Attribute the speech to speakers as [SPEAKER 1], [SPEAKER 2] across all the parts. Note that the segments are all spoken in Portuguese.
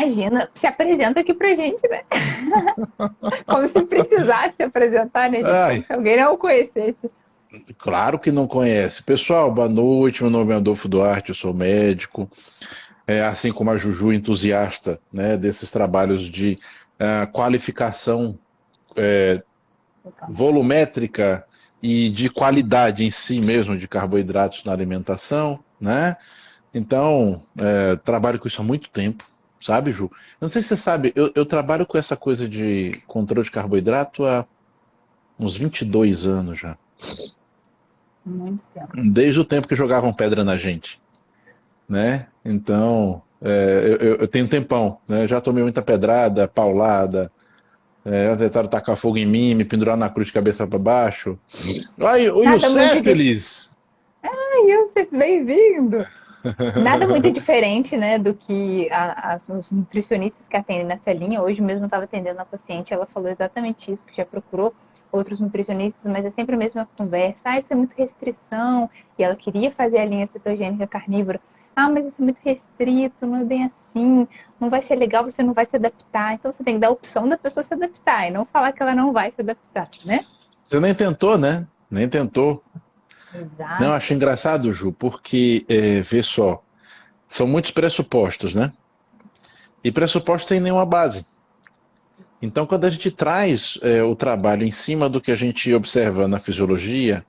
[SPEAKER 1] Imagina, se apresenta aqui pra gente, né? Como se precisasse se apresentar, né, gente? Como
[SPEAKER 2] Ai,
[SPEAKER 1] se alguém não o conhecesse.
[SPEAKER 2] claro que não conhece. Pessoal, boa noite. Meu nome é Adolfo Duarte, eu sou médico. Assim como a Juju, entusiasta, né, desses trabalhos de qualificação volumétrica e de qualidade em si mesmo de carboidratos na alimentação, né? Então, trabalho com isso há muito tempo, sabe, Ju? Não sei se você sabe, eu trabalho com essa coisa de controle de carboidrato há uns 22 anos já.
[SPEAKER 1] Muito tempo.
[SPEAKER 2] Desde o tempo que jogavam pedra na gente, né? Então, eu tenho um tempão, né? Já tomei muita pedrada, paulada, tentaram tacar fogo em mim, me pendurar na cruz de cabeça para baixo. Ai, o
[SPEAKER 1] Nada muito de...
[SPEAKER 2] Eussépilis!
[SPEAKER 1] Ai, Yusuf, bem-vindo! Nada muito diferente, né, do que os nutricionistas que atendem nessa linha. Hoje mesmo eu estava atendendo uma paciente, ela falou exatamente isso, que já procurou outros nutricionistas, mas é sempre a mesma conversa. Ah, isso é muito restrição. E ela queria fazer a linha cetogênica carnívora. Ah, mas isso é muito restrito, não é bem assim. Não vai ser legal, você não vai se adaptar. Então você tem que dar a opção da pessoa se adaptar e não falar que ela não vai se adaptar, né?
[SPEAKER 2] Você nem tentou, né? Nem tentou. Não,
[SPEAKER 1] Exato.
[SPEAKER 2] acho engraçado, Ju, porque, vê só, são muitos pressupostos, né? E pressupostos sem nenhuma base. Então, quando a gente traz o trabalho em cima do que a gente observa na fisiologia,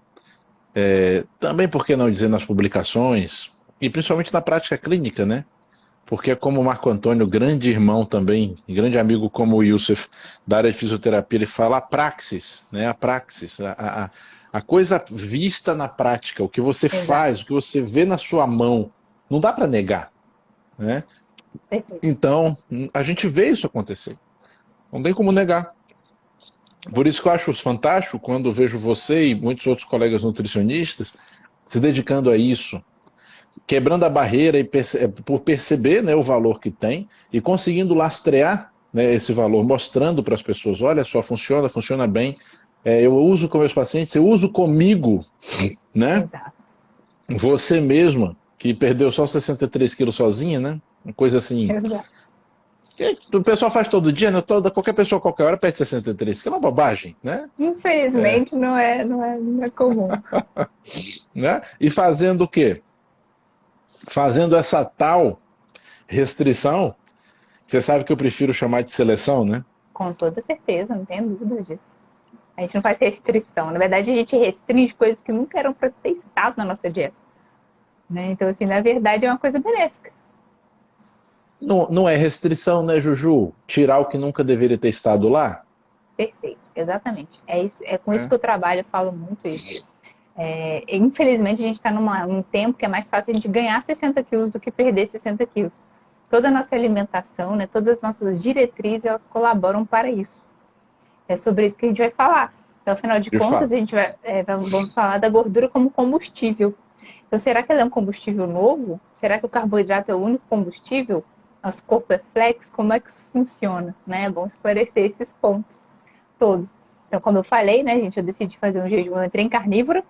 [SPEAKER 2] também, por que não dizer, nas publicações, e principalmente na prática clínica, né? Porque é como o Marco Antônio, grande irmão também, e grande amigo como o Youssef, da área de fisioterapia, ele fala a praxis, né? A praxis, a coisa vista na prática, o que você
[SPEAKER 1] Exato.
[SPEAKER 2] faz, o que você vê na sua mão, não dá para negar, né?
[SPEAKER 1] Perfeito.
[SPEAKER 2] Então, a gente vê isso acontecer, não tem como negar. Por isso que eu acho fantástico quando vejo você e muitos outros colegas nutricionistas se dedicando a isso, quebrando a barreira e por perceber, né, o valor que tem e conseguindo lastrear, né, esse valor, mostrando para as pessoas, olha só, funciona, funciona bem. Eu uso com meus pacientes, eu uso comigo, né?
[SPEAKER 1] Exato.
[SPEAKER 2] Você mesma, que perdeu só 63 quilos sozinha, né? Uma coisa assim.
[SPEAKER 1] Exato.
[SPEAKER 2] Que o pessoal faz todo dia, né? Qualquer pessoa, qualquer hora, perde 63, que é uma bobagem, né? É,
[SPEAKER 1] Infelizmente não é comum.
[SPEAKER 2] né? E fazendo o quê? Fazendo essa tal restrição, você sabe que eu prefiro chamar de seleção, né?
[SPEAKER 1] Com toda certeza, não tenho dúvidas disso. A gente não faz restrição. Na verdade, a gente restringe coisas que nunca eram para ter estado na nossa dieta. Né? Então, assim, na verdade, é uma coisa benéfica.
[SPEAKER 2] Não, não é restrição, né, Juju? Tirar o que nunca deveria ter estado lá?
[SPEAKER 1] Perfeito, exatamente. É isso, é com isso
[SPEAKER 2] É.
[SPEAKER 1] que eu trabalho, eu falo muito isso. Infelizmente, a gente está num tempo que é mais fácil a gente ganhar 60 quilos do que perder 60 quilos. Toda a nossa alimentação, né, todas as nossas diretrizes, elas colaboram para isso. É sobre isso que a gente vai falar. Então, afinal de
[SPEAKER 2] De
[SPEAKER 1] contas, a
[SPEAKER 2] fato.
[SPEAKER 1] gente vamos falar da gordura como combustível. Então, será que ela é um combustível novo? Será que o carboidrato é o único combustível? Nosso corpo é flex? Como é que isso funciona? Né? É bom esclarecer esses pontos todos. Então, como eu falei, né, gente, eu decidi fazer um jejum, eu entrei em carnívora,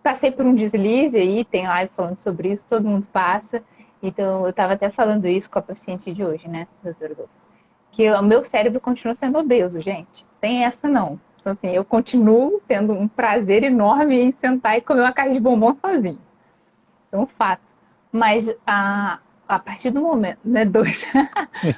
[SPEAKER 1] passei por um deslize aí, tem live falando sobre isso, todo mundo passa. Então, eu estava até falando isso com a paciente de hoje, né, doutora Dô? Que o meu cérebro continua sendo obeso, gente. Tem essa não. Então, assim, eu continuo tendo um prazer enorme em sentar e comer uma caixa de bombom sozinho. É um fato. Mas a partir do momento, né, dois,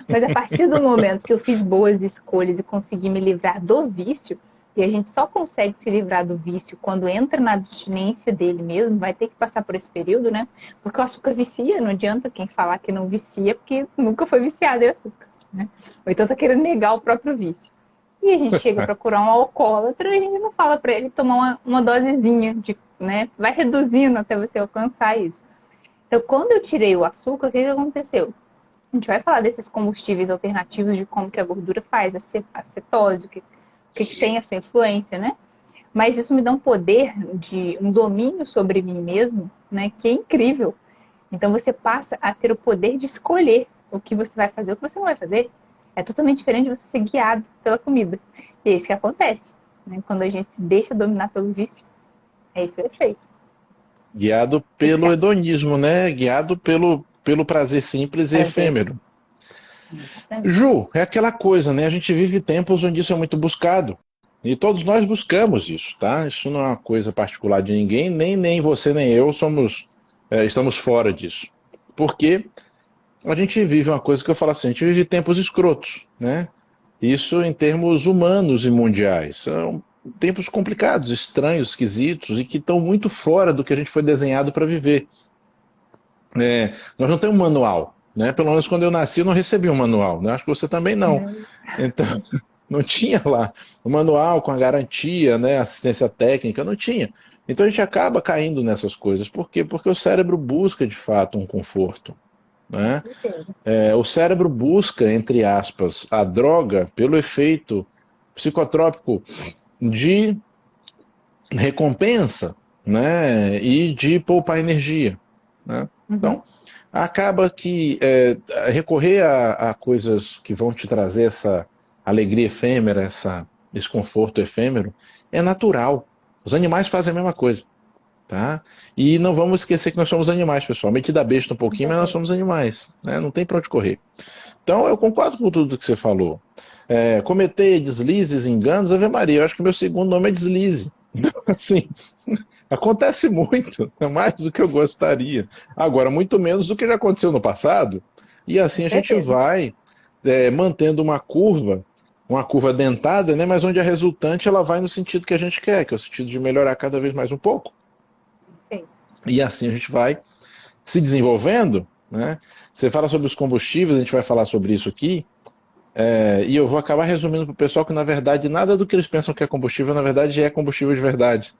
[SPEAKER 1] mas a partir do momento que eu fiz boas escolhas e consegui me livrar do vício, e a gente só consegue se livrar do vício quando entra na abstinência dele mesmo, vai ter que passar por esse período, né? Porque o açúcar vicia, não adianta quem falar que não vicia, porque nunca foi viciado em açúcar, né? Ou então tá querendo negar o próprio vício. E a gente chega para curar um alcoólatra, a gente não fala para ele tomar uma dosezinha de, né? Vai reduzindo até você alcançar isso. Então, quando eu tirei o açúcar, o que aconteceu? A gente vai falar desses combustíveis alternativos, de como que a gordura faz, a cetose, o que tem essa influência, né? Mas isso me dá um poder de um domínio sobre mim mesmo, né? Que é incrível. Então você passa a ter o poder de escolher o que você vai fazer, o que você não vai fazer. É totalmente diferente de você ser guiado pela comida. E é isso que acontece, né? Quando a gente se deixa dominar pelo vício, é isso o efeito.
[SPEAKER 2] Guiado
[SPEAKER 1] O que, que você
[SPEAKER 2] pelo
[SPEAKER 1] acha?
[SPEAKER 2] hedonismo, né? Guiado pelo prazer simples e
[SPEAKER 1] Prazer.
[SPEAKER 2] efêmero.
[SPEAKER 1] Exatamente.
[SPEAKER 2] Ju, é aquela coisa, né? A gente vive tempos onde isso é muito buscado. E todos nós buscamos isso, tá? Isso não é uma coisa particular de ninguém, nem você nem eu estamos fora disso. Porque a gente vive uma coisa que eu falo assim, a gente vive tempos escrotos, né? Isso em termos humanos e mundiais. São tempos complicados, estranhos, esquisitos e que estão muito fora do que a gente foi desenhado para viver. Nós não temos um manual, né? Pelo menos quando eu nasci eu não recebi um manual, né? Acho que você também não.
[SPEAKER 1] Né?
[SPEAKER 2] Então, não tinha lá o manual com a garantia, né? Assistência técnica, não tinha. Então a gente acaba caindo nessas coisas. Por quê? Porque o cérebro busca de fato um conforto,
[SPEAKER 1] Com
[SPEAKER 2] né?
[SPEAKER 1] certeza.
[SPEAKER 2] O cérebro busca, entre aspas, a droga pelo efeito psicotrópico de recompensa, né? E de poupar energia, né?
[SPEAKER 1] Uhum.
[SPEAKER 2] Então, acaba que recorrer a coisas que vão te trazer essa alegria efêmera, esse conforto efêmero, é natural. Os animais fazem a mesma coisa, tá? E não vamos esquecer que nós somos animais, pessoal. Metida besta um pouquinho, mas nós
[SPEAKER 1] Exatamente.
[SPEAKER 2] somos animais, né? Não tem para onde correr. Então, eu concordo com tudo que você falou. Cometer deslizes, enganos, Ave Maria, eu acho que meu segundo nome é deslize. Então, assim, acontece muito, mais do que eu gostaria. Agora, muito menos do que já aconteceu no passado. E
[SPEAKER 1] Com
[SPEAKER 2] assim a gente
[SPEAKER 1] certeza.
[SPEAKER 2] vai mantendo uma curva dentada, né, mas onde a resultante ela vai no sentido que a gente quer, que é o sentido de melhorar cada vez mais um pouco.
[SPEAKER 1] Sim.
[SPEAKER 2] E assim a gente vai se desenvolvendo, né? Você fala sobre os combustíveis, a gente vai falar sobre isso aqui, e eu vou acabar resumindo para o pessoal que, na verdade, nada do que eles pensam que é combustível, na verdade, é combustível de verdade.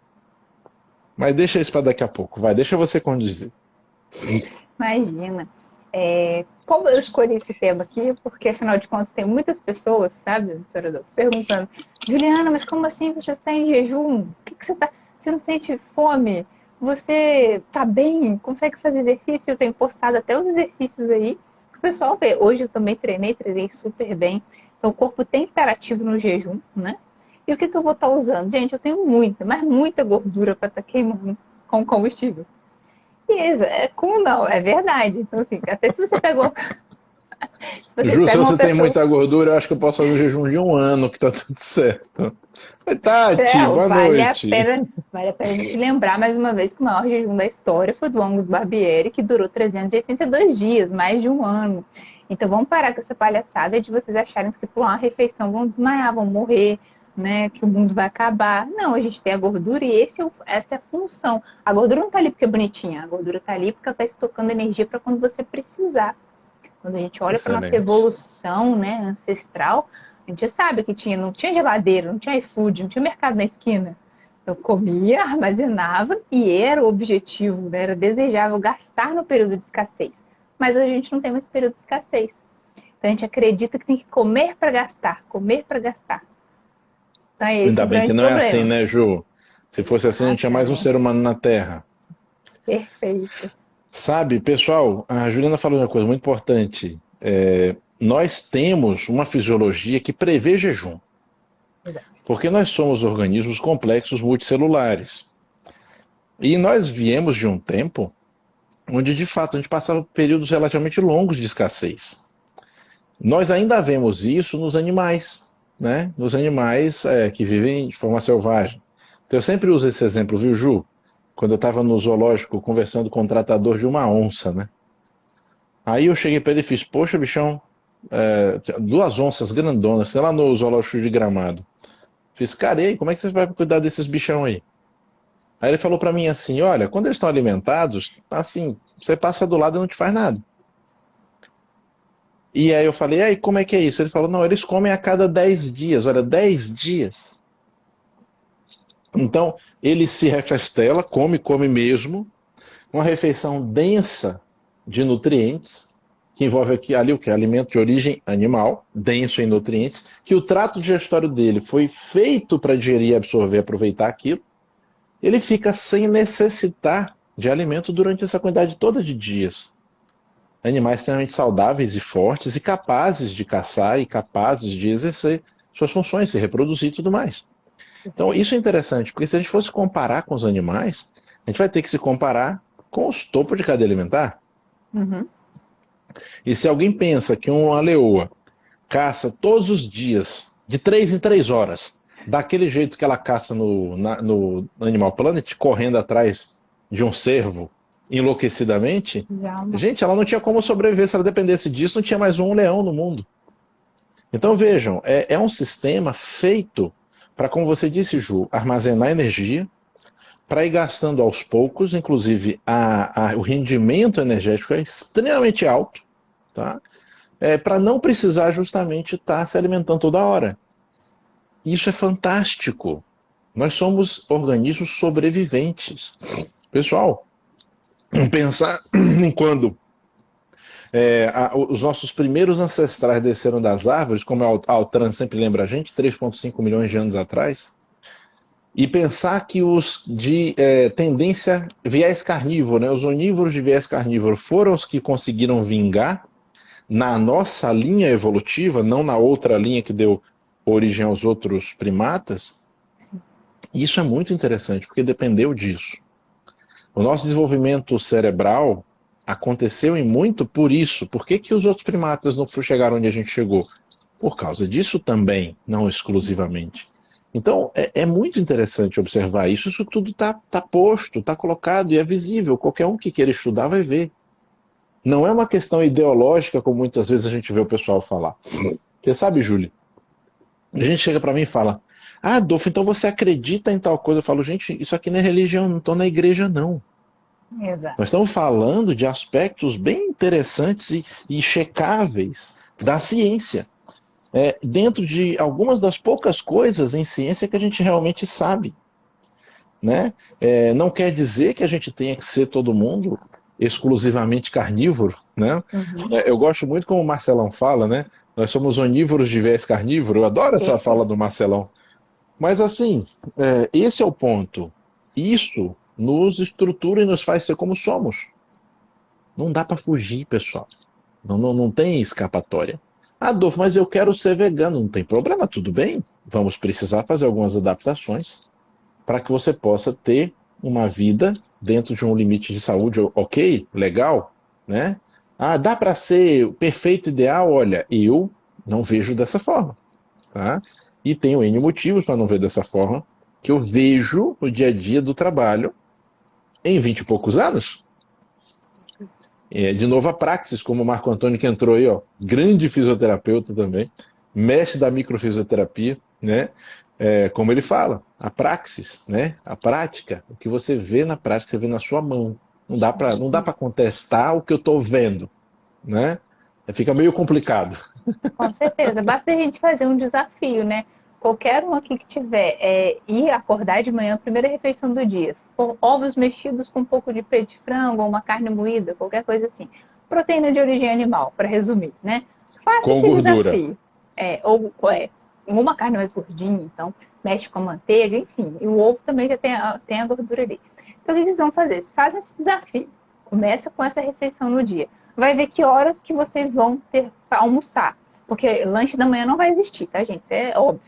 [SPEAKER 2] Mas deixa isso para daqui a pouco, vai, deixa você conduzir.
[SPEAKER 1] Imagina. Como eu escolhi esse tema aqui, porque afinal de contas tem muitas pessoas, sabe, doutora, perguntando, Juliana, mas como assim você está em jejum? O que, que você está? Você não sente fome? Você está bem? Consegue fazer exercício? Eu tenho postado até os exercícios aí. O pessoal vê. Hoje eu também treinei super bem. Então o corpo tem que estar ativo no jejum, né? E o que, que eu vou estar usando? Gente, eu tenho muita, mas muita gordura para estar queimando com combustível. Isso, não, é verdade. Então, assim, até se você pegou. Se vocês
[SPEAKER 2] Ju, se
[SPEAKER 1] pegam uma
[SPEAKER 2] você tem
[SPEAKER 1] pessoa.
[SPEAKER 2] muita gordura, eu acho que eu posso fazer um jejum de 1 ano, que tá tudo certo. Oi, Tati, boa noite.
[SPEAKER 1] Vale a pena a gente lembrar mais uma vez que o maior jejum da história foi do Angus Barbieri, que durou 382 dias, mais de um ano. Então vamos parar com essa palhaçada de vocês acharem que se pular uma refeição vão desmaiar, vão morrer, né? Que o mundo vai acabar. Não, a gente tem a gordura e essa é a função. A gordura não tá ali porque é bonitinha, a gordura tá ali porque ela tá estocando energia para quando você precisar. Quando a gente olha para nossa
[SPEAKER 2] Excelente.
[SPEAKER 1] evolução, né, ancestral, a gente já sabe que não tinha geladeira, não tinha iFood, não tinha mercado na esquina. Eu comia, armazenava e era o objetivo, né, era desejável gastar no período de escassez. Mas hoje a gente não tem mais período de escassez. Então a gente acredita que tem que comer para gastar, comer para gastar. Então é esse
[SPEAKER 2] Ainda
[SPEAKER 1] o
[SPEAKER 2] bem que
[SPEAKER 1] grande
[SPEAKER 2] não é assim,
[SPEAKER 1] problema.
[SPEAKER 2] né, Ju? Se fosse assim, não tinha mais um ser
[SPEAKER 1] Exatamente.
[SPEAKER 2] humano na Terra.
[SPEAKER 1] Perfeito.
[SPEAKER 2] Sabe, pessoal, a Juliana falou uma coisa muito importante. Nós temos uma fisiologia que prevê jejum,
[SPEAKER 1] Exato.
[SPEAKER 2] porque nós somos organismos complexos multicelulares. E nós viemos de um tempo onde, de fato, a gente passava períodos relativamente longos de escassez. Nós ainda vemos isso nos animais, né? Nos animais que vivem de forma selvagem. Então, eu sempre uso esse exemplo, viu, Ju? Quando eu estava no zoológico conversando com o tratador de uma onça, né? Aí eu cheguei para ele e fiz, poxa, bichão, 2 onças grandonas, sei lá no zoológico de Gramado. Fiz, cara, e aí, como é que você vai cuidar desses bichão aí? Aí ele falou para mim assim, olha, quando eles estão alimentados, assim, você passa do lado e não te faz nada. E aí eu falei, e aí, como é que é isso? Ele falou, não, eles comem a cada 10 dias, olha, 10 dias. Então, ele se refestela, come mesmo, uma refeição densa de nutrientes, que envolve aqui, ali o que? Alimento de origem animal, denso em nutrientes, que o trato digestório dele foi feito para digerir, absorver e aproveitar aquilo. Ele fica sem necessitar de alimento durante essa quantidade toda de dias. Animais extremamente saudáveis e fortes e capazes de caçar e capazes de exercer suas funções, se reproduzir e tudo mais. Então, isso é interessante, porque se a gente fosse comparar com os animais, a gente vai ter que se comparar com os topos de cadeia alimentar.
[SPEAKER 1] Uhum.
[SPEAKER 2] E se alguém pensa que uma leoa caça todos os dias, de 3 em 3 horas, daquele jeito que ela caça no Animal Planet, correndo atrás de um cervo enlouquecidamente,
[SPEAKER 1] Já,
[SPEAKER 2] gente, ela não tinha como sobreviver. Se ela dependesse disso, não tinha mais um leão no mundo. Então vejam, é um sistema feito para, como você disse, Ju, armazenar energia, para ir gastando aos poucos, inclusive o rendimento energético é extremamente alto, tá? Para não precisar justamente estar se alimentando toda hora. Isso é fantástico. Nós somos organismos sobreviventes. Pessoal, pensar em quando os nossos primeiros ancestrais desceram das árvores, como a Altran sempre lembra a gente, 3,5 milhões de anos atrás, e pensar que os de tendência viés carnívoro, né, os onívoros de viés carnívoro, foram os que conseguiram vingar na nossa linha evolutiva, não na outra linha que deu origem aos outros primatas. Isso é muito interessante, porque dependeu disso. O nosso desenvolvimento cerebral aconteceu em muito por isso. Por que os outros primatas não chegaram onde a gente chegou? Por causa disso também, não exclusivamente. Então, é muito interessante observar isso. Isso tudo está posto, está colocado e é visível. Qualquer um que queira estudar vai ver. Não é uma questão ideológica, como muitas vezes a gente vê o pessoal falar. Você sabe, Júlio, a gente chega para mim e fala: ah, Adolfo, então você acredita em tal coisa? Eu falo: gente, isso aqui não é religião, não estou na igreja, não.
[SPEAKER 1] exato.
[SPEAKER 2] Nós estamos falando de aspectos bem interessantes e checáveis da ciência. Dentro de algumas das poucas coisas em ciência que a gente realmente sabe. Né? Não quer dizer que a gente tenha que ser todo mundo exclusivamente carnívoro. Né?
[SPEAKER 1] Uhum.
[SPEAKER 2] Eu gosto muito como o Marcelão fala, né? Nós somos onívoros de viés carnívoro. Eu adoro essa fala do Marcelão. Mas assim, esse é o ponto. Isso nos estrutura e nos faz ser como somos. Não dá para fugir, pessoal. Não tem escapatória. Adolfo, mas eu quero ser vegano. Não tem problema, tudo bem. Vamos precisar fazer algumas adaptações para que você possa ter uma vida dentro de um limite de saúde ok, legal, né? Ah, dá para ser perfeito, ideal? Olha, eu não vejo dessa forma, tá? E tenho N motivos para não ver dessa forma, que eu vejo no dia a dia do trabalho em 20 e poucos anos. De novo a Praxis, como o Marco Antônio que entrou aí, ó, grande fisioterapeuta também, mestre da microfisioterapia, né? Como ele fala, a praxis, né? A prática, o que você vê na prática, você vê na sua mão. Não dá para contestar o que eu estou vendo, né? Fica meio complicado.
[SPEAKER 1] Com certeza. Basta a gente fazer um desafio, né? Qualquer um aqui que tiver ir acordar de manhã, primeira refeição do dia, com ovos mexidos com um pouco de peito de frango ou uma carne moída, qualquer coisa assim. Proteína de origem animal, para resumir, né? Faça
[SPEAKER 2] Com
[SPEAKER 1] esse
[SPEAKER 2] gordura.
[SPEAKER 1] desafio. Ou uma carne mais gordinha, então mexe com a manteiga, enfim. E o ovo também já tem a gordura ali. Então o que vocês vão fazer? Vocês fazem esse desafio. Começa com essa refeição no dia. Vai ver que horas que vocês vão ter para almoçar. Porque lanche da manhã não vai existir, tá, gente? Isso é óbvio.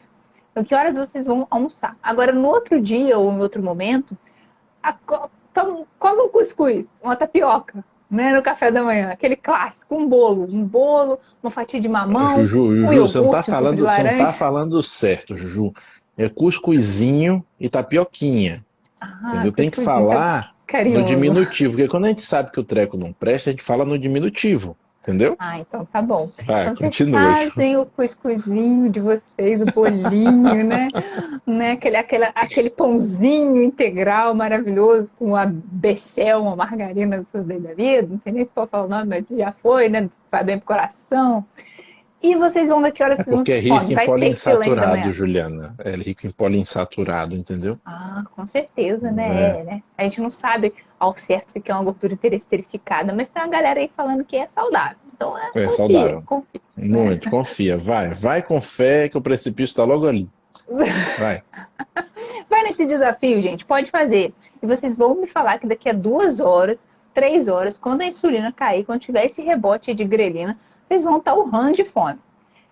[SPEAKER 1] Então, que horas vocês vão almoçar? Agora, no outro dia ou em outro momento, come um cuscuz, uma tapioca, né, no café da manhã. Aquele clássico, um bolo, uma fatia de mamão, um
[SPEAKER 2] Juju, você não está
[SPEAKER 1] iogurte, um suco de
[SPEAKER 2] falando, você não tá
[SPEAKER 1] laranja.
[SPEAKER 2] falando certo, Juju. É cuscuzinho e tapioquinha.
[SPEAKER 1] Ah,
[SPEAKER 2] Entendeu? Tem que
[SPEAKER 1] cuscuzinho tá
[SPEAKER 2] falar no
[SPEAKER 1] carinhoso.
[SPEAKER 2] diminutivo, porque quando a gente sabe que o treco não presta, a gente fala no diminutivo. Entendeu?
[SPEAKER 1] Ah, então tá bom.
[SPEAKER 2] Vai,
[SPEAKER 1] Então vocês
[SPEAKER 2] continua, Ju.
[SPEAKER 1] fazem o cuscuzinho de vocês, o bolinho, né? Aquele pãozinho integral maravilhoso com a becel, uma margarina dos seus da vida. Não sei nem se pode falar o nome, mas já foi, né? Vai bem pro coração. E vocês vão ver que horas
[SPEAKER 2] É
[SPEAKER 1] vocês não
[SPEAKER 2] porque é
[SPEAKER 1] se
[SPEAKER 2] rico
[SPEAKER 1] comem.
[SPEAKER 2] em
[SPEAKER 1] Vai ter que ter lanche da
[SPEAKER 2] poliinsaturado,
[SPEAKER 1] manhã.
[SPEAKER 2] Juliana. É rico em poliinsaturado, entendeu?
[SPEAKER 1] Ah, com certeza,
[SPEAKER 2] É,
[SPEAKER 1] né? A gente não sabe ao certo o que é uma gordura interesterificada, mas tem uma galera aí falando que é saudável. Então,
[SPEAKER 2] é
[SPEAKER 1] confia,
[SPEAKER 2] saudável.
[SPEAKER 1] confia, né?
[SPEAKER 2] Muito, confia. Vai com fé que o precipício está logo ali. Vai.
[SPEAKER 1] Vai nesse desafio, gente, pode fazer. E vocês vão me falar que daqui a 2 horas, 3 horas, quando a insulina cair, quando tiver esse rebote de grelina, vocês vão estar urrando de fome.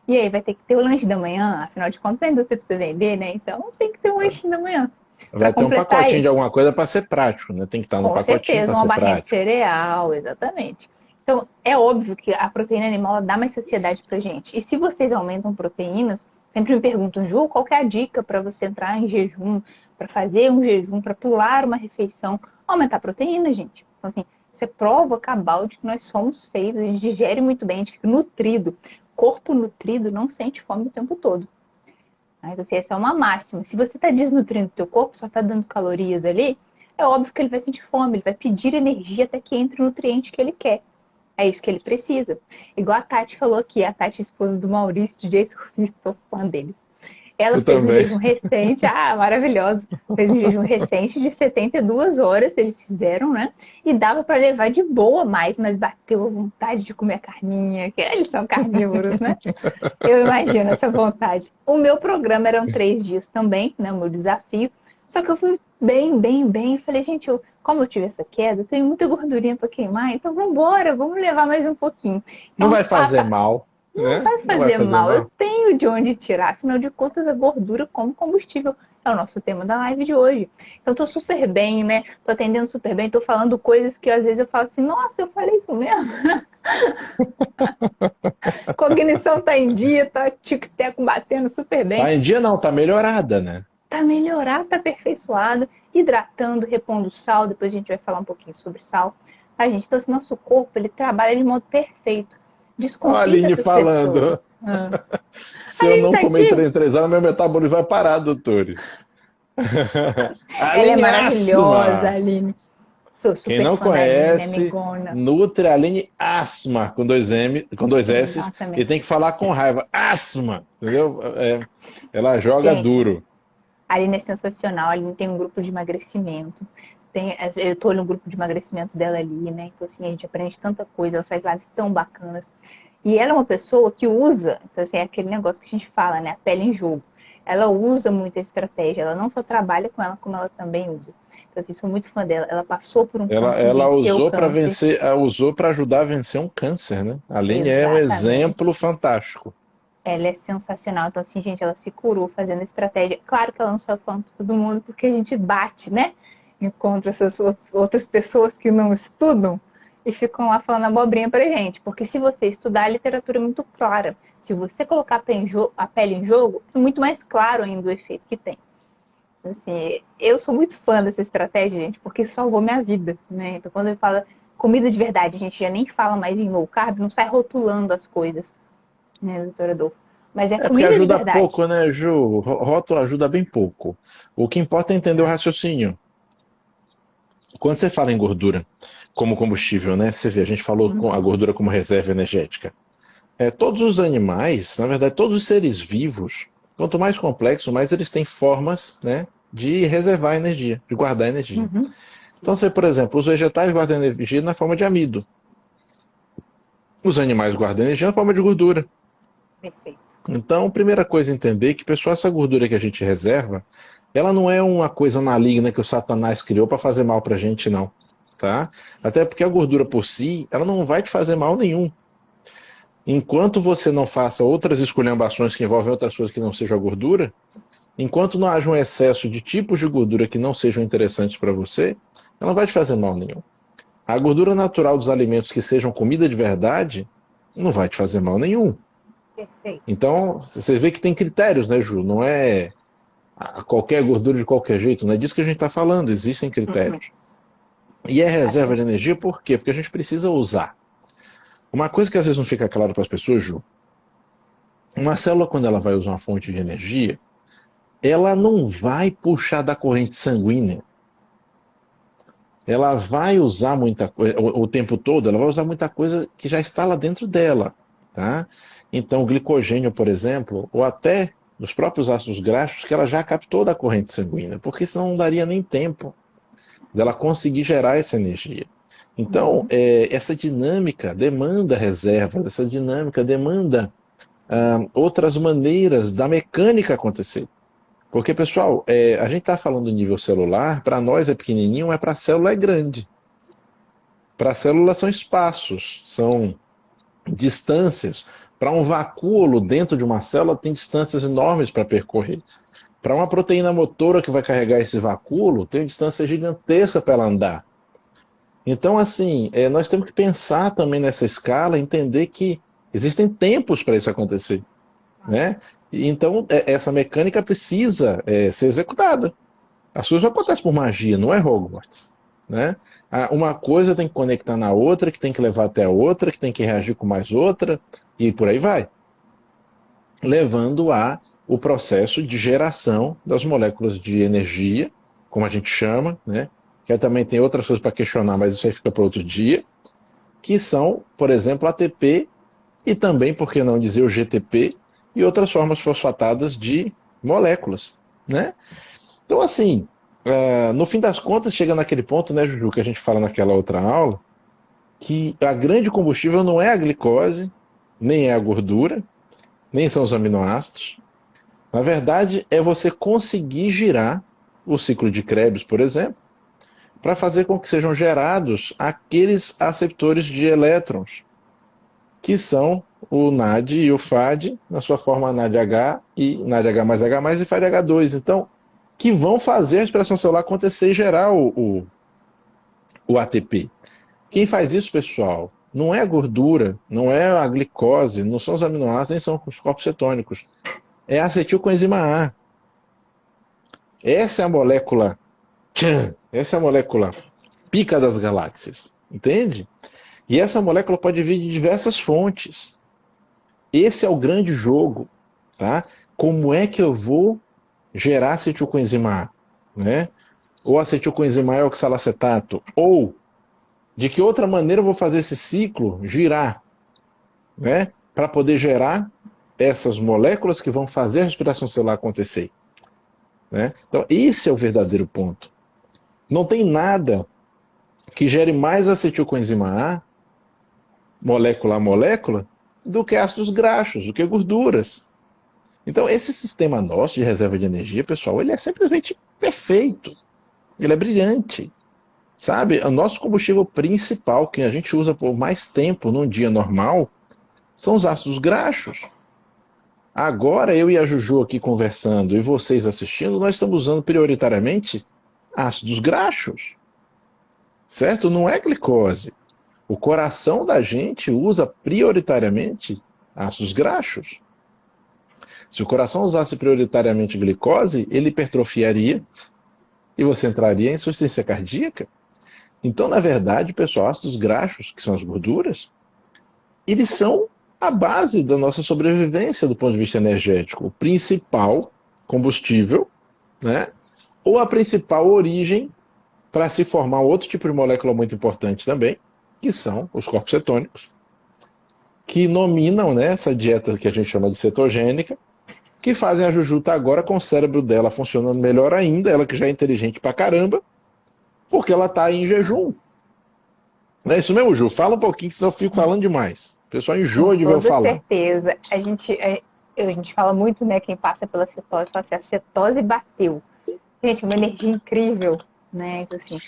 [SPEAKER 1] E aí vai ter que ter o lanche da manhã, afinal de contas a indústria precisa vender, né? Então tem que ter um lanchinho da manhã. Para
[SPEAKER 2] Vai ter um
[SPEAKER 1] completar
[SPEAKER 2] pacotinho
[SPEAKER 1] aí.
[SPEAKER 2] de alguma coisa para ser prático, né? Tem que estar no
[SPEAKER 1] Com
[SPEAKER 2] pacotinho
[SPEAKER 1] certeza,
[SPEAKER 2] para
[SPEAKER 1] uma
[SPEAKER 2] ser
[SPEAKER 1] barrinha de
[SPEAKER 2] prático.
[SPEAKER 1] cereal, exatamente. Então, é óbvio que a proteína animal ela dá mais saciedade pra gente. E se vocês aumentam proteínas, sempre me perguntam, Ju, qual que é a dica para você entrar em jejum, para fazer um jejum, para pular uma refeição? Aumentar a proteína, gente. Então, assim, isso é prova cabal de que nós somos feitos, a gente digere muito bem, a gente fica nutrido. Corpo nutrido não sente fome o tempo todo. Então, assim, essa é uma máxima. Se você está desnutrindo o teu corpo, só está dando calorias ali, é óbvio que ele vai sentir fome, ele vai pedir energia até que entre o nutriente que ele quer. É isso que ele precisa. Igual a Tati falou aqui, a Tati, esposa do Maurício, DJ surfista, sou fã deles. Ela
[SPEAKER 2] Eu
[SPEAKER 1] fez um
[SPEAKER 2] também.
[SPEAKER 1] jejum recente, maravilhoso. Fez um jejum recente de 72 horas, eles fizeram, né? E dava para levar de boa mais, mas bateu a vontade de comer a carninha, que eles são carnívoros, né? Eu imagino essa vontade. O meu programa eram 3 dias também, né? O meu desafio. Só que eu fui bem. Falei, gente, como eu tive essa queda, eu tenho muita gordurinha para queimar, então vamos embora, vamos levar mais um pouquinho.
[SPEAKER 2] Não
[SPEAKER 1] Então,
[SPEAKER 2] vai fazer mal,
[SPEAKER 1] não
[SPEAKER 2] né?
[SPEAKER 1] vai
[SPEAKER 2] Não vai
[SPEAKER 1] fazer
[SPEAKER 2] fazer
[SPEAKER 1] mal, eu
[SPEAKER 2] mal.
[SPEAKER 1] tenho de onde tirar. Afinal de contas, a gordura como combustível. É o nosso tema da live de hoje. Então, tô super bem, né? Tô atendendo super bem, tô falando coisas que às vezes eu falo assim, nossa, eu falei isso mesmo. Cognição tá em dia, tá tic-tac batendo super bem.
[SPEAKER 2] Tá em dia não, tá melhorada, né?
[SPEAKER 1] Tá melhorada, tá aperfeiçoada, hidratando, repondo sal. Depois a gente vai falar um pouquinho sobre sal. A gente, então, esse nosso corpo, ele trabalha de modo perfeito.
[SPEAKER 2] Olha a
[SPEAKER 1] Desconfia
[SPEAKER 2] Aline
[SPEAKER 1] dessas pessoas.
[SPEAKER 2] falando.
[SPEAKER 1] Ah. A
[SPEAKER 2] Se eu
[SPEAKER 1] Aline
[SPEAKER 2] não
[SPEAKER 1] tá
[SPEAKER 2] comer em
[SPEAKER 1] aqui?
[SPEAKER 2] 3 horas, meu metabolismo vai parar, doutores.
[SPEAKER 1] Ela é
[SPEAKER 2] Aline
[SPEAKER 1] maravilhosa,
[SPEAKER 2] Asma.
[SPEAKER 1] Aline. Sou
[SPEAKER 2] Quem
[SPEAKER 1] super
[SPEAKER 2] não
[SPEAKER 1] fã da Aline,
[SPEAKER 2] conhece,
[SPEAKER 1] amigona.
[SPEAKER 2] nutre Aline Asma, com dois M, com dois S, e
[SPEAKER 1] Exatamente.
[SPEAKER 2] tem que falar com raiva. Asma, entendeu? Ela joga
[SPEAKER 1] Gente,
[SPEAKER 2] duro.
[SPEAKER 1] a Aline é sensacional. A Aline tem um grupo de emagrecimento. Eu tô no grupo de emagrecimento dela ali, né? Então, assim, a gente aprende tanta coisa. Ela faz lives tão bacanas. E ela é uma pessoa que usa, então, assim, é aquele negócio que a gente fala, né? A pele em jogo. Ela usa muita estratégia. Ela não só trabalha com ela, como ela também usa. Então, assim, sou muito fã dela. Ela passou por um câncer,
[SPEAKER 2] Ela
[SPEAKER 1] venceu o
[SPEAKER 2] usou para
[SPEAKER 1] câncer.
[SPEAKER 2] vencer, ela usou para ajudar a vencer um câncer, né? A Aline é um exemplo
[SPEAKER 1] Exatamente.
[SPEAKER 2] fantástico.
[SPEAKER 1] Ela é sensacional. Então, assim, gente, ela se curou fazendo estratégia. Claro que ela não só conta todo mundo, porque a gente bate, né? Encontra essas outras pessoas que não estudam e ficam lá falando abobrinha pra gente. Porque se você estudar, a literatura é muito clara. Se você colocar a pele em jogo, é muito mais claro ainda o efeito que tem. Assim, eu sou muito fã dessa estratégia, gente, porque salvou minha vida, né? Então, quando eu falo comida de verdade, a gente já nem fala mais em low carb, não sai rotulando as coisas, né, doutora Adolfo? Mas é
[SPEAKER 2] É porque
[SPEAKER 1] comida de
[SPEAKER 2] ajuda
[SPEAKER 1] verdade.
[SPEAKER 2] pouco, né, Ju? Rótulo ajuda bem pouco. O que importa é entender o raciocínio. Quando você fala em gordura como combustível, né? Você vê, a gente falou com a
[SPEAKER 1] Uhum.
[SPEAKER 2] gordura como reserva energética. Todos os animais, na verdade, todos os seres vivos, quanto mais complexo, mais eles têm formas, né, de reservar energia, de guardar energia.
[SPEAKER 1] Uhum.
[SPEAKER 2] Então, você, por exemplo, os vegetais guardam energia na forma de amido. Os animais guardam energia na forma de gordura.
[SPEAKER 1] Perfeito.
[SPEAKER 2] Então, primeira coisa a entender é que, pessoal, essa gordura que a gente reserva, ela não é uma coisa maligna que o Satanás criou para fazer mal para a gente, não. Tá? Até porque a gordura por si, ela não vai te fazer mal nenhum. Enquanto você não faça outras esculhambações que envolvem outras coisas que não sejam a gordura, enquanto não haja um excesso de tipos de gordura que não sejam interessantes para você, ela não vai te fazer mal nenhum. A gordura natural dos alimentos que sejam comida de verdade não vai te fazer mal nenhum.
[SPEAKER 1] Perfeito.
[SPEAKER 2] Então, você vê que tem critérios, né, Ju? Não é qualquer gordura de qualquer jeito, não é disso que a gente está falando, existem
[SPEAKER 1] Uhum.
[SPEAKER 2] critérios. E é reserva de
[SPEAKER 1] Exatamente.
[SPEAKER 2] energia por quê? Porque a gente precisa usar. Uma coisa que às vezes não fica claro para as pessoas, Ju, uma célula, quando ela vai usar uma fonte de energia, ela não vai puxar da corrente sanguínea. Ela vai usar muita coisa, o tempo todo, ela vai usar muita coisa que já está lá dentro dela, tá? Então, o glicogênio, por exemplo, ou até os próprios ácidos graxos que ela já captou da corrente sanguínea, porque senão não daria nem tempo dela conseguir gerar essa energia. Então,
[SPEAKER 1] Uhum.
[SPEAKER 2] essa dinâmica demanda reservas, essa dinâmica demanda outras maneiras da mecânica acontecer. Porque, pessoal, a gente está falando do nível celular, para nós é pequenininho, mas para a célula é grande. Para a célula são espaços, são distâncias. Para um vacúolo dentro de uma célula tem distâncias enormes para percorrer. Para uma proteína motora que vai carregar esse vacúolo, tem distância gigantesca para ela andar. Então, assim, nós temos que pensar também nessa escala, entender que existem tempos para isso acontecer, né? E então, essa mecânica precisa ser executada. As coisas não acontecem por magia, não é Hogwarts, né? Uma coisa tem que conectar na outra, que tem que levar até a outra, que tem que reagir com mais outra, e por aí vai, levando a o processo de geração das moléculas de energia, como a gente chama, né? Que também tem outras coisas para questionar, mas isso aí fica para outro dia, que são, por exemplo, ATP e também, por que não dizer, o GTP e outras formas fosfatadas de moléculas, né? Então, assim, no fim das contas, chega naquele ponto, né, Juju, que a gente fala naquela outra aula, que a grande combustível não é a glicose, nem é a gordura, nem são os aminoácidos. Na verdade, é você conseguir girar o ciclo de Krebs, por exemplo, para fazer com que sejam gerados aqueles aceptores de elétrons, que são o NAD e o FAD, na sua forma NADH e NADH mais H mais e FADH2. Então, que vão fazer a respiração celular acontecer e gerar o ATP. Quem faz isso, pessoal, não é a gordura, não é a glicose, não são os aminoácidos, nem são os corpos cetônicos. É a acetilcoenzima A. Essa é a molécula tchan, essa é a molécula pica das galáxias, entende? E essa molécula pode vir de diversas fontes. Esse é o grande jogo, tá? Como é que eu vou gerar acetilcoenzima A, né? Ou acetilcoenzima A oxalacetato, ou de que outra maneira eu vou fazer esse ciclo girar, né? Para poder gerar essas moléculas que vão fazer a respiração celular acontecer, né? Então, esse é o verdadeiro ponto. Não tem nada que gere mais acetilcoenzima A, molécula a molécula, do que ácidos graxos, do que gorduras. Então, esse sistema nosso de reserva de energia, pessoal, ele é simplesmente perfeito. Ele é brilhante. Sabe? O nosso combustível principal, que a gente usa por mais tempo num dia normal, são os ácidos graxos. Agora, eu e a Juju aqui conversando e vocês assistindo, nós estamos usando prioritariamente ácidos graxos. Certo? Não é glicose. O coração da gente usa prioritariamente ácidos graxos. Se o coração usasse prioritariamente glicose, ele hipertrofiaria e você entraria em insuficiência cardíaca. Então, na verdade, pessoal, ácidos graxos, que são as gorduras, eles são a base da nossa sobrevivência do ponto de vista energético. O principal combustível, né? Ou a principal origem para se formar outro tipo de molécula muito importante também, que são os corpos cetônicos, que nominam, né, essa dieta que a gente chama de cetogênica, que fazem a Juju estar agora com o cérebro dela funcionando melhor ainda, ela que já é inteligente pra caramba, porque ela está em jejum. Não é isso mesmo, Ju? Fala um pouquinho, que senão eu fico falando demais. O pessoal
[SPEAKER 1] Com
[SPEAKER 2] enjoa de ver eu
[SPEAKER 1] toda
[SPEAKER 2] falar.
[SPEAKER 1] certeza. A gente fala muito, né? Quem passa pela cetose, fala assim, a cetose bateu. Gente, uma energia incrível, né? Então, assim,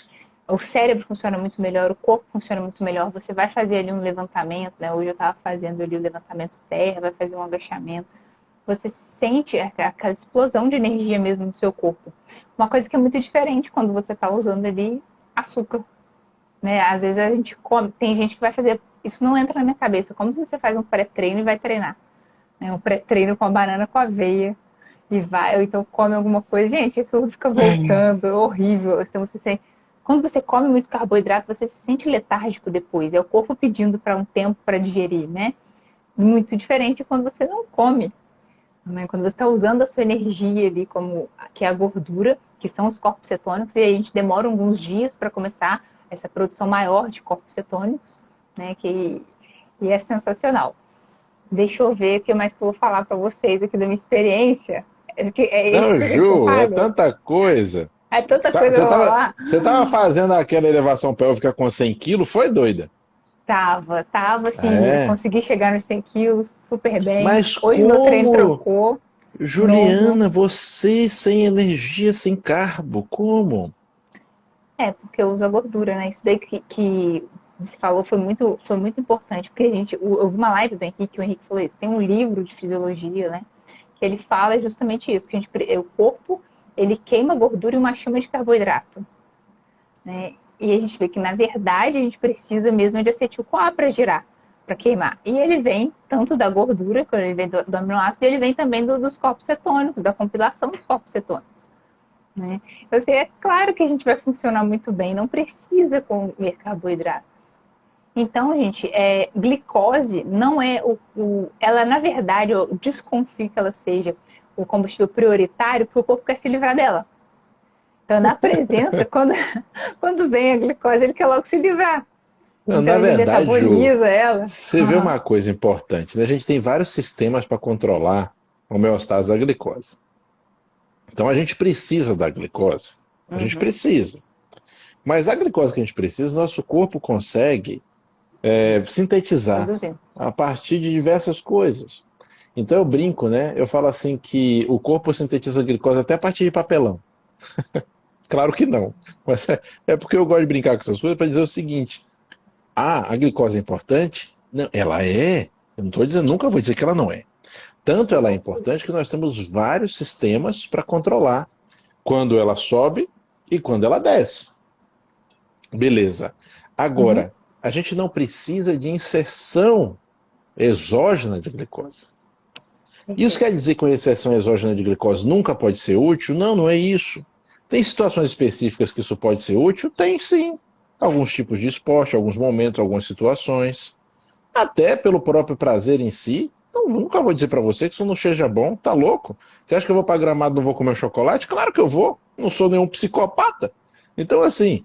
[SPEAKER 1] o cérebro funciona muito melhor, o corpo funciona muito melhor. Você vai fazer ali um levantamento, né? Hoje eu estava fazendo ali o levantamento terra, vai fazer um agachamento. Você sente aquela explosão de energia mesmo no seu corpo. Uma coisa que é muito diferente quando você está usando ali açúcar, né? Às vezes a gente come, tem gente que vai fazer, isso não entra na minha cabeça, como se você faz um pré-treino e vai treinar, né? Um pré-treino com a banana com aveia e vai, ou então come alguma coisa, gente, aquilo fica voltando, horrível. Então, quando você come muito carboidrato, você se sente letárgico depois, é o corpo pedindo para um tempo para digerir, né? Muito diferente quando você não come, né? Quando você está usando a sua energia ali, como que é a gordura, que são os corpos cetônicos, e a gente demora alguns dias para começar essa produção maior de corpos cetônicos, né? E é sensacional. Deixa eu ver o que mais que eu vou falar para vocês aqui da minha experiência. É isso
[SPEAKER 2] Não,
[SPEAKER 1] que eu
[SPEAKER 2] Ju, é
[SPEAKER 1] falo.
[SPEAKER 2] tanta coisa.
[SPEAKER 1] É tanta
[SPEAKER 2] Tá,
[SPEAKER 1] coisa pra falar.
[SPEAKER 2] você tava fazendo aquela elevação pélvica com 100 quilos, foi doida?
[SPEAKER 1] Tava assim,
[SPEAKER 2] É.
[SPEAKER 1] consegui chegar nos 100 quilos super bem.
[SPEAKER 2] Mas
[SPEAKER 1] Hoje meu treino
[SPEAKER 2] como,
[SPEAKER 1] trocou, novo.
[SPEAKER 2] Juliana, você sem energia, sem carbo, como?
[SPEAKER 1] É, porque eu uso a gordura, né? Isso daí que você falou foi muito importante, porque a gente, eu vi uma live do Henrique, o Henrique falou isso, tem um livro de fisiologia, né? Que ele fala justamente isso, que o corpo, ele queima gordura e uma chama de carboidrato, né? E a gente vê que, na verdade, a gente precisa mesmo de acetil-CoA para girar, para queimar. E ele vem tanto da gordura, quando ele vem do aminoácido, e ele vem também dos corpos cetônicos, da compilação dos corpos cetônicos. Né? Então, assim, é claro que a gente vai funcionar muito bem, não precisa comer carboidrato. Então, gente, glicose não é ela, na verdade, eu desconfio que ela seja o combustível prioritário porque o corpo quer se livrar dela. Então, na presença, quando vem a glicose, ele quer logo se livrar.
[SPEAKER 2] Não,
[SPEAKER 1] Então,
[SPEAKER 2] na
[SPEAKER 1] ele
[SPEAKER 2] verdade, Ju,
[SPEAKER 1] metaboliza ela.
[SPEAKER 2] você vê uma coisa importante, né? A gente tem vários sistemas para controlar a homeostase da glicose. Então a gente precisa da glicose. A gente precisa. Mas a glicose que a gente precisa, nosso corpo consegue sintetizar
[SPEAKER 1] Produzir.
[SPEAKER 2] a partir de diversas coisas. Então eu brinco, né? Eu falo assim que o corpo sintetiza glicose até a partir de papelão. Claro que não. Mas é porque eu gosto de brincar com essas coisas para dizer o seguinte: a glicose é importante? Não, ela é. Eu não estou dizendo, nunca vou dizer que ela não é. Tanto ela é importante que nós temos vários sistemas para controlar quando ela sobe e quando ela desce. Beleza. Agora, a gente não precisa de inserção exógena de glicose. Isso quer dizer que a inserção exógena de glicose nunca pode ser útil? Não, não é isso. Tem situações específicas que isso pode ser útil? Tem sim. Alguns tipos de esporte, alguns momentos, algumas situações. Até pelo próprio prazer em si. Então, nunca vou dizer para você que isso não seja bom. Tá louco? Você acha que eu vou para Gramado e não vou comer chocolate? Claro que eu vou. Não sou nenhum psicopata. Então, assim,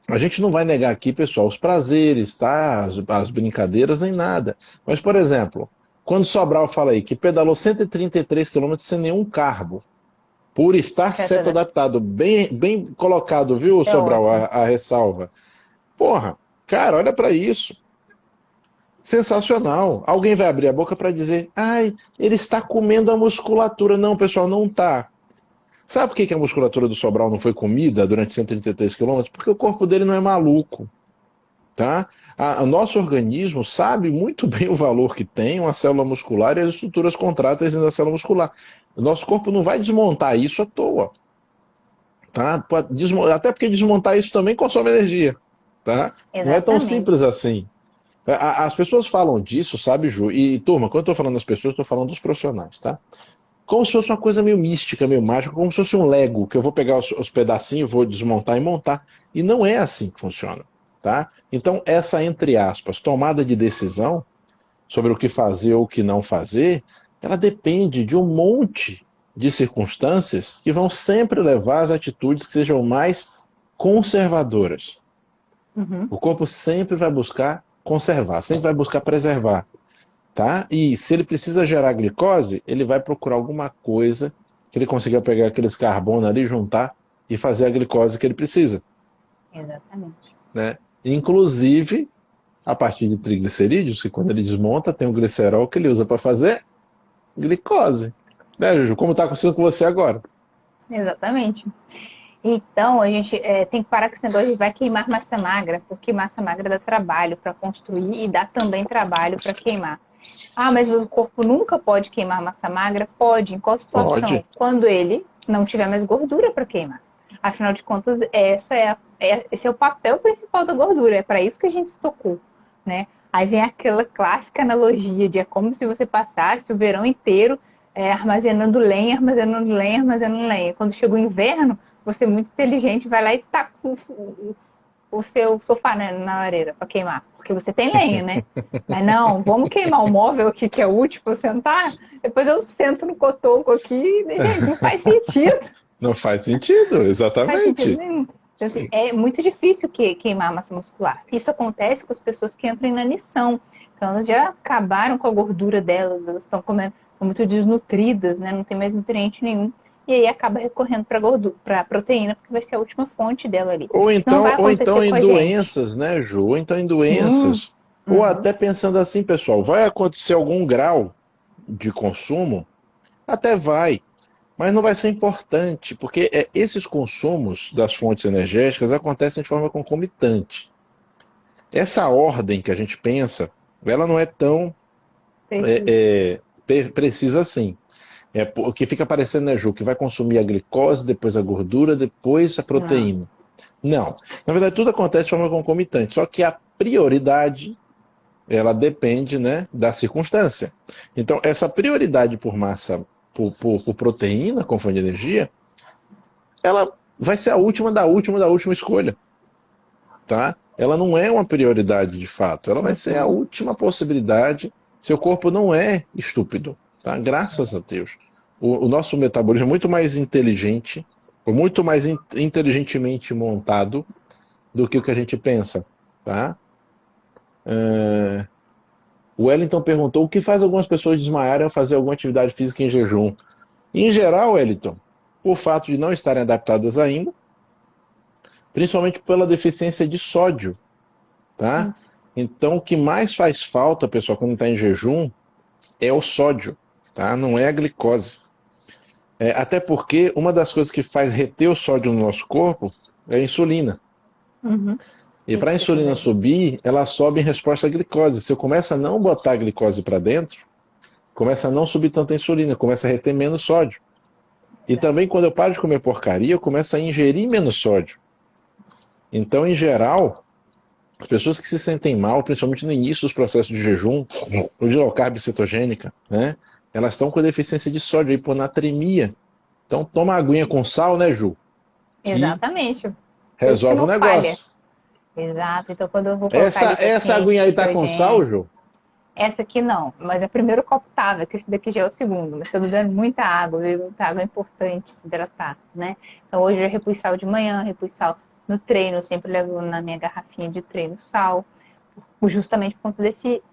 [SPEAKER 2] a gente não vai negar aqui, pessoal, os prazeres, tá? As brincadeiras, nem nada. Mas, por exemplo, quando Sobral fala aí que pedalou 133 quilômetros sem nenhum carbo, por estar certo adaptado, bem colocado, viu, Sobral, a ressalva. Porra, cara, olha para isso. Sensacional. Alguém vai abrir a boca para dizer, ai, ele está comendo a musculatura. Não, pessoal, não está. Sabe por que a musculatura do Sobral não foi comida durante 133 quilômetros? Porque o corpo dele não é maluco. Tá? O nosso organismo sabe muito bem o valor que tem uma célula muscular e as estruturas contráteis da célula muscular. O nosso corpo não vai desmontar isso à toa. Tá? Até porque desmontar isso também consome energia. Tá? Não é tão simples assim. As pessoas falam disso, sabe, Ju? E, turma, quando eu estou falando das pessoas, estou falando dos profissionais, tá? Como se fosse uma coisa meio mística, meio mágica, como se fosse um Lego, que eu vou pegar os pedacinhos, vou desmontar e montar. E não é assim que funciona, tá? Então, essa, entre aspas, tomada de decisão sobre o que fazer ou o que não fazer, ela depende de um monte de circunstâncias que vão sempre levar às atitudes que sejam mais conservadoras. O corpo sempre vai buscar conservar, sempre vai buscar preservar, tá? E se ele precisa gerar glicose, ele vai procurar alguma coisa que ele consiga pegar aqueles carbonos ali, juntar e fazer a glicose que ele precisa.
[SPEAKER 1] Exatamente.
[SPEAKER 2] Né? Inclusive, a partir de triglicerídeos, que quando ele desmonta, tem o glicerol que ele usa para fazer glicose. Né, Juju? Como está acontecendo com você agora.
[SPEAKER 1] Exatamente. Então, a gente tem que parar com esse negócio de vai queimar massa magra, porque massa magra dá trabalho para construir e dá também trabalho para queimar. Ah, mas o corpo nunca pode queimar massa magra? Pode. Em qual situação?
[SPEAKER 2] Pode.
[SPEAKER 1] Quando ele não tiver mais gordura para queimar. Afinal de contas, esse é o papel principal da gordura. É para isso que a gente estocou, né? Aí vem aquela clássica analogia de é como se você passasse o verão inteiro armazenando lenha, armazenando lenha, armazenando lenha. Quando chega o inverno, você muito inteligente vai lá e taca o seu sofá na lareira para queimar, porque você tem lenha, né? Mas não, vamos queimar o móvel aqui que é útil para eu sentar, depois eu sento no cotoco aqui e, gente, não faz sentido.
[SPEAKER 2] Não faz sentido, exatamente.
[SPEAKER 1] Não faz sentido nenhum. Então, assim, é muito difícil queimar a massa muscular. Isso acontece com as pessoas que entram em inanição. Então, elas já acabaram com a gordura delas, elas estão comendo, estão muito desnutridas, né? Não tem mais nutriente nenhum. E aí acaba recorrendo para proteína, porque vai ser a última fonte dela ali.
[SPEAKER 2] Ou então em doenças, né, Ju? Ou então em doenças. Ou até pensando assim, pessoal, vai acontecer algum grau de consumo? Até vai. Mas não vai ser importante, porque esses consumos das fontes energéticas acontecem de forma concomitante. Essa ordem que a gente pensa, ela não é tão precisa assim. O que fica parecendo, né, Ju, que vai consumir a glicose, depois a gordura, depois a proteína. Não. Na verdade, tudo acontece de forma concomitante, só que a prioridade, ela depende, né, da circunstância. Então, essa prioridade por massa, por proteína, como fonte de energia, ela vai ser a última da última da última escolha, tá? Ela não é uma prioridade de fato, ela vai ser a
[SPEAKER 1] Uhum.
[SPEAKER 2] última possibilidade. Seu corpo não é estúpido, tá? Graças a Deus. O nosso metabolismo é muito mais inteligente, ou muito mais inteligentemente montado do que o que a gente pensa, tá? O Wellington perguntou o que faz algumas pessoas desmaiarem ao fazer alguma atividade física em jejum. Em geral, Wellington, o fato de não estarem adaptadas ainda, principalmente pela deficiência de sódio, tá?
[SPEAKER 1] Sim.
[SPEAKER 2] Então, o que mais faz falta, pessoal, quando está em jejum, é o sódio, tá? Não é a glicose. Até porque uma das coisas que faz reter o sódio no nosso corpo é a insulina.
[SPEAKER 1] Uhum.
[SPEAKER 2] E para a
[SPEAKER 1] Isso é
[SPEAKER 2] insulina
[SPEAKER 1] verdade.
[SPEAKER 2] subir, ela sobe em resposta à glicose. Se eu começo a não botar a glicose para dentro, começa a não subir tanta insulina, começa a reter menos sódio. E também quando eu paro de comer porcaria, eu começo a ingerir menos sódio. Então, em geral, as pessoas que se sentem mal, principalmente no início dos processos de jejum, ou de low carb cetogênica, né? Elas estão com deficiência de sódio, hiponatremia. Então, toma aguinha com sal, né, Ju? Que
[SPEAKER 1] Exatamente. Por isso que
[SPEAKER 2] resolve o
[SPEAKER 1] não falha.
[SPEAKER 2] negócio.
[SPEAKER 1] Exato. Então, quando eu vou colocar
[SPEAKER 2] Essa
[SPEAKER 1] lipotiene,
[SPEAKER 2] aguinha aí tá com sal,
[SPEAKER 1] cetogênico,
[SPEAKER 2] Ju?
[SPEAKER 1] essa aqui não, mas o primeiro copo tava, que esse daqui já é o segundo. Mas tô bebendo muita água, bebendo muita água, é importante se hidratar, né? Então hoje eu já repus sal de manhã, repus sal no treino, eu sempre levo na minha garrafinha de treino sal, justamente por conta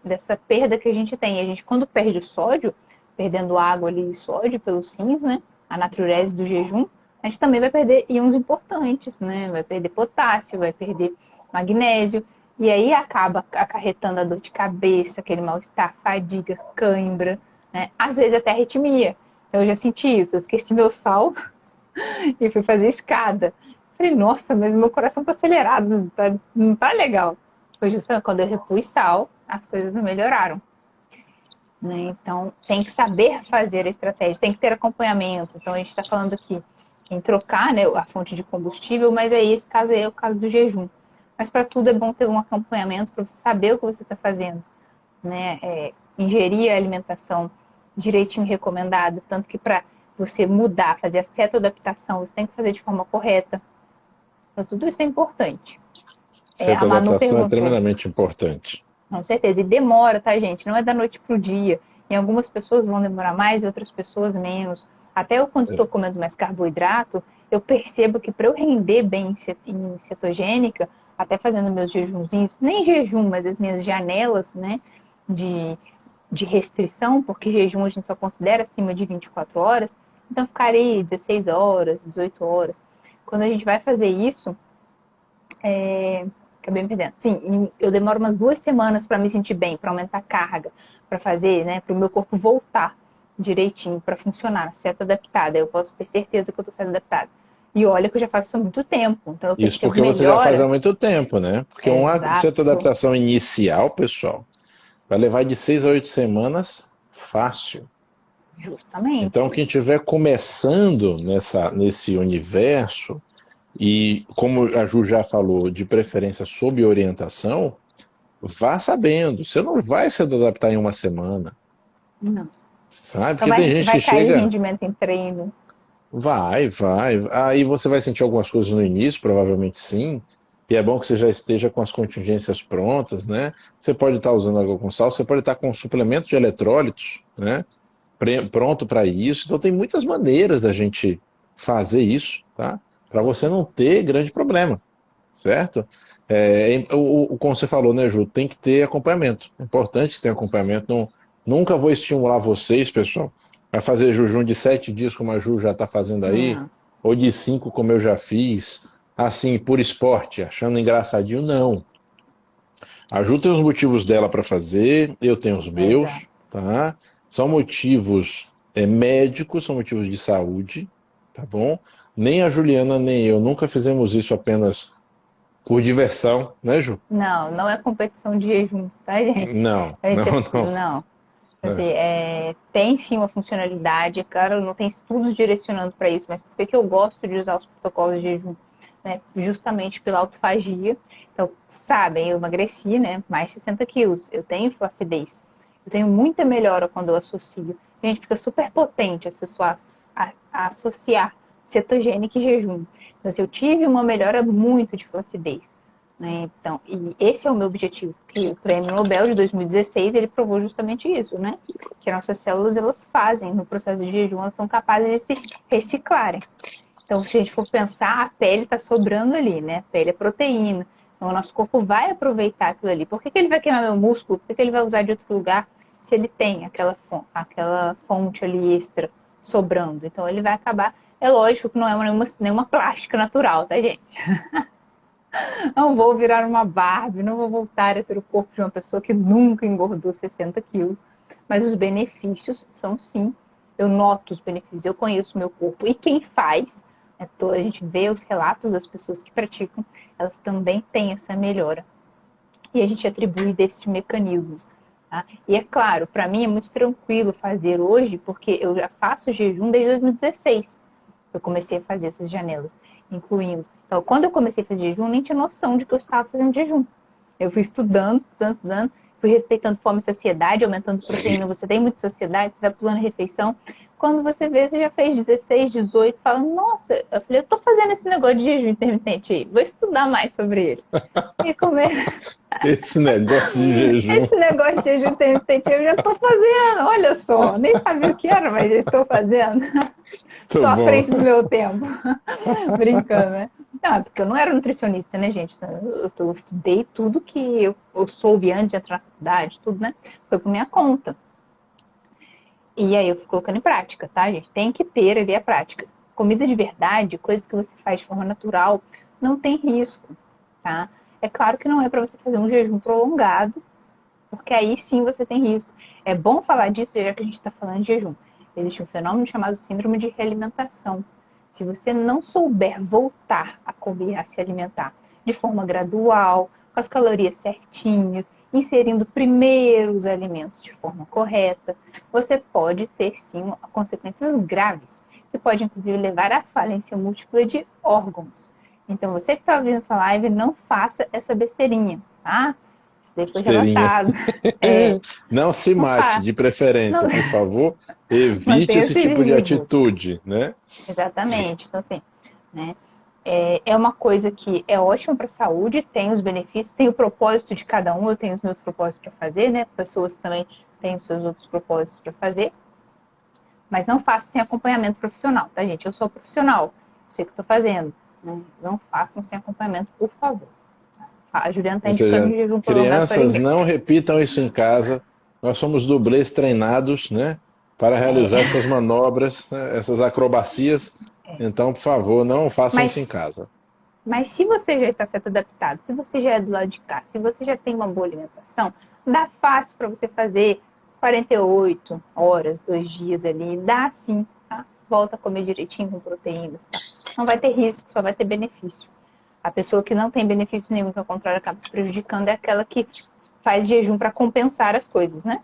[SPEAKER 1] dessa perda que a gente tem. A gente, quando perde o sódio, perdendo água ali e sódio pelos rins, né? A natriurese do jejum, a gente também vai perder íons importantes, né? Vai perder potássio, vai perder magnésio. E aí acaba acarretando a dor de cabeça, aquele mal-estar, fadiga, cãibra, né? Às vezes até arritmia. Eu já senti isso. Eu esqueci meu sal e fui fazer escada. Falei, nossa, mas meu coração tá acelerado, não tá legal. Foi justamente quando eu repus sal, as coisas melhoraram. Né? Então, tem que saber fazer a estratégia, tem que ter acompanhamento. Então, a gente está falando aqui em trocar, né, a fonte de combustível, mas aí esse caso aí é o caso do jejum. Mas para tudo é bom ter um acompanhamento para você saber o que você está fazendo. Né? Ingerir a alimentação direitinho recomendada, tanto que para você mudar, fazer a cetoadaptação, você tem que fazer de forma correta. Então, tudo isso é importante. A
[SPEAKER 2] Certa
[SPEAKER 1] Manu
[SPEAKER 2] adaptação é
[SPEAKER 1] perguntou.
[SPEAKER 2] tremendamente importante.
[SPEAKER 1] Com certeza. E demora, tá, gente? Não é da noite pro dia. Em algumas pessoas vão demorar mais, e outras pessoas menos. Até eu, quando estou comendo mais carboidrato, eu percebo que para eu render bem em cetogênica, até fazendo meus jejunzinhos, nem jejum, mas as minhas janelas, né, de, de restrição, porque jejum a gente só considera acima de 24 horas, então ficarei 16 horas, 18 horas. Quando a gente vai fazer isso, acabei me perdendo. Sim, eu demoro umas 2 semanas para me sentir bem, para aumentar a carga, para fazer, né, para o meu corpo voltar direitinho, para funcionar, certo adaptada. Eu posso ter certeza que eu estou sendo adaptada. E olha que eu já faço isso há muito tempo, então eu
[SPEAKER 2] Isso
[SPEAKER 1] percebo
[SPEAKER 2] porque você já faz há
[SPEAKER 1] melhora.
[SPEAKER 2] muito tempo, né? Porque uma certa
[SPEAKER 1] Exato,
[SPEAKER 2] adaptação inicial, pessoal, vai levar de 6 a 8 semanas fácil. Então,
[SPEAKER 1] justamente.
[SPEAKER 2] quem estiver começando nesse universo, e como a Ju já falou, de preferência sob orientação, vá sabendo. Você não vai se adaptar em uma semana,
[SPEAKER 1] Não.
[SPEAKER 2] sabe?
[SPEAKER 1] Então
[SPEAKER 2] Porque tem gente
[SPEAKER 1] vai
[SPEAKER 2] que
[SPEAKER 1] cair o
[SPEAKER 2] chega,
[SPEAKER 1] rendimento em treino.
[SPEAKER 2] vai. Aí você vai sentir algumas coisas no início, provavelmente sim. E é bom que você já esteja com as contingências prontas, né? Você pode estar usando água com sal, você pode estar com um suplemento de eletrólitos, né? Pronto para isso. Então tem muitas maneiras da gente fazer isso, tá? Para você não ter grande problema, certo? Como você falou, né, Ju, tem que ter acompanhamento. É importante ter acompanhamento. Não, nunca vou estimular vocês, pessoal, a fazer jejum de 7 dias, como a Ju já está fazendo aí,
[SPEAKER 1] Não.
[SPEAKER 2] ou de 5, como eu já fiz, assim, por esporte, achando engraçadinho. Não. A Ju tem os motivos dela para fazer, eu tenho os
[SPEAKER 1] Exato.
[SPEAKER 2] meus, tá? São motivos médicos, são motivos de saúde, tá bom? Nem a Juliana nem eu nunca fizemos isso apenas por diversão, né, Ju?
[SPEAKER 1] Não, não é competição de jejum, tá, gente?
[SPEAKER 2] Não,
[SPEAKER 1] A gente,
[SPEAKER 2] não.
[SPEAKER 1] não. Assim,
[SPEAKER 2] É.
[SPEAKER 1] tem sim uma funcionalidade, claro, não tem estudos direcionando para isso, mas por que eu gosto de usar os protocolos de jejum? né? Justamente pela autofagia. Então, sabem, eu emagreci, né? Mais de 60 quilos. Eu tenho flacidez. Eu tenho muita melhora quando eu associo. Gente, fica super potente a associar cetogênica e jejum. Então, assim, eu tive uma melhora muito de flacidez. Né? Então, e esse é o meu objetivo, que o Prêmio Nobel de 2016 ele provou justamente isso, né? Que nossas células elas fazem no processo de jejum, elas são capazes de se reciclarem. Então, se a gente for pensar, a pele está sobrando ali, né? A pele é proteína. Então, o nosso corpo vai aproveitar aquilo ali. Por que ele vai queimar meu músculo? Por que ele vai usar de outro lugar se ele tem aquela fonte ali extra sobrando? Então, ele vai acabar. É lógico que não é nenhuma plástica natural, tá, gente? Não vou virar uma Barbie, não vou voltar a ter o corpo de uma pessoa que nunca engordou 60 quilos. Mas os benefícios são sim. Eu noto os benefícios, eu conheço o meu corpo. E quem faz, né, a gente vê os relatos das pessoas que praticam, elas também têm essa melhora. E a gente atribui desse mecanismo. Tá? E é claro, para mim é muito tranquilo fazer hoje, porque eu já faço jejum desde 2016. Eu comecei a fazer essas janelas, incluindo. Então, quando eu comecei a fazer jejum, eu nem tinha noção de que eu estava fazendo jejum. Eu fui estudando, fui respeitando fome e saciedade, aumentando proteína. Você tem muita saciedade, você vai pulando a refeição. Quando você vê, você já fez 16, 18, fala, nossa, eu falei, eu tô fazendo esse negócio de jejum intermitente aí, vou estudar mais sobre ele. E comer.
[SPEAKER 2] Esse negócio de jejum.
[SPEAKER 1] Esse negócio de jejum intermitente eu já tô fazendo, olha só, nem sabia o que era, mas já estou fazendo. Estou à frente do meu tempo. Brincando, né? Não, porque eu não era nutricionista, né, gente? Eu estudei tudo que eu soube antes de entrar na faculdade, tudo, né? Foi por minha conta. E aí eu fui colocando em prática, tá, gente? Tem que ter ali a prática. Comida de verdade, coisas que você faz de forma natural, não tem risco, tá? É claro que não é para você fazer um jejum prolongado, porque aí sim você tem risco. É bom falar disso, já que a gente está falando de jejum. Existe um fenômeno chamado síndrome de realimentação. Se você não souber voltar a comer, a se alimentar de forma gradual, com as calorias certinhas, inserindo primeiro os alimentos de forma correta, você pode ter sim consequências graves, que pode inclusive levar à falência múltipla de órgãos. Então você que está ouvindo essa live, não faça essa besteirinha, tá? Isso foi relatado.
[SPEAKER 2] Não se mate, de preferência, não, por favor. Evite esse tipo de atitude, né?
[SPEAKER 1] Exatamente. Então, assim, né? É uma coisa que é ótima para a saúde, tem os benefícios, tem o propósito de cada um, eu tenho os meus propósitos para fazer, né? Pessoas também têm os seus outros propósitos para fazer. Mas não faça sem acompanhamento profissional, tá, gente? Eu sou profissional, sei o que estou fazendo. Né? Não façam sem acompanhamento, por favor. A Juliana está indicando de jejum prolongado.
[SPEAKER 2] Crianças, não repitam isso em casa. Nós somos dublês treinados, né? Para realizar essas manobras, né, essas acrobacias. Então, por favor, não façam isso em casa.
[SPEAKER 1] Mas se você já está certo adaptado, se você já é do lado de cá, se você já tem uma boa alimentação, dá fácil para você fazer 48 horas, 2 dias ali, dá sim, tá? Volta a comer direitinho com proteínas, tá? Não vai ter risco, só vai ter benefício. A pessoa que não tem benefício nenhum, que ao contrário acaba se prejudicando, é aquela que faz jejum para compensar as coisas, né?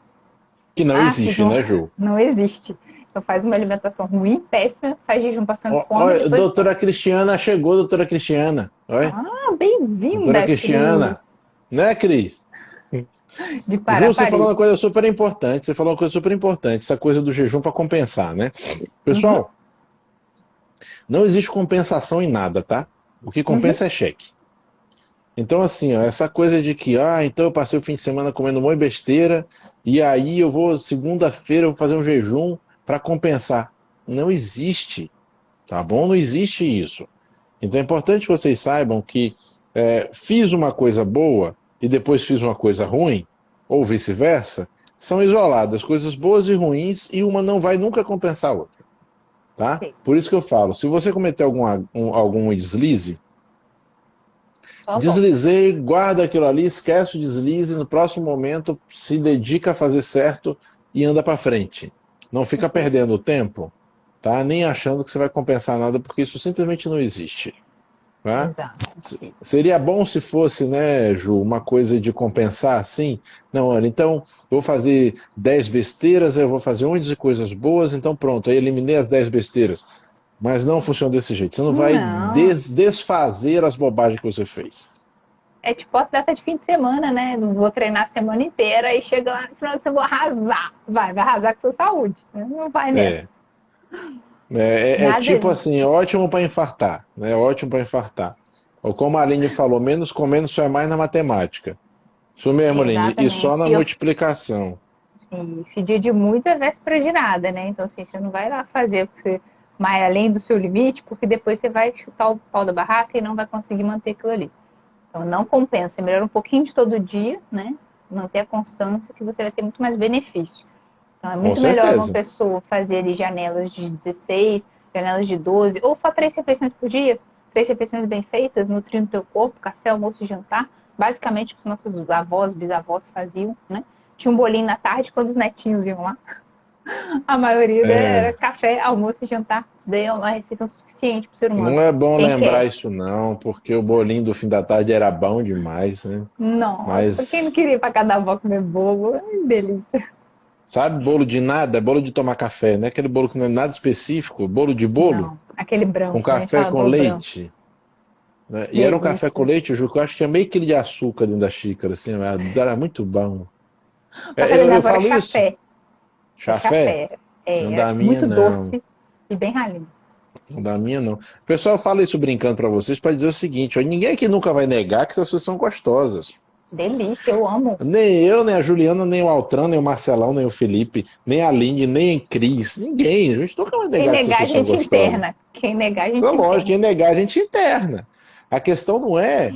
[SPEAKER 2] Que não existe, né, Ju?
[SPEAKER 1] Não existe. Então faz uma alimentação ruim, péssima, faz jejum passando fome.
[SPEAKER 2] Olha, depois... Doutora Cristiana chegou, doutora Cristiana. Olha.
[SPEAKER 1] Ah, bem-vinda,
[SPEAKER 2] doutora Cristiana. Cris. Né, Cris?
[SPEAKER 1] De
[SPEAKER 2] Ju, você falou uma coisa super importante. Você falou uma coisa super importante, essa coisa do jejum para compensar, né? Pessoal, não existe compensação em nada, tá? O que compensa é cheque. Então, assim, ó, essa coisa de que, então eu passei o fim de semana comendo um monte de besteira, e aí eu vou, segunda-feira, eu vou fazer um jejum para compensar. Não existe, tá bom? Não existe isso. Então é importante que vocês saibam que fiz uma coisa boa e depois fiz uma coisa ruim, ou vice-versa, são isoladas, coisas boas e ruins, e uma não vai nunca compensar a outra. Tá? Por isso que eu falo, se você cometer algum deslize, deslizei, guarda aquilo ali, esquece o deslize, no próximo momento se dedica a fazer certo e anda para frente. Não fica perdendo tempo, tá? Nem achando que você vai compensar nada, porque isso simplesmente não existe. Tá?
[SPEAKER 1] Exato.
[SPEAKER 2] Seria bom se fosse, né, Ju, uma coisa de compensar assim? Não, olha, então eu vou fazer 10 besteiras, eu vou fazer 11 coisas boas, então pronto, aí eliminei as 10 besteiras. Mas não funciona desse jeito. Você não vai
[SPEAKER 1] Não.
[SPEAKER 2] desfazer as bobagens que você fez.
[SPEAKER 1] É tipo atleta de fim de semana, né? Não vou treinar a semana inteira e chega lá no final de semana, vou arrasar. Vai arrasar com sua saúde. Né? Não vai nessa.
[SPEAKER 2] É. É
[SPEAKER 1] Nada.
[SPEAKER 2] tipo assim, ótimo para infartar, né? Ótimo para infartar. Ou como a Aline falou, menos com menos só é mais na matemática. Isso mesmo, Aline, e só
[SPEAKER 1] Exatamente.
[SPEAKER 2] na multiplicação.
[SPEAKER 1] Esse dia de muito é véspera de nada, né? Então, assim, você não vai lá fazer o que você mais além do seu limite, porque depois você vai chutar o pau da barraca e não vai conseguir manter aquilo ali. Então, não compensa. É melhor um pouquinho de todo dia, né? Manter a constância, que você vai ter muito mais benefício. Então, é
[SPEAKER 2] Com
[SPEAKER 1] muito melhor uma
[SPEAKER 2] certeza.
[SPEAKER 1] pessoa fazer ali janelas de 16, janelas de 12, ou só 3 refeições por dia, 3 refeições bem feitas, nutrindo o teu corpo, café, almoço e jantar. Basicamente, o que os nossos avós, bisavós faziam, né? Tinha um bolinho na tarde quando os netinhos iam lá. A maioria era
[SPEAKER 2] É,
[SPEAKER 1] café, almoço e jantar. Isso daí é uma refeição suficiente para o ser humano.
[SPEAKER 2] não é bom
[SPEAKER 1] Quem
[SPEAKER 2] lembrar
[SPEAKER 1] quer?
[SPEAKER 2] isso não, porque o bolinho do fim da tarde era bom demais, né?
[SPEAKER 1] Nossa, quem não
[SPEAKER 2] Mas,
[SPEAKER 1] queria ir para cada avó comer bolo? Ai, delícia.
[SPEAKER 2] sabe, bolo de nada, é bolo de tomar café, não é aquele bolo que não é nada específico, bolo de bolo,
[SPEAKER 1] Não, aquele
[SPEAKER 2] com
[SPEAKER 1] branco, né? A gente
[SPEAKER 2] café
[SPEAKER 1] fala
[SPEAKER 2] com
[SPEAKER 1] bolo branco.
[SPEAKER 2] leite, né? E era um café com
[SPEAKER 1] Delícia.
[SPEAKER 2] leite, Ju, que eu acho que tinha meio quilo de açúcar dentro da xícara, assim, era muito bom.
[SPEAKER 1] O café da minha
[SPEAKER 2] Eu
[SPEAKER 1] avó era
[SPEAKER 2] falo isso,
[SPEAKER 1] chafé. É
[SPEAKER 2] chafé,
[SPEAKER 1] chafé.
[SPEAKER 2] não
[SPEAKER 1] Era
[SPEAKER 2] dá a minha
[SPEAKER 1] muito
[SPEAKER 2] não.
[SPEAKER 1] doce e bem ralinho.
[SPEAKER 2] Não dá a minha, não. O pessoal fala isso brincando pra vocês para dizer o seguinte: ó, ninguém aqui nunca vai negar que essas coisas são gostosas.
[SPEAKER 1] Delícia, eu amo.
[SPEAKER 2] Nem eu, nem a Juliana, nem o Altran, nem o Marcelão, nem o Felipe, nem a Aline, nem a Cris. Ninguém. A gente nunca vai
[SPEAKER 1] Quem
[SPEAKER 2] negar que essas
[SPEAKER 1] negar, a
[SPEAKER 2] coisas são
[SPEAKER 1] gente
[SPEAKER 2] gostosas.
[SPEAKER 1] interna. Quem negar, a
[SPEAKER 2] É
[SPEAKER 1] gente
[SPEAKER 2] lógico,
[SPEAKER 1] interna.
[SPEAKER 2] quem negar, a gente interna. A questão não é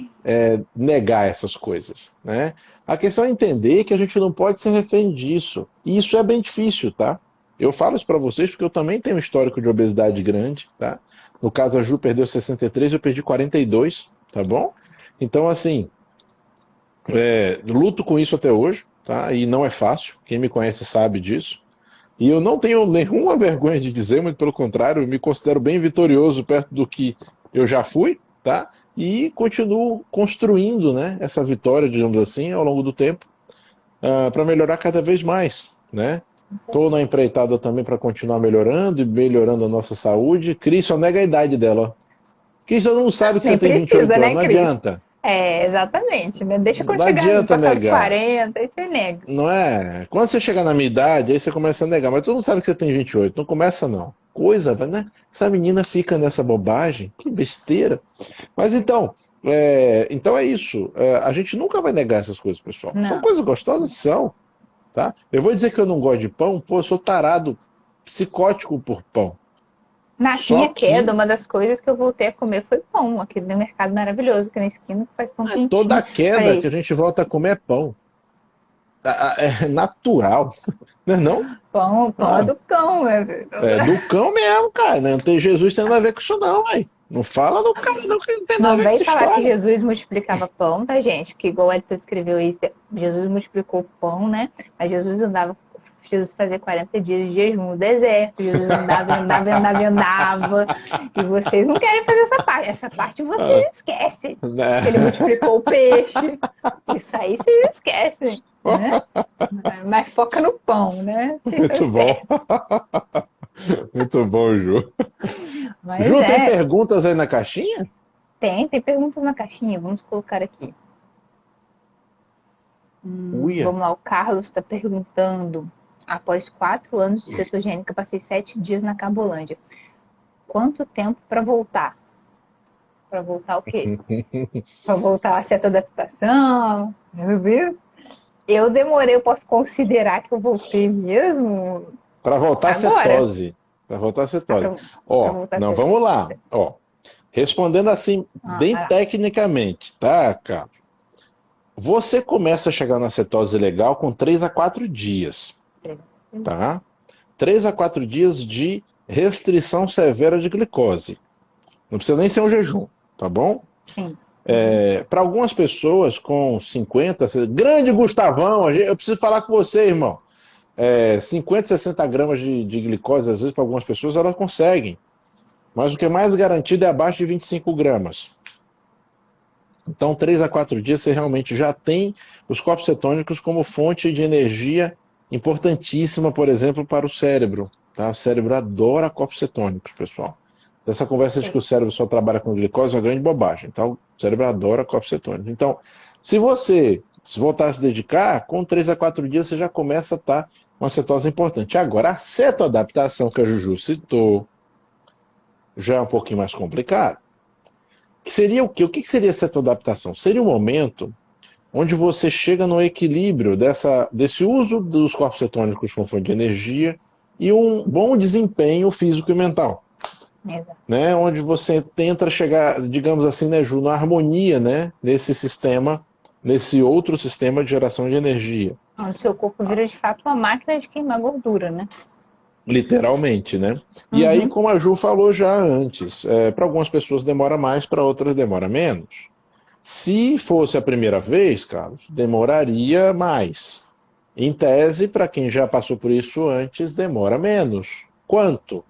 [SPEAKER 2] negar essas coisas, né? A questão é entender que a gente não pode ser refém disso. E isso é bem difícil, tá? Eu falo isso para vocês porque eu também tenho um histórico de obesidade grande, tá? No caso, a Ju perdeu 63, eu perdi 42, tá bom? Então, assim, luto com isso até hoje, tá? E não é fácil. Quem me conhece sabe disso. E eu não tenho nenhuma vergonha de dizer, muito pelo contrário, eu me considero bem vitorioso perto do que eu já fui, tá? E continuo construindo, né, essa vitória, digamos assim, ao longo do tempo, para melhorar cada vez mais, né? Estou na empreitada também para continuar melhorando e melhorando a nossa saúde. Cris só nega a idade dela. Cris, você não sabe que você
[SPEAKER 1] Nem
[SPEAKER 2] tem
[SPEAKER 1] precisa,
[SPEAKER 2] 28 anos,
[SPEAKER 1] né,
[SPEAKER 2] não
[SPEAKER 1] Cris?
[SPEAKER 2] adianta.
[SPEAKER 1] É, exatamente. Né? Deixa quando
[SPEAKER 2] Não
[SPEAKER 1] chegar,
[SPEAKER 2] adianta
[SPEAKER 1] passar dos
[SPEAKER 2] negar.
[SPEAKER 1] 40, aí você nega.
[SPEAKER 2] Não é? Quando você chegar na minha idade, aí você começa a negar. Mas tu não sabe que você tem 28. Não começa, não. Coisa, né? Essa menina fica nessa bobagem. Que besteira. Mas então é isso. A gente nunca vai negar essas coisas, pessoal. São
[SPEAKER 1] Não.
[SPEAKER 2] coisas gostosas? São. Tá? Eu vou dizer que eu não gosto de pão. Pô, eu sou tarado, psicótico por pão.
[SPEAKER 1] Na
[SPEAKER 2] Só
[SPEAKER 1] minha queda,
[SPEAKER 2] que
[SPEAKER 1] uma das coisas que eu voltei a comer foi pão. Aquele no mercado maravilhoso, que na esquina que faz pão
[SPEAKER 2] toda
[SPEAKER 1] quentinho.
[SPEAKER 2] queda que
[SPEAKER 1] Falei,
[SPEAKER 2] a gente volta a comer é pão. É natural. Não é não?
[SPEAKER 1] pão é
[SPEAKER 2] Ah,
[SPEAKER 1] do cão.
[SPEAKER 2] é do cão mesmo, cara. Né? Não tem Jesus tem nada a ver com isso, não, velho. Não fala do cara, não, que não tem nada a
[SPEAKER 1] Não
[SPEAKER 2] ver com
[SPEAKER 1] vem
[SPEAKER 2] essa
[SPEAKER 1] falar que
[SPEAKER 2] história.
[SPEAKER 1] Jesus multiplicava pão, tá, gente? Porque igual o Edson escreveu isso, Jesus multiplicou o pão, né? Mas Jesus fazia 40 dias de jejum no deserto, Jesus andava. E vocês não querem fazer essa parte. Essa parte
[SPEAKER 2] Ah,
[SPEAKER 1] vocês esquecem. Que ele
[SPEAKER 2] né?
[SPEAKER 1] multiplicou o peixe. Isso aí vocês esquecem, né? Mas foca no pão, né? Fica
[SPEAKER 2] Muito bom.
[SPEAKER 1] certo.
[SPEAKER 2] Muito bom, Ju.
[SPEAKER 1] Mas
[SPEAKER 2] Ju, tem perguntas aí na caixinha?
[SPEAKER 1] tem perguntas na caixinha, vamos colocar aqui.
[SPEAKER 2] Uia.
[SPEAKER 1] Vamos lá, o Carlos está perguntando. Após 4 anos de cetogênica, passei 7 dias na Cabolândia. Quanto tempo para voltar? Para voltar o quê? Para voltar a certa adaptação? Meu Deus. Eu demorei, eu posso considerar que eu voltei mesmo
[SPEAKER 2] Para voltar a
[SPEAKER 1] agora.
[SPEAKER 2] cetose. Para voltar a
[SPEAKER 1] Ah,
[SPEAKER 2] cetose.
[SPEAKER 1] para
[SPEAKER 2] Ó,
[SPEAKER 1] voltar a
[SPEAKER 2] não,
[SPEAKER 1] ser.
[SPEAKER 2] vamos lá. Ó, respondendo assim, bem
[SPEAKER 1] Vai lá.
[SPEAKER 2] tecnicamente, tá, cara? Você começa a chegar na cetose legal com 3 a 4 dias, tá? 3 a 4 dias de restrição severa de glicose. Não precisa nem ser um jejum, tá bom?
[SPEAKER 1] Sim.
[SPEAKER 2] Para algumas pessoas com 50, grande Gustavão, eu preciso falar com você, irmão. 50, 60 gramas de glicose, às vezes, para algumas pessoas, elas conseguem. Mas o que é mais garantido é abaixo de 25 gramas. Então, 3 a 4 dias você realmente já tem os corpos cetônicos como fonte de energia importantíssima, por exemplo, para o cérebro. Tá? O cérebro adora corpos cetônicos, pessoal. Essa conversa de que o cérebro só trabalha com glicose é uma grande bobagem. Então, o cérebro adora corpos cetônicos. Então, se você voltar a se dedicar, com 3 a 4 dias você já começa a estar uma cetose importante. Agora, a cetoadaptação que a Juju citou já é um pouquinho mais complicado. Que seria o quê? O que seria cetoadaptação? Seria um momento onde você chega no equilíbrio desse uso dos corpos cetônicos como fonte de energia e um bom desempenho físico e mental.
[SPEAKER 1] Exato.
[SPEAKER 2] Né? Onde você tenta chegar, digamos assim, né, Ju, na harmonia, né, nesse sistema, nesse outro sistema de geração de energia.
[SPEAKER 1] Onde o seu corpo vira, de fato, uma máquina de queimar gordura, né?
[SPEAKER 2] Literalmente, né? E aí, como a Ju falou já antes, para algumas pessoas demora mais, para outras demora menos. Se fosse a primeira vez, Carlos, demoraria mais. Em tese, para quem já passou por isso antes, demora menos. Quanto?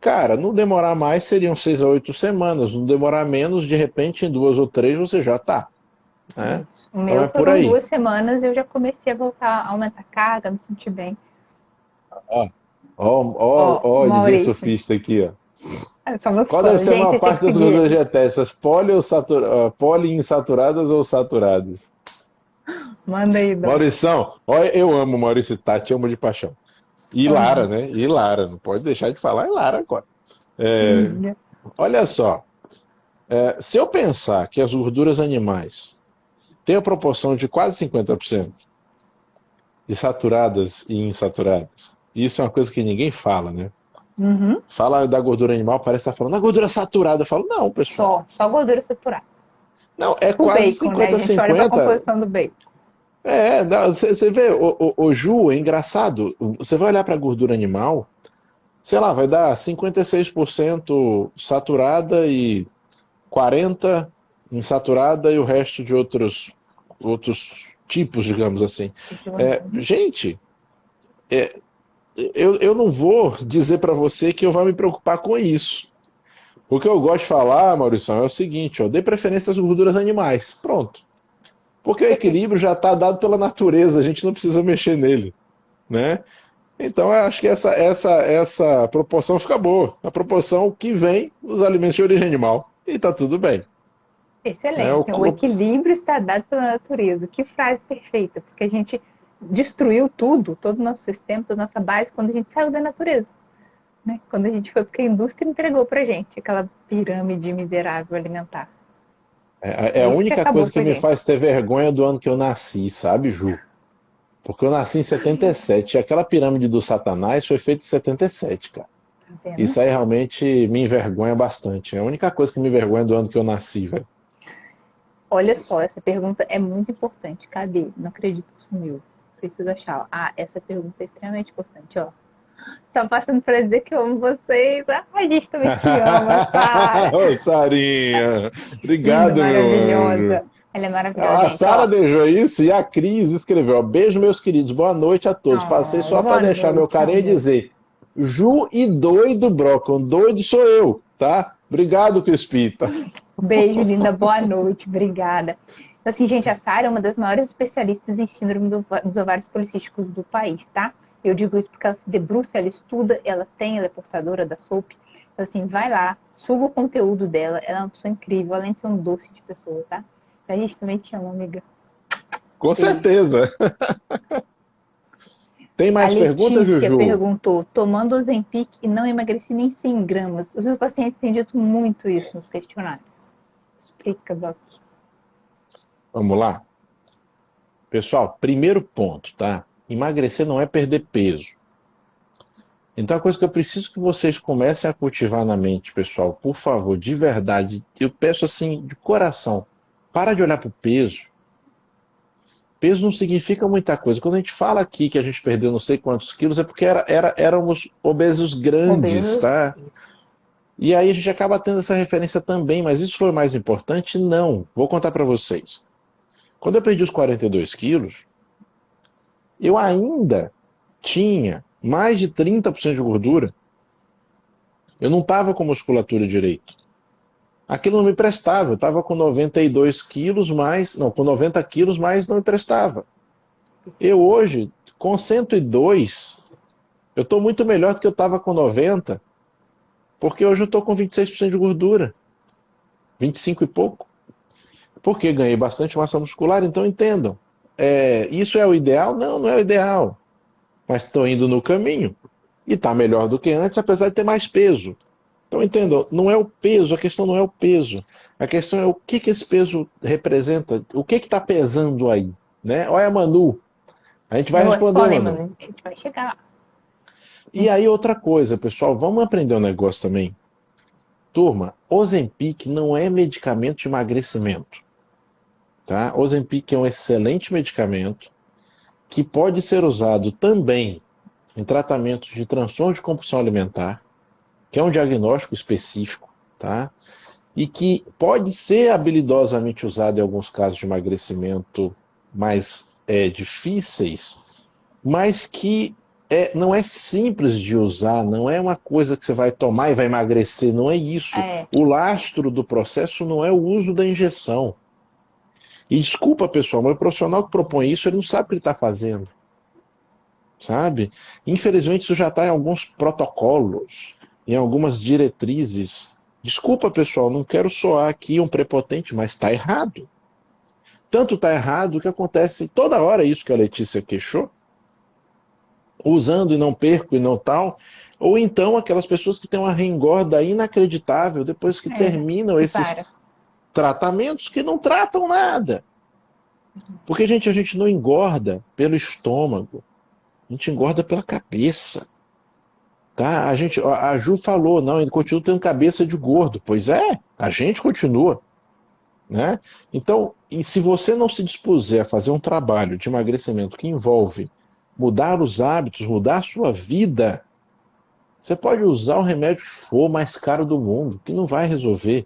[SPEAKER 2] Cara, não demorar mais seriam 6 a 8 semanas. Não demorar menos, de repente, em 2 ou 3 você já está. Né?
[SPEAKER 1] O meu
[SPEAKER 2] então,
[SPEAKER 1] foram 2 semanas e eu já comecei a voltar a aumentar a carga, me sentir bem.
[SPEAKER 2] Ó, DJ Sofista aqui, ó. Qual deve ser a maior parte das gorduras dietéticas? Poliinsaturadas ou saturadas?
[SPEAKER 1] Manda aí, Dom.
[SPEAKER 2] Maurição, olha, eu amo Maurício Tati, amo de paixão. E Lara, né? E Lara, não pode deixar de falar em Lara agora. Olha só, se eu pensar que as gorduras animais têm a proporção de quase 50% de saturadas e insaturadas, isso é uma coisa que ninguém fala, né? Fala da gordura animal, parece estar falando da gordura saturada. Eu falo, não, pessoal.
[SPEAKER 1] Só gordura saturada.
[SPEAKER 2] Não, é quase 50-50. Né? A gente olha pra
[SPEAKER 1] composição do bacon.
[SPEAKER 2] Você vê, o Ju, é engraçado. Você vai olhar para a gordura animal, sei lá, vai dar 56% saturada e 40% insaturada e o resto de outros tipos, digamos assim. Gente, eu não vou dizer para você que eu vou me preocupar com isso. O que eu gosto de falar, Maurício, é o seguinte, dê preferência às gorduras animais. Pronto. Porque o equilíbrio já está dado pela natureza, a gente não precisa mexer nele. Né? Então, eu acho que essa proporção fica boa. A proporção que vem dos alimentos de origem animal. E está tudo bem.
[SPEAKER 1] Excelente. O equilíbrio está dado pela natureza. Que frase perfeita. Porque a gente destruiu tudo, todo o nosso sistema, toda a nossa base, quando a gente saiu da natureza. Né? Quando a gente foi porque a indústria entregou pra gente aquela pirâmide miserável alimentar.
[SPEAKER 2] É a única coisa que me faz ter vergonha do ano que eu nasci, sabe, Ju? Porque eu nasci em 77. E aquela pirâmide do Satanás foi feita em 77, cara. Tá, isso aí realmente me envergonha bastante. É a única coisa que me envergonha do ano que eu nasci, velho.
[SPEAKER 1] Olha só, essa pergunta é muito importante. Cadê? Não acredito que sumiu. Preciso achar. Essa pergunta é extremamente importante, ó. Só passando para dizer que eu amo vocês. A gente também te ama, Sara.
[SPEAKER 2] Ô, Sarinha. Obrigado,
[SPEAKER 1] meu maravilhosa. Ela é maravilhosa.
[SPEAKER 2] A Sara deixou isso e a Cris escreveu: beijo, meus queridos. Boa noite a todos. Passei só para deixar meu carinho e dizer: Ju e doido, Brócon. Doido sou eu, tá? Obrigado, Crispita.
[SPEAKER 1] Beijo, linda. Boa noite. Obrigada. Assim, gente, a Sara é uma das maiores especialistas em síndrome dos ovários policísticos do país, tá? Eu digo isso porque ela se debruça, ela estuda, ela é portadora da SOP. Então, assim, vai lá, suga o conteúdo dela. Ela é uma pessoa incrível, além de ser um doce de pessoa, tá? A gente também te ama, amiga.
[SPEAKER 2] Com certeza. Tem mais perguntas, Juju? A Letícia
[SPEAKER 1] perguntou, tomando Ozempic e não emagreci nem 100 gramas. Os meus pacientes têm dito muito isso nos questionários. Explica, Doc.
[SPEAKER 2] Vamos lá. Pessoal, primeiro ponto, tá? Emagrecer não é perder peso. Então, a coisa que eu preciso que vocês comecem a cultivar na mente, pessoal, por favor, de verdade, eu peço assim, de coração, para de olhar para o peso. Peso não significa muita coisa. Quando a gente fala aqui que a gente perdeu não sei quantos quilos, é porque éramos obesos grandes, tá? E aí a gente acaba tendo essa referência também, mas isso foi o mais importante? Não. Vou contar para vocês. Quando eu perdi os 42 quilos, eu ainda tinha mais de 30% de gordura. Eu não estava com musculatura direito. Aquilo não me prestava. Eu estava com 92 quilos mais... Não, com 90 quilos mais não me prestava. Eu hoje, com 102, eu estou muito melhor do que eu estava com 90. Porque hoje eu estou com 26% de gordura, 25 e pouco. Porque ganhei bastante massa muscular, então entendam. Isso é o ideal? Não, não é o ideal. Mas estou indo no caminho. E está melhor do que antes, apesar de ter mais peso. Então entendam, não é o peso, a questão não é o peso. A questão é o que esse peso representa, o que está pesando aí. Né? Olha, Manu, a gente vai
[SPEAKER 1] Eu vou
[SPEAKER 2] responder,
[SPEAKER 1] responder,
[SPEAKER 2] Manu.
[SPEAKER 1] mano. A gente vai chegar lá.
[SPEAKER 2] E aí outra coisa, pessoal, vamos aprender um negócio também. Turma, Ozempic não é medicamento de emagrecimento. Tá? Ozempic é um excelente medicamento que pode ser usado também em tratamentos de transtorno de compulsão alimentar, que é um diagnóstico específico, tá? E que pode ser habilidosamente usado em alguns casos de emagrecimento mais difíceis, mas que não é simples de usar, não é uma coisa que você vai tomar e vai emagrecer, não é isso.
[SPEAKER 1] É,
[SPEAKER 2] O lastro do processo não é o uso da injeção. E desculpa, pessoal, mas o profissional que propõe isso, ele não sabe o que ele está fazendo, sabe? Infelizmente, isso já está em alguns protocolos, em algumas diretrizes. Desculpa, pessoal, não quero soar aqui um prepotente, mas está errado. Tanto está errado que acontece toda hora isso que a Letícia queixou, usando e não perco e não tal, ou então aquelas pessoas que têm uma reengorda inacreditável depois que terminam esses
[SPEAKER 1] para.
[SPEAKER 2] tratamentos que não tratam nada. Porque, gente, a gente não engorda pelo estômago, a gente engorda pela cabeça. Tá? A Ju falou, não, ele continua tendo cabeça de gordo. Pois é, a gente continua. Né? Então, e se você não se dispuser a fazer um trabalho de emagrecimento que envolve mudar os hábitos, mudar a sua vida, você pode usar o remédio que for mais caro do mundo, que não vai resolver.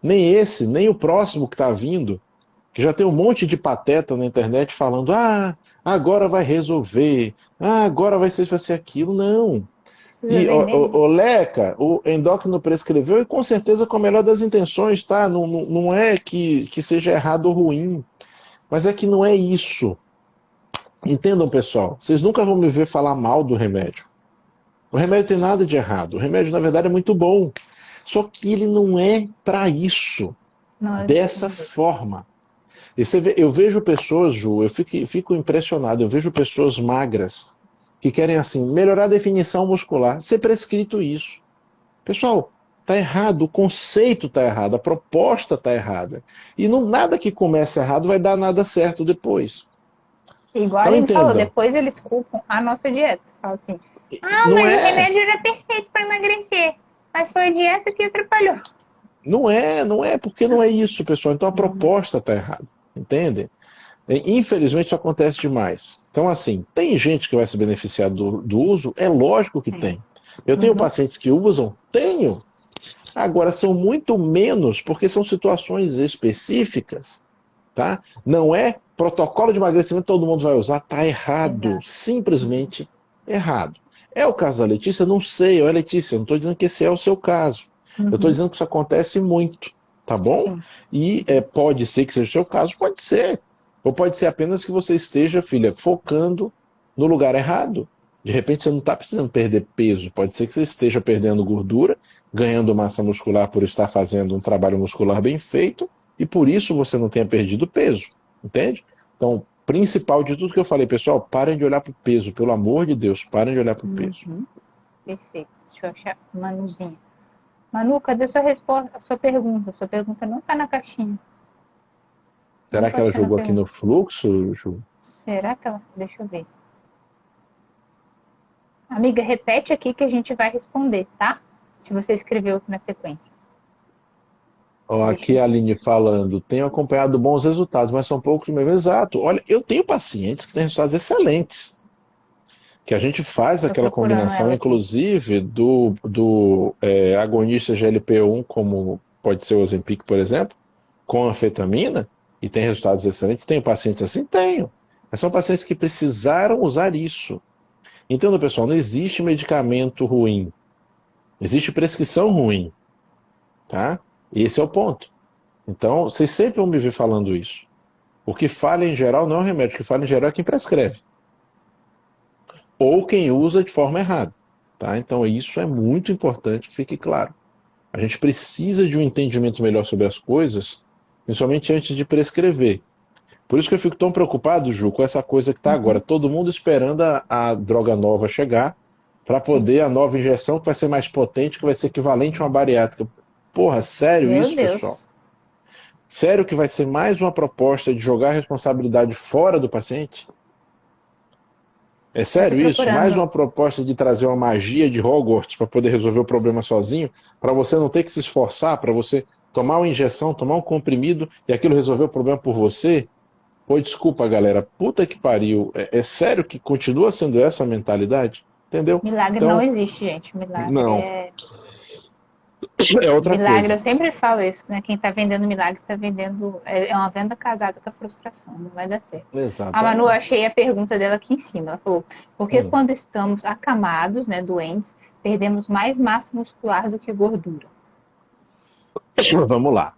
[SPEAKER 2] Nem esse, nem o próximo que está vindo, que já tem um monte de pateta na internet falando, agora vai resolver, agora vai ser aquilo. Não.
[SPEAKER 1] Precisa
[SPEAKER 2] E
[SPEAKER 1] vender.
[SPEAKER 2] o Leca, o endócrino prescreveu, e com certeza com a melhor das intenções, tá? Não, não é que seja errado ou ruim, mas é que não é isso. Entendam, pessoal, vocês nunca vão me ver falar mal do remédio. O remédio tem nada de errado. O remédio, na verdade, é muito bom. Só que ele não é para isso,
[SPEAKER 1] Não,
[SPEAKER 2] dessa forma. E você vê, eu vejo pessoas, Ju, eu fico impressionado, eu vejo pessoas magras que querem, assim, melhorar a definição muscular, ser prescrito isso. Pessoal, tá errado, o conceito tá errado, a proposta tá errada. E não, nada que comece errado vai dar nada certo depois.
[SPEAKER 1] igual a
[SPEAKER 2] Então
[SPEAKER 1] Aline falou,
[SPEAKER 2] entendam,
[SPEAKER 1] depois eles culpam a nossa dieta. Fala assim,
[SPEAKER 2] não
[SPEAKER 1] mas o
[SPEAKER 2] é,
[SPEAKER 1] remédio era perfeito para emagrecer. Mas foi a dieta que atrapalhou.
[SPEAKER 2] não é, porque não é isso, pessoal. Então a proposta tá errada, entendem? Infelizmente isso acontece demais. Então, assim, tem gente que vai se beneficiar do uso? É lógico que tem. Eu tenho pacientes que usam? Tenho. Agora, são muito menos, porque são situações específicas, tá? Não é protocolo de emagrecimento todo mundo vai usar, tá errado.
[SPEAKER 1] Exato.
[SPEAKER 2] Simplesmente errado. É o caso da Letícia? Não sei. Olha, Letícia, eu não estou dizendo que esse é o seu caso. Eu estou dizendo que isso acontece muito, tá bom?
[SPEAKER 1] Sim.
[SPEAKER 2] E pode ser que seja o seu caso, pode ser. Ou pode ser apenas que você esteja, filha, focando no lugar errado. De repente você não está precisando perder peso, pode ser que você esteja perdendo gordura, ganhando massa muscular por estar fazendo um trabalho muscular bem feito, e por isso você não tenha perdido peso, entende? Então, principal de tudo que eu falei, pessoal, parem de olhar para o peso, pelo amor de Deus, parem de olhar para o peso.
[SPEAKER 1] Perfeito. Deixa eu achar Manuzinha. Manu, cadê sua resposta, a sua pergunta? Sua pergunta não está na caixinha.
[SPEAKER 2] Será que ela jogou aqui no fluxo, Ju?
[SPEAKER 1] Será que ela... Deixa eu ver. Amiga, repete aqui que a gente vai responder, tá? Se você escreveu aqui na sequência.
[SPEAKER 2] Ó, aqui a Aline falando, tenho acompanhado bons resultados, mas são poucos mesmo. Exato. Olha, eu tenho pacientes que têm resultados excelentes. Que a gente faz
[SPEAKER 1] Tô
[SPEAKER 2] aquela
[SPEAKER 1] procurando
[SPEAKER 2] combinação,
[SPEAKER 1] ela aqui.
[SPEAKER 2] inclusive, do agonista GLP-1, como pode ser o Ozempic, por exemplo, com anfetamina, e tem resultados excelentes. Tenho pacientes assim? Tenho. Mas são pacientes que precisaram usar isso. Entenda, pessoal, não existe medicamento ruim. Existe prescrição ruim. Tá? Esse é o ponto. Então, vocês sempre vão me ver falando isso. O que falha em geral não é o remédio, o que falha em geral é quem prescreve. Ou quem usa de forma errada. tá? Então isso é muito importante, fique claro. A gente precisa de um entendimento melhor sobre as coisas, principalmente antes de prescrever. Por isso que eu fico tão preocupado, Ju, com essa coisa que está agora.
[SPEAKER 1] Uhum.
[SPEAKER 2] Todo mundo esperando a droga nova chegar para
[SPEAKER 1] Sim.
[SPEAKER 2] poder a nova injeção que vai ser mais potente, que vai ser equivalente a uma bariátrica. Porra, sério
[SPEAKER 1] Meu
[SPEAKER 2] isso, pessoal?
[SPEAKER 1] Deus.
[SPEAKER 2] Sério que vai ser mais uma proposta de jogar a responsabilidade fora do paciente? É
[SPEAKER 1] Eu tô
[SPEAKER 2] sério isso? Mais
[SPEAKER 1] procurando.
[SPEAKER 2] uma proposta de trazer uma magia de Hogwarts para poder resolver o problema sozinho, para você não ter que se esforçar, para você tomar uma injeção, tomar um comprimido e aquilo resolver o problema por você? Pô, desculpa, galera. Puta que pariu. É sério que continua sendo essa a mentalidade? Entendeu?
[SPEAKER 1] Milagre não
[SPEAKER 2] Então,
[SPEAKER 1] existe, gente. Milagre
[SPEAKER 2] não.
[SPEAKER 1] é.
[SPEAKER 2] É outra
[SPEAKER 1] Milagre,
[SPEAKER 2] coisa.
[SPEAKER 1] eu sempre falo isso, né? Quem tá vendendo milagre tá vendendo. É uma venda casada com a frustração, não vai dar certo. A Manu, eu
[SPEAKER 2] Exatamente.
[SPEAKER 1] achei a pergunta dela aqui em cima. Ela falou: por que
[SPEAKER 2] Hum.
[SPEAKER 1] quando estamos acamados, né, doentes, perdemos mais massa muscular do que gordura?
[SPEAKER 2] Vamos lá.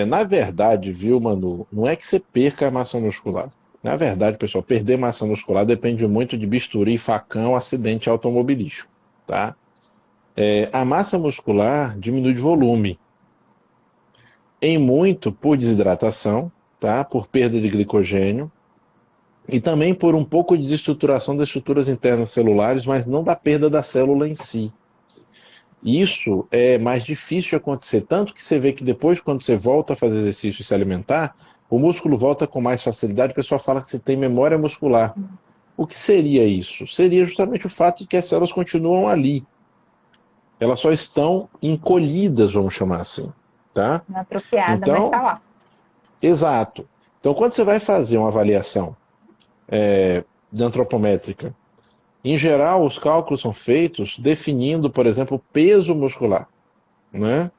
[SPEAKER 2] Na verdade, viu, Manu, não é que você perca a massa muscular. Na verdade, pessoal, perder massa muscular depende muito de bisturi, facão, acidente automobilístico, tá? A massa muscular diminui de volume, em muito por desidratação, tá? Por perda de glicogênio e também por um pouco de desestruturação das estruturas internas celulares, mas não da perda da célula em si. Isso é mais difícil de acontecer, tanto que você vê que depois, quando você volta a fazer exercício e se alimentar, o músculo volta com mais facilidade, o pessoal fala que você tem memória muscular. O que seria isso? Seria justamente o fato de que as células continuam ali. Elas só estão encolhidas, vamos chamar assim, tá?
[SPEAKER 1] Não é apropriada, mas tá
[SPEAKER 2] Então,
[SPEAKER 1] lá.
[SPEAKER 2] exato. Então, quando você vai fazer uma avaliação de antropométrica, em geral, os cálculos são feitos definindo, por exemplo, o peso muscular, né?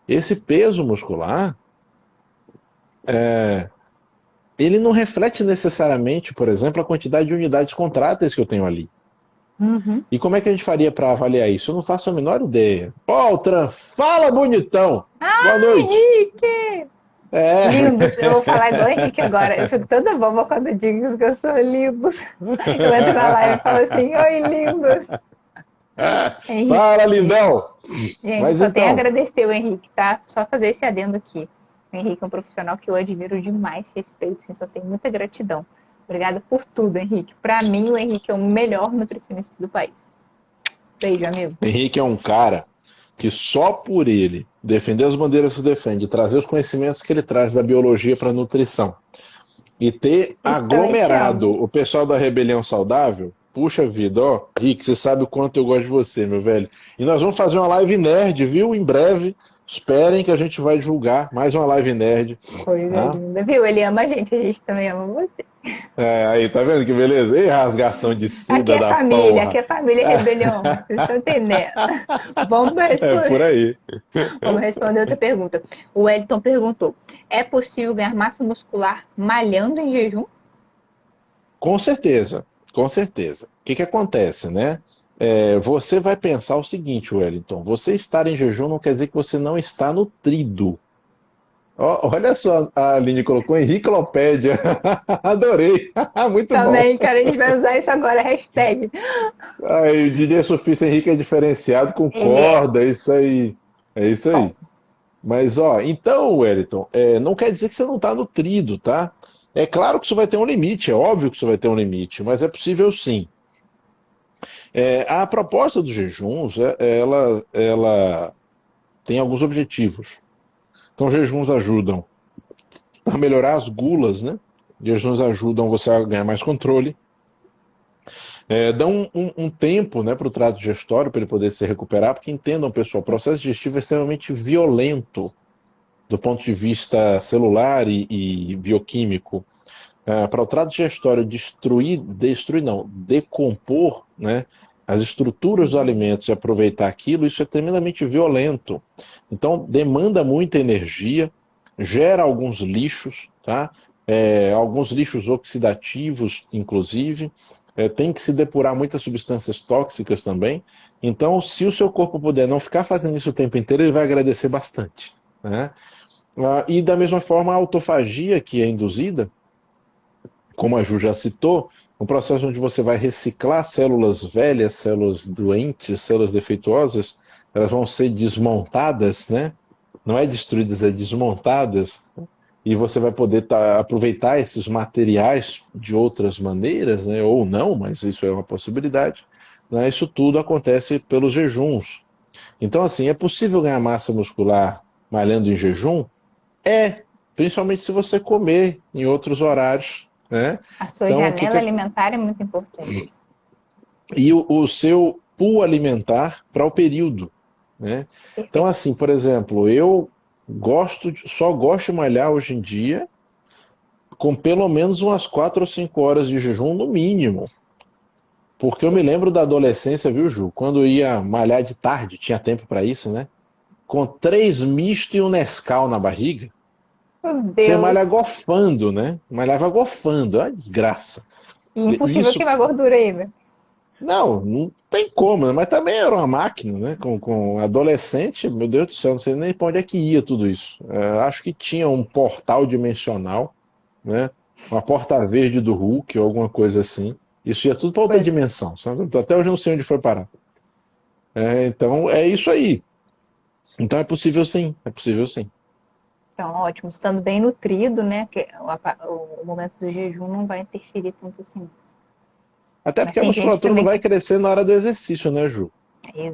[SPEAKER 2] Esse peso muscular, ele não reflete necessariamente, por exemplo, a quantidade de unidades contráteis que eu tenho ali.
[SPEAKER 1] Uhum.
[SPEAKER 2] E como é que a gente faria para avaliar isso? Eu não faço a menor ideia. Ó, Altran, fala bonitão! Boa noite!
[SPEAKER 1] Henrique!
[SPEAKER 2] É,
[SPEAKER 1] Lindos, eu vou falar igual o Henrique agora. Eu fico toda boba quando eu digo que eu sou lindos. Eu entro na live e falo assim: oi, lindos. Henrique,
[SPEAKER 2] fala lindão!
[SPEAKER 1] gente,
[SPEAKER 2] Mas
[SPEAKER 1] só tenho a
[SPEAKER 2] então,
[SPEAKER 1] agradecer o Henrique, tá? Só fazer esse adendo aqui. O Henrique é um profissional que eu admiro demais, respeito, sim, só tenho muita gratidão. Obrigada por tudo, Henrique. Para mim, o Henrique é o melhor nutricionista do país. Beijo, amigo.
[SPEAKER 2] Henrique é um cara que só por ele defender as bandeiras que defende, trazer os conhecimentos que ele traz da biologia para a nutrição e ter
[SPEAKER 1] Beijo, também te amo.
[SPEAKER 2] aglomerado o pessoal da Rebelião Saudável, puxa vida, ó, Rick, você sabe o quanto eu gosto de você, meu velho. E nós vamos fazer uma live nerd, viu? Em breve. Esperem que a gente vai divulgar mais uma live nerd.
[SPEAKER 1] Coisa
[SPEAKER 2] Tá?
[SPEAKER 1] linda, viu? Ele ama a gente também ama você.
[SPEAKER 2] Aí, tá vendo que beleza? E rasgação de seda da
[SPEAKER 1] Aqui
[SPEAKER 2] porra.
[SPEAKER 1] é família Rebelião. Vocês estão entendendo? Vamos
[SPEAKER 2] É por
[SPEAKER 1] responder.
[SPEAKER 2] aí.
[SPEAKER 1] Vamos responder outra pergunta. O Wellington perguntou: é possível ganhar massa muscular malhando em jejum?
[SPEAKER 2] Com certeza, com certeza. O que que acontece, né? Você vai pensar o seguinte, Wellington: você estar em jejum não quer dizer que você não está nutrido. Olha só, a Aline colocou Henriclopédia. Adorei. Muito bom.
[SPEAKER 1] Também, cara, a gente vai usar isso agora, hashtag.
[SPEAKER 2] Aí, o DJ Sofista Henrique é diferenciado,
[SPEAKER 1] Ele é.
[SPEAKER 2] concorda, é isso aí. É isso
[SPEAKER 1] Bom,
[SPEAKER 2] aí. Mas, ó, então, Wellington, não quer dizer que você não está nutrido, tá? É claro que isso vai ter um limite, é óbvio que isso vai ter um limite, mas é possível sim. A proposta dos jejuns, ela tem alguns objetivos. Então, jejuns ajudam a melhorar as gulas, né? Jejuns ajudam você a ganhar mais controle. Dão um tempo, né, para o trato digestório, para ele poder se recuperar, porque entendam, pessoal, o processo digestivo é extremamente violento do ponto de vista celular e bioquímico. Para o trato digestório destruir não, decompor, né, as estruturas dos alimentos e aproveitar aquilo, isso é tremendamente violento. Então, demanda muita energia, gera alguns lixos, tá? Alguns lixos oxidativos, inclusive. Tem que se depurar muitas substâncias tóxicas também. Então, se o seu corpo puder não ficar fazendo isso o tempo inteiro, ele vai agradecer bastante, né? E da mesma forma, a autofagia que é induzida, como a Ju já citou, um processo onde você vai reciclar células velhas, células doentes, células defeituosas, elas vão ser desmontadas, né? Não é destruídas, é desmontadas, e você vai poder aproveitar esses materiais de outras maneiras, né? Ou não, mas isso é uma possibilidade. Né? Isso tudo acontece pelos jejuns. Então, assim, é possível ganhar massa muscular malhando em jejum? É, principalmente se você comer em outros horários, né?
[SPEAKER 1] A sua
[SPEAKER 2] Então, o que
[SPEAKER 1] janela
[SPEAKER 2] que
[SPEAKER 1] alimentar é muito importante.
[SPEAKER 2] e o seu pool alimentar para o período, né? Então,
[SPEAKER 1] Perfeito.
[SPEAKER 2] assim, por exemplo, eu só gosto de malhar hoje em dia com pelo menos umas 4 ou 5 horas de jejum no mínimo. Porque eu me lembro da adolescência, viu, Ju? Quando eu ia malhar de tarde, tinha tempo para isso, né? Com 3 misto e um Nescau na barriga,
[SPEAKER 1] Meu
[SPEAKER 2] você malha
[SPEAKER 1] Deus.
[SPEAKER 2] gofando, né? Malhava gofando, é uma desgraça.
[SPEAKER 1] E
[SPEAKER 2] E
[SPEAKER 1] impossível
[SPEAKER 2] isso,
[SPEAKER 1] queimar gordura ainda.
[SPEAKER 2] não tem como, né? Mas também era uma máquina, né? Com adolescente, meu Deus do céu, não sei nem para onde é que ia tudo isso. Acho que tinha um portal dimensional, né? Uma porta verde do Hulk ou alguma coisa assim. Isso ia tudo para outra
[SPEAKER 1] Pois é.
[SPEAKER 2] dimensão, sabe? Até hoje eu não sei onde foi parar. Então é isso aí. Então é possível sim, é possível sim.
[SPEAKER 1] Então, ótimo. Estando bem nutrido, né? Que o momento do jejum não vai interferir tanto assim.
[SPEAKER 2] Até
[SPEAKER 1] Mas
[SPEAKER 2] porque a
[SPEAKER 1] tem gente
[SPEAKER 2] musculatura não
[SPEAKER 1] também
[SPEAKER 2] vai
[SPEAKER 1] que.
[SPEAKER 2] crescer na hora do exercício, né, Ju?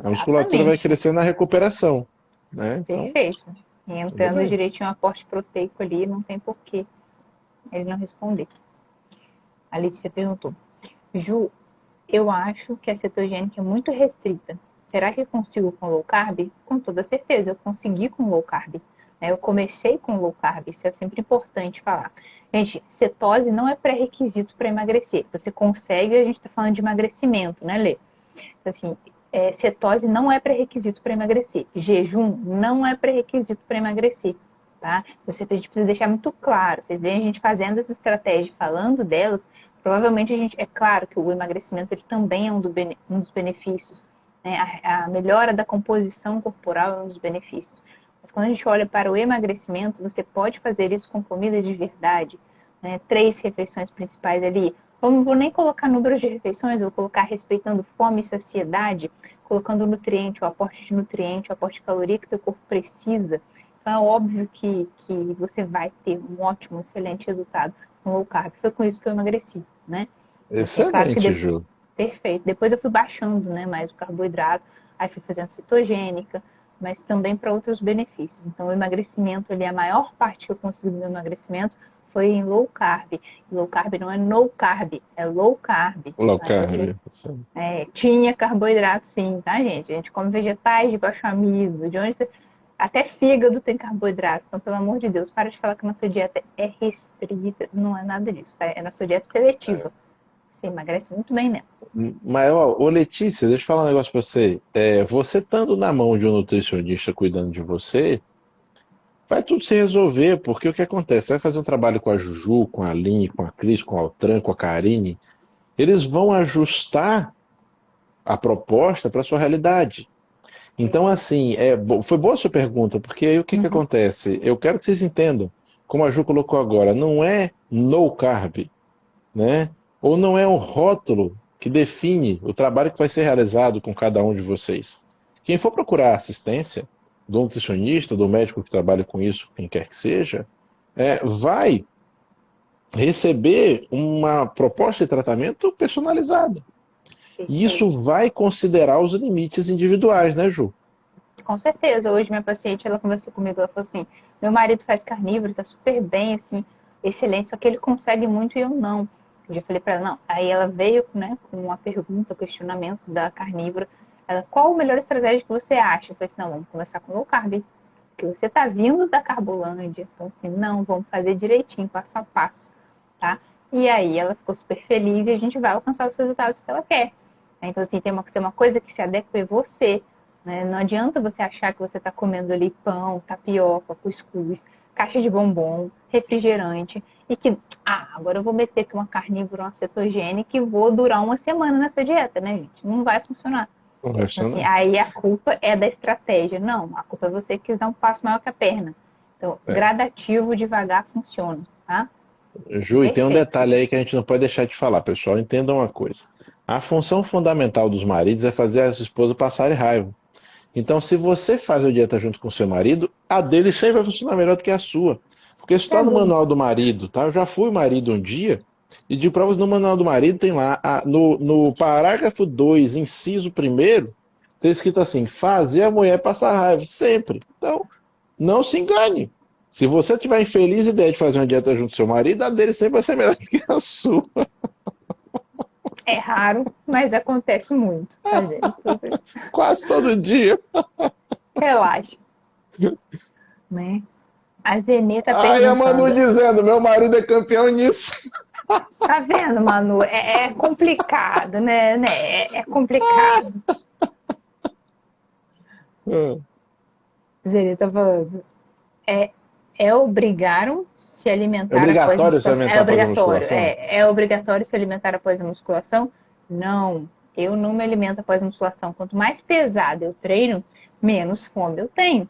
[SPEAKER 2] A musculatura vai
[SPEAKER 1] Exatamente.
[SPEAKER 2] crescer na recuperação, né? Então,
[SPEAKER 1] Perfeito. E
[SPEAKER 2] tudo
[SPEAKER 1] entrando
[SPEAKER 2] bem.
[SPEAKER 1] direitinho o aporte proteico ali, não tem porquê ele não responder. A Letícia perguntou: Ju, eu acho que a cetogênica é muito restrita. Será que eu consigo com low carb? Com toda certeza, eu consegui com low carb. Eu comecei com low carb, isso é sempre importante falar. Gente, cetose não é pré-requisito para emagrecer. Você consegue, a gente está falando de emagrecimento, né, Lê? Então, assim, cetose não é pré-requisito para emagrecer. Jejum não é pré-requisito para emagrecer. Tá? A gente precisa deixar muito claro. Vocês veem a gente fazendo essa estratégia, falando delas, provavelmente a gente. É claro que o emagrecimento ele também é um dos benefícios. Né? A melhora da composição corporal é um dos benefícios. Mas quando a gente olha para o emagrecimento, você pode fazer isso com comida de verdade. Né? 3 refeições principais ali. Não vou nem colocar números de refeições, vou colocar respeitando fome e saciedade, colocando nutriente, o aporte de nutriente, o aporte de caloria que o teu corpo precisa. Então é óbvio que você vai ter um ótimo, excelente resultado com low carb. Foi com isso que eu emagreci, né? Assim, é claro que
[SPEAKER 2] Excelente, Ju.
[SPEAKER 1] perfeito. Depois eu fui baixando, né, mais o carboidrato, aí fui fazendo cetogênica, mas também para outros benefícios. Então o emagrecimento ali, a maior parte que eu consegui do meu emagrecimento foi em low carb. E low carb não é no carb, é low carb.
[SPEAKER 2] Low
[SPEAKER 1] Tá? Então, assim,
[SPEAKER 2] carb.
[SPEAKER 1] tinha carboidrato sim, tá, gente? A gente come vegetais de baixo amido, de onde você... Até fígado tem carboidrato. Então, pelo amor de Deus, para de falar que a nossa dieta é restrita. Não é nada disso, tá? É nossa dieta seletiva. Você emagrece muito bem, né?
[SPEAKER 2] Mas, ó, ô Letícia, deixa eu falar um negócio pra você. Você estando na mão de um nutricionista cuidando de você, vai tudo se resolver, porque o que acontece? Você vai fazer um trabalho com a Juju, com a Aline, com a Cris, com a Altran, com a Karine, eles vão ajustar a proposta para sua realidade. Então, assim, foi boa a sua pergunta, porque aí o que que
[SPEAKER 1] Uhum.
[SPEAKER 2] acontece? Eu quero que vocês entendam, como a Ju colocou agora, não é no carb, né? Ou não é um rótulo que define o trabalho que vai ser realizado com cada um de vocês. Quem for procurar assistência do nutricionista, do médico que trabalha com isso, quem quer que seja, vai receber uma proposta de tratamento personalizada. E isso
[SPEAKER 1] Perfeito.
[SPEAKER 2] vai considerar os limites individuais, né, Ju?
[SPEAKER 1] Com certeza. Hoje minha paciente, ela conversou comigo, ela falou assim, meu marido faz carnívoro, tá super bem, assim, excelente, só que ele consegue muito e eu não. Eu já falei para ela, não. Aí ela veio, né, com uma pergunta, questionamento da carnívora. Ela, qual a melhor estratégia que você acha? Eu falei assim, não, vamos começar com low carb. Porque você tá vindo da Carbolândia. Então, assim, não, vamos fazer direitinho, passo a passo, tá? E aí ela ficou super feliz e a gente vai alcançar os resultados que ela quer. Então, assim, tem que ser uma coisa que se adeque a você. Né? Não adianta você achar que você está comendo ali pão, tapioca, cuscuz, caixa de bombom, refrigerante, e que, agora eu vou meter aqui uma carnívora, uma cetogênica e vou durar uma semana nessa dieta, né, gente? Não vai funcionar.
[SPEAKER 2] Não
[SPEAKER 1] Então,
[SPEAKER 2] resta
[SPEAKER 1] assim,
[SPEAKER 2] não.
[SPEAKER 1] aí a culpa é da estratégia. Não, a culpa é você que quis dar um passo maior que a perna. Então,
[SPEAKER 2] É,
[SPEAKER 1] gradativo, devagar, funciona, tá?
[SPEAKER 2] Ju, e tem um
[SPEAKER 1] Perfeito.
[SPEAKER 2] detalhe aí que a gente não pode deixar de falar, pessoal. Entendam uma coisa. A função fundamental dos maridos é fazer as esposas passarem raiva. Então, se você faz a dieta junto com o seu marido, a dele sempre vai funcionar melhor do que a sua. Porque isso está
[SPEAKER 1] Sem
[SPEAKER 2] no
[SPEAKER 1] dúvida.
[SPEAKER 2] manual do marido, tá? Eu já fui marido um dia e de provas no manual do marido tem lá, no parágrafo 2, inciso primeiro, tem escrito assim: fazer a mulher passar raiva, sempre. Então, não se engane. Se você tiver a infeliz ideia de fazer uma dieta junto com seu marido, a dele sempre vai ser melhor do que a sua.
[SPEAKER 1] É raro, mas acontece muito, tá, gente?
[SPEAKER 2] Quase todo dia.
[SPEAKER 1] Relaxa, né? A Zenê tá
[SPEAKER 2] Ai, a Manu
[SPEAKER 1] perguntando.
[SPEAKER 2] dizendo, meu marido é campeão nisso.
[SPEAKER 1] Tá vendo, Manu? É complicado, né? É complicado. Zenê tá falando. É, é obrigaram se
[SPEAKER 2] É
[SPEAKER 1] alimentar após a
[SPEAKER 2] obrigatório se
[SPEAKER 1] musculação? É
[SPEAKER 2] alimentar após a
[SPEAKER 1] obrigatório.
[SPEAKER 2] musculação?
[SPEAKER 1] É obrigatório se alimentar após a musculação? Não. Eu não me alimento após a musculação. Quanto mais pesado eu treino, menos fome eu tenho.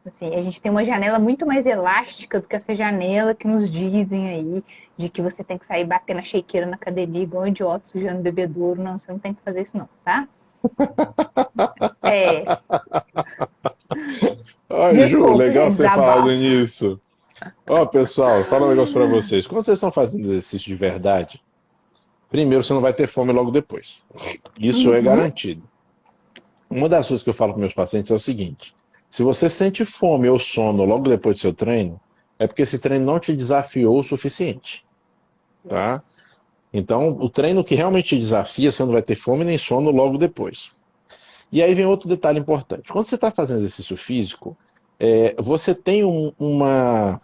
[SPEAKER 1] Assim, a gente tem uma janela muito mais elástica do que essa janela que nos dizem aí, de que você tem que sair batendo a shakeira na academia igual um idiota sujando bebedouro. Não, você não tem que fazer isso não, tá? É,
[SPEAKER 2] Ai, Ju,
[SPEAKER 1] desculpa,
[SPEAKER 2] legal
[SPEAKER 1] gente,
[SPEAKER 2] você falado
[SPEAKER 1] desabafo.
[SPEAKER 2] nisso. Ó, pessoal, fala um negócio pra vocês. Quando vocês estão fazendo exercício de verdade, primeiro você não vai ter fome logo depois. Isso é
[SPEAKER 1] Uhum,
[SPEAKER 2] garantido. Uma das coisas que eu falo para meus pacientes é o seguinte: se você sente fome ou sono logo depois do seu treino, é porque esse treino não te desafiou o suficiente, tá? Então, o treino que realmente te desafia, você não vai ter fome nem sono logo depois. E aí vem outro detalhe importante. Quando você está fazendo exercício físico, você tem uma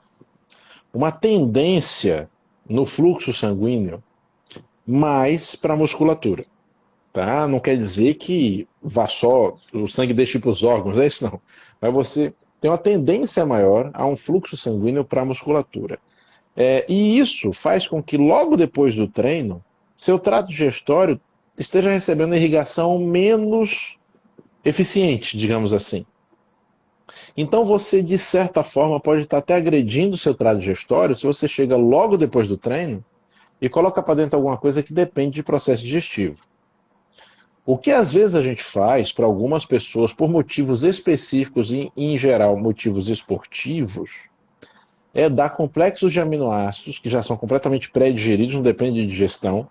[SPEAKER 2] tendência no fluxo sanguíneo mais para a musculatura, tá? Não quer dizer que vá só, o sangue deixe para os órgãos, é isso não. Mas você tem uma tendência maior a um fluxo sanguíneo para a musculatura. E isso faz com que logo depois do treino, seu trato digestório esteja recebendo irrigação menos eficiente, digamos assim. Então você, de certa forma, pode estar até agredindo o seu trato digestório se você chega logo depois do treino e coloca para dentro alguma coisa que depende de processo digestivo. O que às vezes a gente faz para algumas pessoas, por motivos específicos e, em geral, motivos esportivos, é dar complexos de aminoácidos, que já são completamente pré-digeridos, não depende de digestão,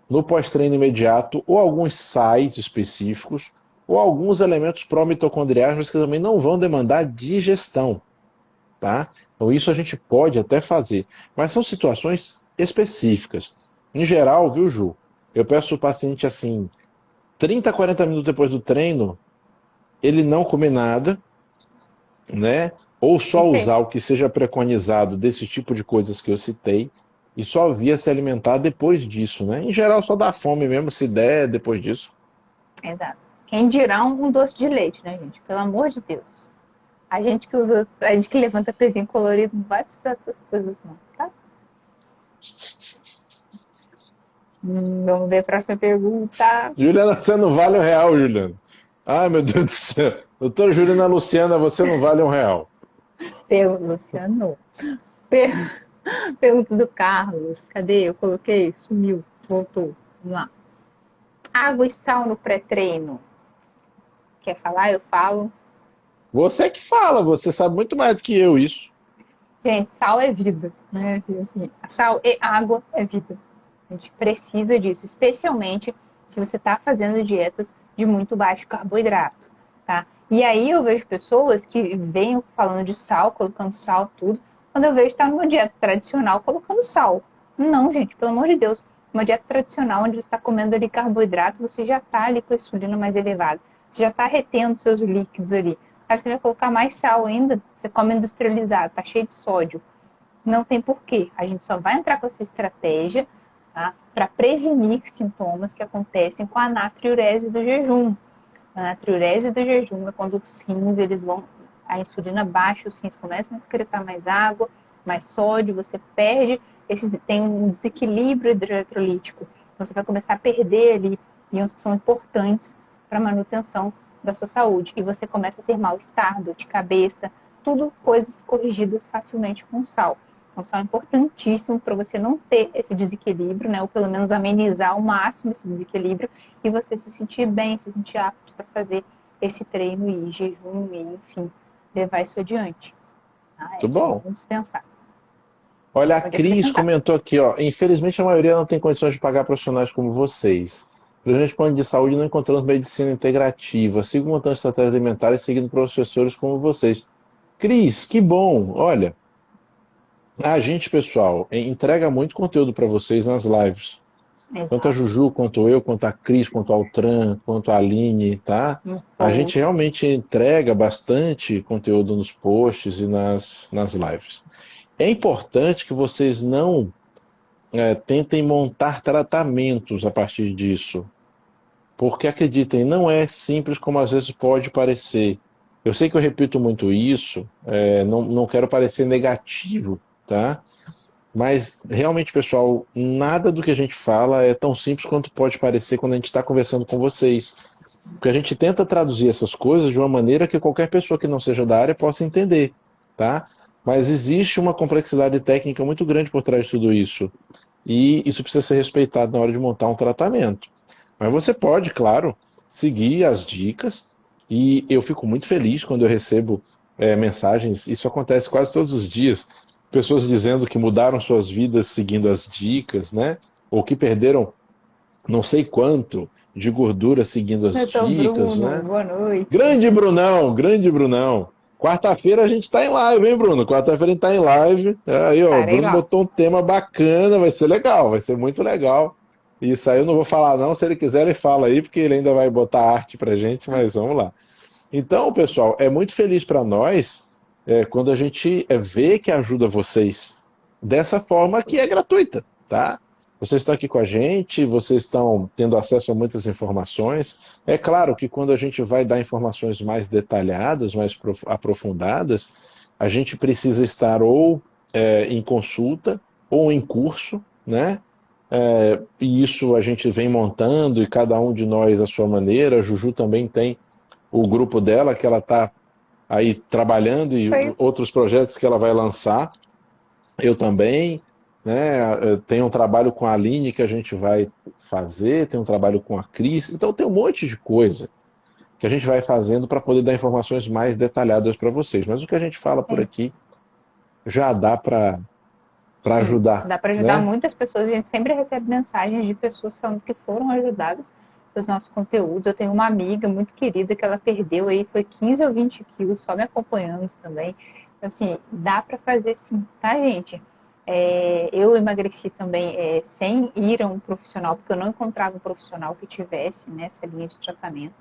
[SPEAKER 2] no pós-treino imediato, ou alguns sais específicos, ou alguns elementos pró-mitocondriais, mas que também não vão demandar digestão, tá? Então isso a gente pode até fazer, mas são situações específicas. Em geral, viu, Ju? Eu peço ao paciente assim, 30, 40 minutos depois do treino, ele não comer nada, né? Ou só usar
[SPEAKER 1] perfeito.
[SPEAKER 2] o que seja preconizado desse tipo de coisas que eu citei, e só via se alimentar depois disso, né? Em geral, só dá fome mesmo, se der depois disso.
[SPEAKER 1] Exato. Quem dirá um doce de leite, né, gente? Pelo amor de Deus. A gente que levanta pezinho colorido não vai precisar dessas coisas, não, tá? Vamos ver a próxima pergunta.
[SPEAKER 2] Juliana, você não vale R$ 1, Juliana. Ai, meu Deus do céu. Doutora Juliana Luciana, você não vale R$ 1.
[SPEAKER 1] Luciano. Pergunta do Carlos. Cadê? Eu coloquei, sumiu, voltou. Vamos lá. Água e sal no pré-treino. Quer falar? Eu falo.
[SPEAKER 2] Você que fala, você sabe muito mais do que eu isso.
[SPEAKER 1] Gente, sal é vida, né? Assim, sal e água é vida. A gente precisa disso, especialmente se você está fazendo dietas de muito baixo carboidrato, tá? E aí eu vejo pessoas que vêm falando de sal, colocando sal, tudo, quando eu vejo estar numa dieta tradicional colocando sal. Não, gente, pelo amor de Deus. Uma dieta tradicional onde você está comendo ali carboidrato, você já está ali com a insulina mais elevada. Você já está retendo seus líquidos ali. Aí você vai colocar mais sal ainda, você come industrializado, tá cheio de sódio. Não tem porquê. A gente só vai entrar com essa estratégia, tá, para prevenir sintomas que acontecem com a natriurese do jejum. A natriurese do jejum é quando os rins, eles vão, a insulina baixa, os rins começam a excretar mais água, mais sódio, você perde, tem um desequilíbrio hidroeletrolítico. Você vai começar a perder ali íons que são importantes para a manutenção da sua saúde. E você começa a ter mal-estar, dor de cabeça, tudo coisas corrigidas facilmente com sal. Então, sal é importantíssimo para você não ter esse desequilíbrio, né? Ou pelo menos amenizar ao máximo esse desequilíbrio e você se sentir bem, se sentir apto para fazer esse treino e jejum e, enfim, levar isso adiante. Tá?
[SPEAKER 2] Muito bom.
[SPEAKER 1] É indispensável.
[SPEAKER 2] Olha, a
[SPEAKER 1] Pode
[SPEAKER 2] Cris
[SPEAKER 1] acrescentar.
[SPEAKER 2] comentou aqui, ó. Infelizmente a maioria não tem condições de pagar profissionais como vocês. Principalmente plano de saúde não encontramos medicina integrativa. Sigo montando estratégia alimentar e seguindo professores como vocês. Cris, que bom. Olha, a gente, pessoal, entrega muito conteúdo para vocês nas lives. Tanto a
[SPEAKER 1] Exato.
[SPEAKER 2] Juju, quanto eu, quanto a Cris, quanto a Altran, quanto a Aline, tá?
[SPEAKER 1] Um
[SPEAKER 2] A gente
[SPEAKER 1] post.
[SPEAKER 2] realmente entrega bastante conteúdo nos posts e nas lives. É importante que vocês não tentem montar tratamentos a partir disso. Porque acreditem, não é simples como às vezes pode parecer. Eu sei que eu repito muito isso, não quero parecer negativo, tá? Mas realmente, pessoal, nada do que a gente fala é tão simples quanto pode parecer quando a gente está conversando com vocês. Porque a gente tenta traduzir essas coisas de uma maneira que qualquer pessoa que não seja da área possa entender, tá? Mas existe uma complexidade técnica muito grande por trás de tudo isso. E isso precisa ser respeitado na hora de montar um tratamento. Mas você pode, claro, seguir as dicas. E eu fico muito feliz quando eu recebo mensagens. Isso acontece quase todos os dias. Pessoas dizendo que mudaram suas vidas seguindo as dicas, né? Ou que perderam não sei quanto de gordura seguindo as
[SPEAKER 1] Então,
[SPEAKER 2] dicas,
[SPEAKER 1] Bruno,
[SPEAKER 2] né?
[SPEAKER 1] boa noite.
[SPEAKER 2] Grande Brunão, grande Brunão. Quarta-feira a gente está em live, hein, Bruno? Quarta-feira a gente está em live. Aí, ó, o
[SPEAKER 1] Estarei
[SPEAKER 2] Bruno
[SPEAKER 1] lá.
[SPEAKER 2] botou um tema bacana, vai ser legal, vai ser muito legal. Isso aí eu não vou falar não, se ele quiser ele fala aí, porque ele ainda vai botar arte pra gente, mas vamos lá. Então, pessoal, é muito feliz para nós quando a gente vê que ajuda vocês dessa forma que é gratuita, tá? Vocês estão aqui com a gente, vocês estão tendo acesso a muitas informações. É claro que quando a gente vai dar informações mais detalhadas, mais aprofundadas, a gente precisa estar ou em consulta ou em curso, né? E isso a gente vem montando e cada um de nós à sua maneira. A Juju também tem o grupo dela que ela está aí trabalhando e
[SPEAKER 1] Foi.
[SPEAKER 2] outros projetos que ela vai lançar. Eu também, né? Tem um trabalho com a Aline que a gente vai fazer, tem um trabalho com a Cris, então tem um monte de coisa que a gente vai fazendo para poder dar informações mais detalhadas para vocês. Mas o que a gente fala por
[SPEAKER 1] É.
[SPEAKER 2] aqui já dá para
[SPEAKER 1] Sim,
[SPEAKER 2] ajudar,
[SPEAKER 1] dá para ajudar
[SPEAKER 2] né?
[SPEAKER 1] muitas pessoas. A gente sempre recebe mensagens de pessoas falando que foram ajudadas pelos nossos conteúdos. Eu tenho uma amiga muito querida que ela perdeu aí, foi 15 ou 20 quilos, só me acompanhando também. Então, assim, dá para fazer sim, tá, gente? Eu emagreci também sem ir a um profissional, porque eu não encontrava um profissional que tivesse nessa linha de tratamento.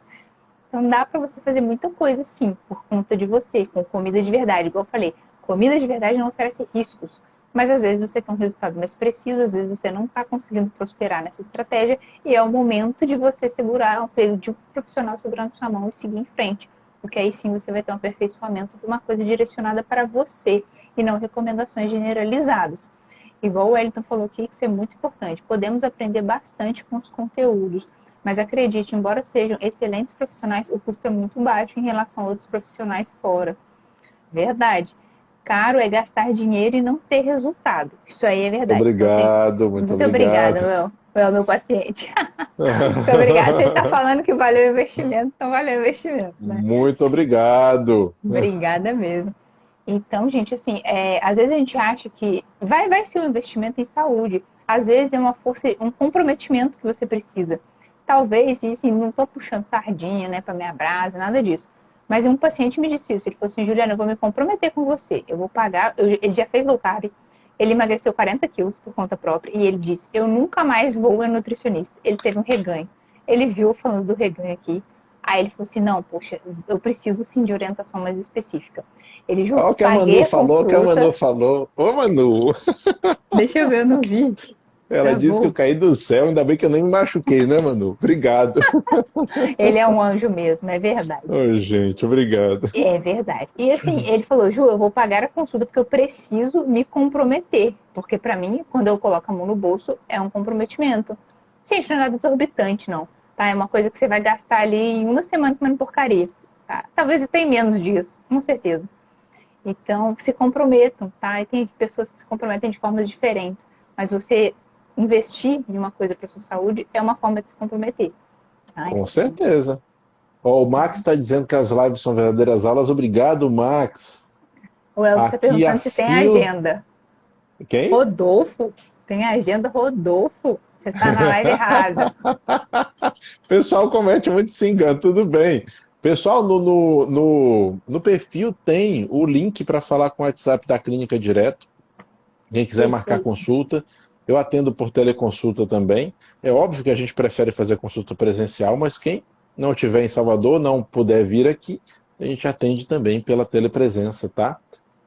[SPEAKER 1] Então dá para você fazer muita coisa sim, por conta de você, com comida de verdade. Igual eu falei, comida de verdade não oferece riscos. Mas às vezes você quer um resultado mais preciso, às vezes você não está conseguindo prosperar nessa estratégia e é o momento de você segurar o peso de um profissional segurando sua mão e seguir em frente. Porque aí sim você vai ter um aperfeiçoamento de uma coisa direcionada para você e não recomendações generalizadas. Igual o Wellington falou aqui, que isso é muito importante. Podemos aprender bastante com os conteúdos, mas acredite, embora sejam excelentes profissionais, o custo é muito baixo em relação a outros profissionais fora. Verdade. Caro é gastar dinheiro e não ter resultado. Isso aí é verdade. Então,
[SPEAKER 2] Obrigado, muito
[SPEAKER 1] muito obrigada,
[SPEAKER 2] obrigado.
[SPEAKER 1] meu paciente. Muito obrigada. Se ele está falando que valeu o investimento, então valeu o investimento, né?
[SPEAKER 2] Muito obrigado.
[SPEAKER 1] Obrigada mesmo. Então, gente, assim, às vezes a gente acha que vai ser um investimento em saúde. Às vezes é uma força, um comprometimento que você precisa. Talvez, e assim, não estou puxando sardinha, né, para minha brasa, nada disso. Mas um paciente me disse isso. Ele falou assim: Juliana, eu vou me comprometer com você. Eu vou pagar. Ele já fez low carb. Ele emagreceu 40 quilos por conta própria. E ele disse: eu nunca mais vou a nutricionista. Ele teve um reganho. Ele viu falando do reganho aqui. Aí ele falou assim: não, poxa, eu preciso sim de orientação mais específica. Ele, Ju,
[SPEAKER 2] Olha o que a
[SPEAKER 1] paguei
[SPEAKER 2] Manu
[SPEAKER 1] a
[SPEAKER 2] falou, o que a Manu
[SPEAKER 1] consulta.
[SPEAKER 2] falou. Ô, Manu,
[SPEAKER 1] Deixa eu ver, eu não vi.
[SPEAKER 2] ela disse que eu
[SPEAKER 1] Travou.
[SPEAKER 2] caí do céu, ainda bem que eu nem me machuquei, né, Manu? Obrigado.
[SPEAKER 1] Ele é um anjo mesmo, é verdade.
[SPEAKER 2] Ô, gente, obrigado.
[SPEAKER 1] É verdade. E assim, ele falou: Ju, eu vou pagar a consulta porque eu preciso me comprometer. Porque para mim, quando eu coloco a mão no bolso, é um comprometimento. Gente, não é nada exorbitante, não. Tá? É uma coisa que você vai gastar ali em uma semana comendo porcaria. Tá? Talvez até em menos dias, com certeza. Então, se comprometam, tá? E tem pessoas que se comprometem de formas diferentes, mas você investir em uma coisa para sua saúde é uma forma de se comprometer, tá?
[SPEAKER 2] Com certeza. Ó, o Max está dizendo que as lives são verdadeiras aulas. Obrigado, Max.
[SPEAKER 1] O Elcio está
[SPEAKER 2] Aqui a
[SPEAKER 1] perguntando se tem
[SPEAKER 2] Sil...
[SPEAKER 1] agenda.
[SPEAKER 2] Quem?
[SPEAKER 1] Rodolfo? Tem agenda, Rodolfo? Você está na live errada.
[SPEAKER 2] O pessoal comete muito esse engano, tudo bem. Pessoal, no perfil tem o link para falar com o WhatsApp da clínica direto. Quem quiser marcar
[SPEAKER 1] Perfeito.
[SPEAKER 2] consulta, eu atendo por teleconsulta também. É óbvio que a gente prefere fazer consulta presencial, mas quem não estiver em Salvador, não puder vir aqui, a gente atende também pela telepresença, tá?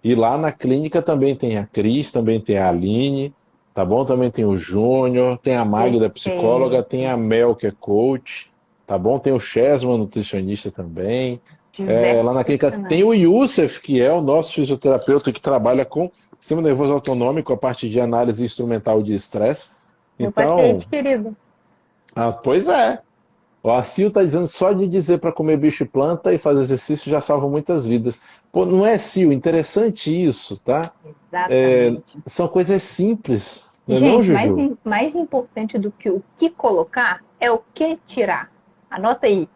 [SPEAKER 2] E lá na clínica também tem a Cris, também tem a Aline, tá bom? Também tem o Júnior, tem a Magda, psicóloga, tem
[SPEAKER 1] Perfeito.
[SPEAKER 2] a Mel, que é coach, tá bom? Tem o Chesman, nutricionista também. É, lá
[SPEAKER 1] Diversos
[SPEAKER 2] na clínica tem
[SPEAKER 1] profissionais.
[SPEAKER 2] o Youssef, que é o nosso fisioterapeuta que trabalha com sistema nervoso autonômico a partir de análise instrumental de estresse.
[SPEAKER 1] Meu
[SPEAKER 2] Então,
[SPEAKER 1] paciente querido.
[SPEAKER 2] pois é. O Acil está dizendo só de dizer para comer bicho e planta e fazer exercício já salva muitas vidas. Pô, não é, Sil? Interessante isso, tá?
[SPEAKER 1] Exatamente.
[SPEAKER 2] São coisas simples, não é não,
[SPEAKER 1] Gente,
[SPEAKER 2] Juju?
[SPEAKER 1] mais importante do que o que colocar é o que tirar. Anota aí: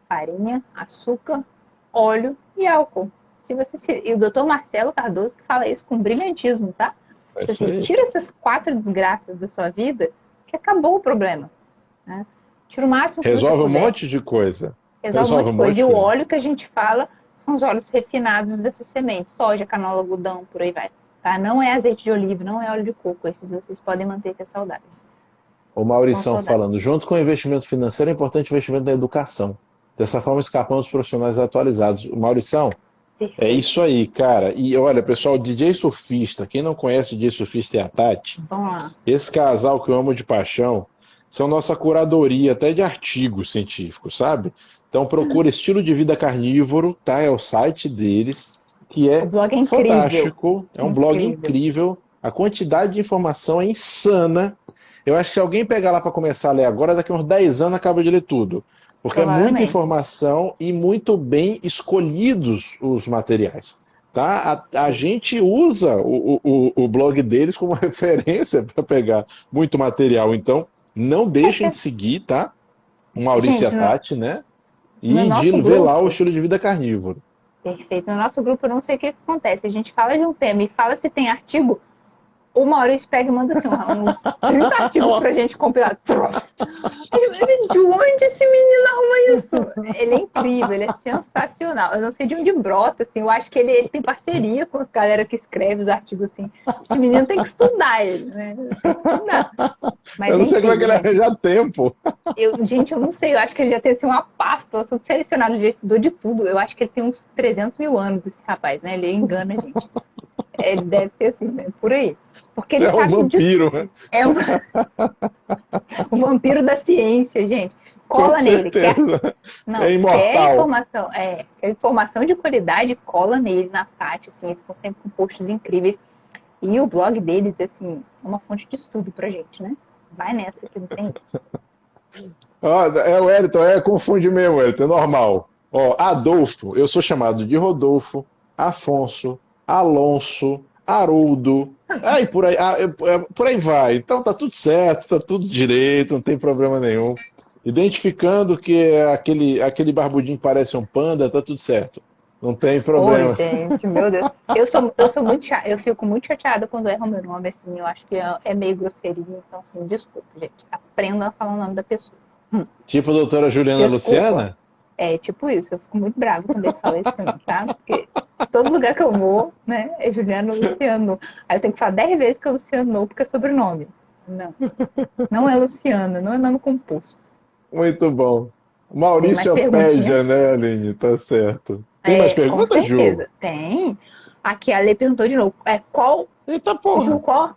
[SPEAKER 1] farinha, açúcar, óleo e álcool. Se você E o doutor Marcelo Cardoso que fala isso com brilhantismo, tá?
[SPEAKER 2] É
[SPEAKER 1] Se
[SPEAKER 2] isso
[SPEAKER 1] você
[SPEAKER 2] aí.
[SPEAKER 1] tira essas 4 desgraças da sua vida, que acabou o problema, né? Tira o máximo que você
[SPEAKER 2] Resolve um
[SPEAKER 1] puder,
[SPEAKER 2] monte de coisa.
[SPEAKER 1] resolve um monte
[SPEAKER 2] Resolve um
[SPEAKER 1] de coisa.
[SPEAKER 2] monte
[SPEAKER 1] E
[SPEAKER 2] de
[SPEAKER 1] o
[SPEAKER 2] coisa.
[SPEAKER 1] óleo que a gente fala são os óleos refinados dessas sementes: soja, canola, algodão, por aí vai. Tá? Não é azeite de oliva, não é óleo de coco. Esses vocês podem manter que é saudáveis.
[SPEAKER 2] O
[SPEAKER 1] São
[SPEAKER 2] Maurição
[SPEAKER 1] saudáveis.
[SPEAKER 2] falando, junto com o investimento financeiro, é importante o investimento na educação. Dessa forma, escapamos dos profissionais atualizados. O Maurição, é
[SPEAKER 1] Perfeito.
[SPEAKER 2] isso aí, cara. E olha, pessoal, DJ Surfista, quem não conhece o DJ Surfista e a Tati,
[SPEAKER 1] Vamos lá.
[SPEAKER 2] esse casal que eu amo de paixão, são nossa curadoria até de artigos científicos, sabe? Então procura Estilo de Vida Carnívoro, tá? É o site deles, que
[SPEAKER 1] O
[SPEAKER 2] é
[SPEAKER 1] blog é incrível.
[SPEAKER 2] fantástico, é um blog
[SPEAKER 1] Incrível.
[SPEAKER 2] incrível, a quantidade de informação é insana. Eu acho que se alguém pegar lá para começar a ler agora, daqui a uns 10 anos acaba de ler tudo. Porque é muita
[SPEAKER 1] Provavelmente.
[SPEAKER 2] informação e muito bem escolhidos os materiais. Tá? A gente usa o blog deles como referência para pegar muito material. Então, não deixem de seguir, tá? O Maurício e a
[SPEAKER 1] Gente,
[SPEAKER 2] Tati, né?
[SPEAKER 1] no
[SPEAKER 2] E de
[SPEAKER 1] nosso
[SPEAKER 2] ver lá o
[SPEAKER 1] grupo,
[SPEAKER 2] estilo de vida carnívoro.
[SPEAKER 1] perfeito, no nosso grupo eu não sei o que acontece. A gente fala de um tema e fala se tem artigo, o Maurício pega e manda assim, uns 30 artigos pra gente compilar. De onde esse menino arruma isso? Ele é incrível, ele é sensacional. Eu não sei de onde brota, assim. Eu acho que ele tem parceria com a galera que escreve os artigos, assim. Esse menino tem que estudar, ele, né? Tem que estudar. Mas
[SPEAKER 2] Eu
[SPEAKER 1] é
[SPEAKER 2] não sei como é que
[SPEAKER 1] incrível,
[SPEAKER 2] ele
[SPEAKER 1] gente.
[SPEAKER 2] arranja tempo.
[SPEAKER 1] Gente, eu não sei. Eu acho que ele já tem assim, uma pasta, tudo selecionado, ele já estudou de tudo. Eu acho que ele tem uns 300 mil anos, esse rapaz, né? Ele engana a gente. Ele deve ter assim, né? Por aí. Porque ele
[SPEAKER 2] É um
[SPEAKER 1] sabe de.
[SPEAKER 2] vampiro, né?
[SPEAKER 1] É um, o vampiro da ciência, gente.
[SPEAKER 2] Com
[SPEAKER 1] Cola nele.
[SPEAKER 2] certeza. É
[SPEAKER 1] Não,
[SPEAKER 2] imortal.
[SPEAKER 1] quer informação de qualidade, cola nele, na Tati, assim, eles estão sempre com posts incríveis. E o blog deles, assim, é uma fonte de estudo pra gente, né? Vai nessa que não tem.
[SPEAKER 2] Ó, é o Wellington, confunde mesmo, Wellington, é normal. Ó, Adolfo, eu sou chamado de Rodolfo, Afonso, Alonso, Haroldo, aí por aí, por aí vai. Então tá tudo certo, tá tudo direito, não tem problema nenhum. Identificando que é aquele barbudinho que parece um panda, tá tudo certo. Não tem
[SPEAKER 1] Ô,
[SPEAKER 2] problema.
[SPEAKER 1] gente, meu Deus. Eu sou muito eu fico muito chateada quando erram meu nome, assim, eu acho que é meio grosseirinho, então, assim, desculpa, gente. Aprendam a falar o nome da pessoa.
[SPEAKER 2] Tipo a doutora Juliana
[SPEAKER 1] Desculpa.
[SPEAKER 2] Luciana?
[SPEAKER 1] É tipo isso, eu fico muito brava quando ele fala isso pra mim, tá? Porque todo lugar que eu vou, né, é Juliano Luciano. Aí eu tenho que falar 10 vezes que é Luciano, porque é sobrenome. Não, não é Luciano, não é nome composto.
[SPEAKER 2] Muito bom.
[SPEAKER 1] Tem mais
[SPEAKER 2] Maurício
[SPEAKER 1] perguntinha?
[SPEAKER 2] Alpédia, né, Aline? Tá certo. Tem mais
[SPEAKER 1] É, com
[SPEAKER 2] perguntas, Ju?
[SPEAKER 1] certeza. Tem. Aqui a Lê perguntou de novo. Qual,
[SPEAKER 2] Eita
[SPEAKER 1] Ju,
[SPEAKER 2] porra!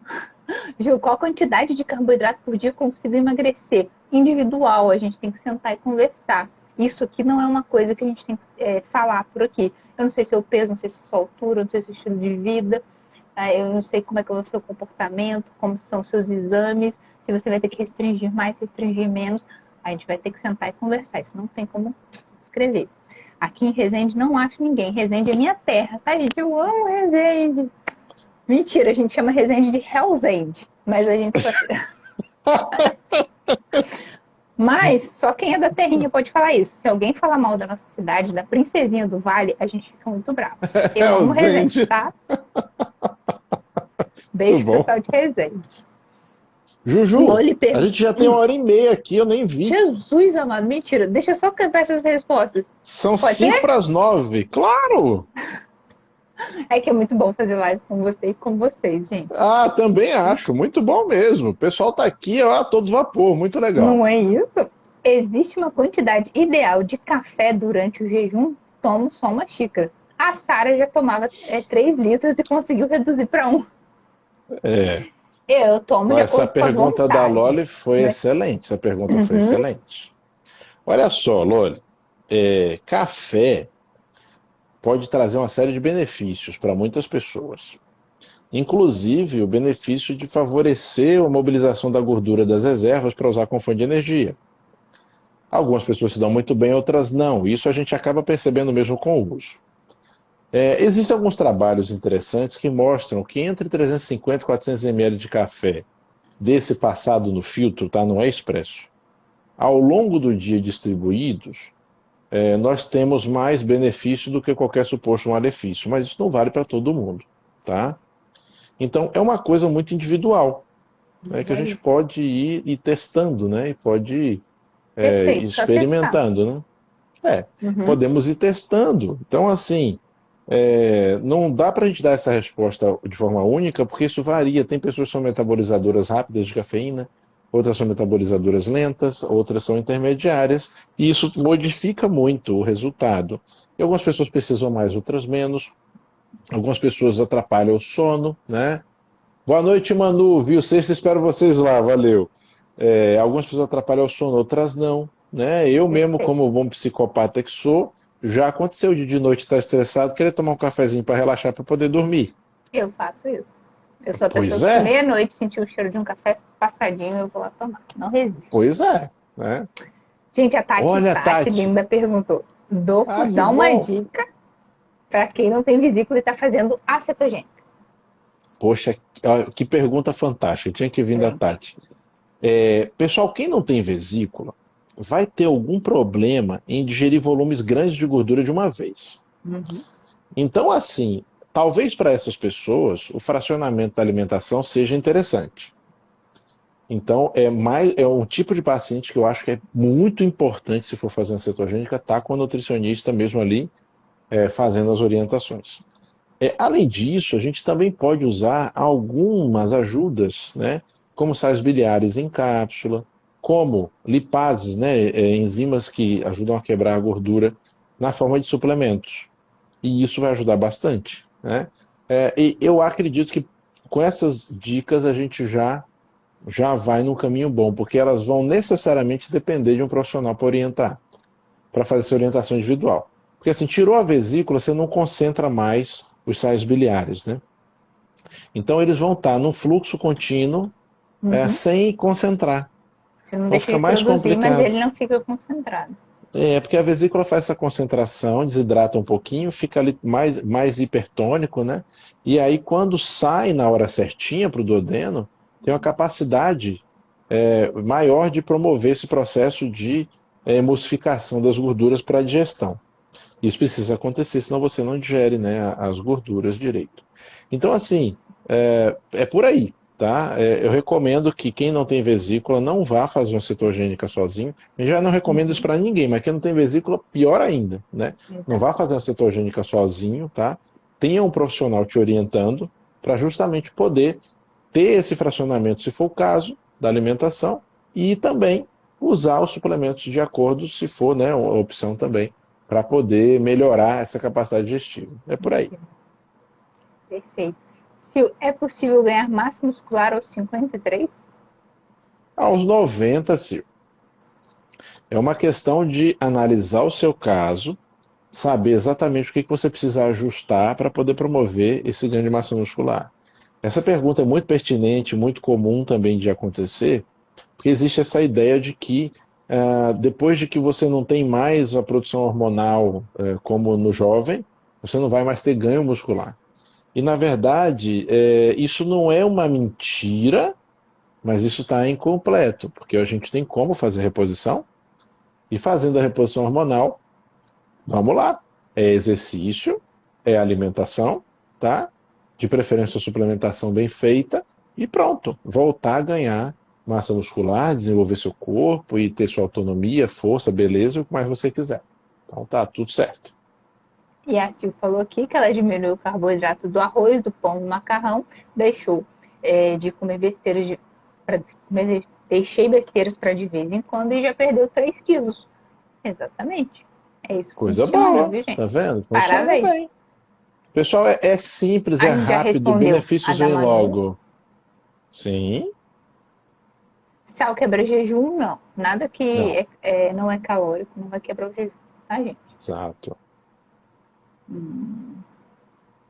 [SPEAKER 1] qual quantidade de carboidrato por dia eu consigo emagrecer? Individual, a gente tem que sentar e conversar. Isso aqui não é uma coisa que a gente tem que falar por aqui. Eu não sei se é o peso, não sei se é a sua altura, não sei se é o estilo de vida, eu não sei como é que é o seu comportamento, como são os seus exames, se você vai ter que restringir mais, restringir menos. A gente vai ter que sentar e conversar. Isso não tem como escrever. Aqui em Resende não acho ninguém. Resende é minha terra, tá, gente? Eu amo Resende. Mentira, a gente chama Resende de Hellsende. Mas a gente só... Mas só quem é da terrinha pode falar isso. Se alguém falar mal da nossa cidade, da Princesinha do Vale, a gente fica muito bravo. Eu amo Resende, tá? Beijo
[SPEAKER 2] Muito
[SPEAKER 1] pro
[SPEAKER 2] bom.
[SPEAKER 1] pessoal de Resende.
[SPEAKER 2] Juju,
[SPEAKER 1] Loli
[SPEAKER 2] a gente já tem 1h30 aqui, eu nem vi.
[SPEAKER 1] Jesus amado, mentira. Deixa eu só cantar essas respostas.
[SPEAKER 2] São
[SPEAKER 1] Pode
[SPEAKER 2] 8:55. Claro!
[SPEAKER 1] É que é muito bom fazer live com vocês, gente.
[SPEAKER 2] Ah, também acho. Muito bom mesmo. O pessoal tá aqui, ó, a todo vapor. Muito legal.
[SPEAKER 1] Não é isso? Existe uma quantidade ideal de café durante o jejum? Tomo só uma xícara. A Sara já tomava 3 litros e conseguiu reduzir para 1.
[SPEAKER 2] É.
[SPEAKER 1] Eu tomo de
[SPEAKER 2] Essa
[SPEAKER 1] acordo com a
[SPEAKER 2] pergunta da
[SPEAKER 1] vontade.
[SPEAKER 2] Loli foi
[SPEAKER 1] Mas...
[SPEAKER 2] excelente. Essa pergunta foi excelente. Olha só, Loli. Café pode trazer uma série de benefícios para muitas pessoas. Inclusive o benefício de favorecer a mobilização da gordura das reservas para usar como fonte de energia. Algumas pessoas se dão muito bem, outras não. Isso a gente acaba percebendo mesmo com o uso. Existem alguns trabalhos interessantes que mostram que entre 350 e 400 ml de café desse passado no filtro, tá, não é expresso, ao longo do dia distribuídos, nós temos mais benefício do que qualquer suposto malefício, mas isso não vale para todo mundo, tá? Então é uma coisa muito individual, né, que a gente pode ir testando, né, e pode ir experimentando, né? Podemos ir testando. Então, assim, não dá para a gente dar essa resposta de forma única, porque isso varia. Tem pessoas que são metabolizadoras rápidas de cafeína, outras são metabolizadoras lentas, outras são intermediárias, e isso modifica muito o resultado. E algumas pessoas precisam mais, outras menos. Algumas pessoas atrapalham o sono, né? Boa noite, Manu, viu? Sexta, espero vocês lá, valeu. Algumas pessoas atrapalham o sono, outras não, né? Eu mesmo, como bom psicopata que sou, já aconteceu de noite estar estressado, querer tomar um cafezinho para relaxar, para poder dormir.
[SPEAKER 1] Eu faço isso. Eu sou a
[SPEAKER 2] Pois
[SPEAKER 1] pessoa que
[SPEAKER 2] é.
[SPEAKER 1] meia-noite sentiu o cheiro de um café passadinho, eu vou lá tomar. Não resisto.
[SPEAKER 2] Pois é, né?
[SPEAKER 1] Gente, a Tati,
[SPEAKER 2] Olha,
[SPEAKER 1] Tati
[SPEAKER 2] Tati.
[SPEAKER 1] linda perguntou. Doco,
[SPEAKER 2] Que
[SPEAKER 1] dá uma
[SPEAKER 2] bom.
[SPEAKER 1] dica para quem não tem vesícula e está fazendo a cetogênica.
[SPEAKER 2] Poxa, que pergunta fantástica. Tinha que vir da Tati. Pessoal, quem não tem vesícula vai ter algum problema em digerir volumes grandes de gordura de uma vez. Então, assim, talvez para essas pessoas o fracionamento da alimentação seja interessante. Então, é um tipo de paciente que eu acho que é muito importante, se for fazer uma cetogênica, estar com o nutricionista mesmo ali fazendo as orientações. Além disso, a gente também pode usar algumas ajudas, né, como sais biliares em cápsula, como lipases, né, enzimas que ajudam a quebrar a gordura na forma de suplementos. E isso vai ajudar bastante, né? E eu acredito que com essas dicas a gente já vai num caminho bom, porque elas vão necessariamente depender de um profissional para orientar, para fazer essa orientação individual. Porque assim, tirou a vesícula, você não concentra mais os sais biliares, né? Então eles vão estar num fluxo contínuo, sem concentrar.
[SPEAKER 1] Você não
[SPEAKER 2] Então
[SPEAKER 1] deixa
[SPEAKER 2] fica
[SPEAKER 1] ele
[SPEAKER 2] mais
[SPEAKER 1] produzir,
[SPEAKER 2] complicado.
[SPEAKER 1] mas ele não fica concentrado.
[SPEAKER 2] Porque a vesícula faz essa concentração, desidrata um pouquinho, fica ali mais hipertônico, né? E aí quando sai na hora certinha para o duodeno, tem uma capacidade maior de promover esse processo de emulsificação das gorduras para a digestão. Isso precisa acontecer, senão você não digere, né, as gorduras direito. Então, assim, é por aí, tá? Eu recomendo que quem não tem vesícula não vá fazer uma cetogênica sozinho. Eu já não recomendo isso para ninguém, mas quem não tem vesícula, pior ainda, né? Não vá fazer uma cetogênica sozinho, tá? Tenha um profissional te orientando para justamente poder ter esse fracionamento, se for o caso, da alimentação e também usar os suplementos de acordo, se for, né, uma opção também, para poder melhorar essa capacidade digestiva. É por aí.
[SPEAKER 1] Perfeito. Sil, é possível ganhar massa muscular aos 53?
[SPEAKER 2] Aos 90, Sil. É uma questão de analisar o seu caso, saber exatamente o que você precisa ajustar para poder promover esse ganho de massa muscular. Essa pergunta é muito pertinente, muito comum também de acontecer, porque existe essa ideia de que depois de que você não tem mais a produção hormonal como no jovem, você não vai mais ter ganho muscular. E na verdade, isso não é uma mentira, mas isso está incompleto, porque a gente tem como fazer reposição, e fazendo a reposição hormonal, vamos lá, é exercício, é alimentação, tá? De preferência suplementação bem feita, e pronto, voltar a ganhar massa muscular, desenvolver seu corpo e ter sua autonomia, força, beleza, o que mais você quiser. Então tá tudo certo.
[SPEAKER 1] E a Sil falou aqui que ela diminuiu o carboidrato do arroz, do pão, do macarrão, deixou de comer besteiras, deixei besteiras para de vez em quando e já perdeu 3 quilos. Exatamente. É isso que
[SPEAKER 2] Coisa
[SPEAKER 1] funciona,
[SPEAKER 2] boa,
[SPEAKER 1] viu, gente?
[SPEAKER 2] tá vendo? Funciona
[SPEAKER 1] Parabéns.
[SPEAKER 2] bem. Pessoal, é simples,
[SPEAKER 1] A
[SPEAKER 2] é
[SPEAKER 1] gente já
[SPEAKER 2] rápido,
[SPEAKER 1] respondeu a
[SPEAKER 2] benefícios
[SPEAKER 1] da
[SPEAKER 2] vêm
[SPEAKER 1] Manu.
[SPEAKER 2] logo. Sim,
[SPEAKER 1] Sal quebra jejum, não. Nada
[SPEAKER 2] não,
[SPEAKER 1] que não é calórico, não vai quebrar o jejum, tá, gente?
[SPEAKER 2] exato.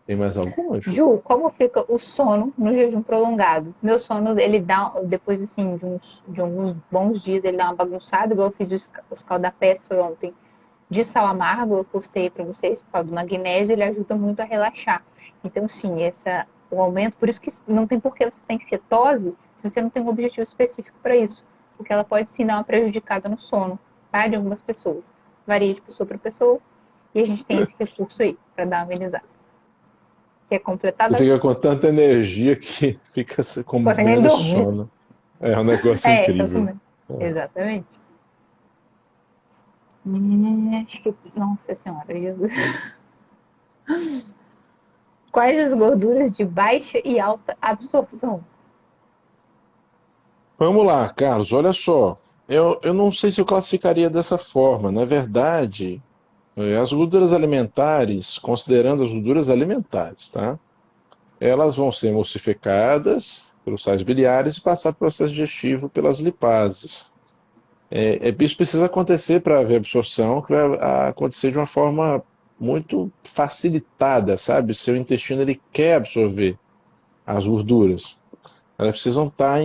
[SPEAKER 2] Tem mais alguma, Ju?
[SPEAKER 1] Ju, como fica o sono no jejum prolongado? Meu sono, ele dá, depois assim, de alguns bons dias, ele dá uma bagunçada, igual eu fiz o escaldapés, foi ontem, de sal amargo, eu postei para vocês, por causa do magnésio, ele ajuda muito a relaxar. Então, sim, o aumento, por isso que não tem por que você tem cetose, se você não tem um objetivo específico para isso, porque ela pode sim dar uma prejudicada no sono, tá? De algumas pessoas. Varia de pessoa para pessoa, e a gente tem esse recurso aí, para dar uma amenizada. Quer completar,
[SPEAKER 2] Você
[SPEAKER 1] Davi?
[SPEAKER 2] fica com tanta energia que fica com
[SPEAKER 1] Consegue nem
[SPEAKER 2] menos
[SPEAKER 1] dormir.
[SPEAKER 2] sono. É um negócio
[SPEAKER 1] Tô com
[SPEAKER 2] incrível.
[SPEAKER 1] medo. Exatamente. Acho que. Nossa Senhora, Jesus. Quais as gorduras de baixa e alta absorção?
[SPEAKER 2] Vamos lá, Carlos, olha só. Eu não sei se eu classificaria dessa forma. Na verdade, as gorduras alimentares, considerando as gorduras alimentares, tá? Elas vão ser emulsificadas pelos sais biliares e passar pelo processo digestivo pelas lipases. Isso precisa acontecer para haver absorção, que vai acontecer de uma forma muito facilitada, sabe? Seu intestino ele quer absorver as gorduras. Elas precisam estar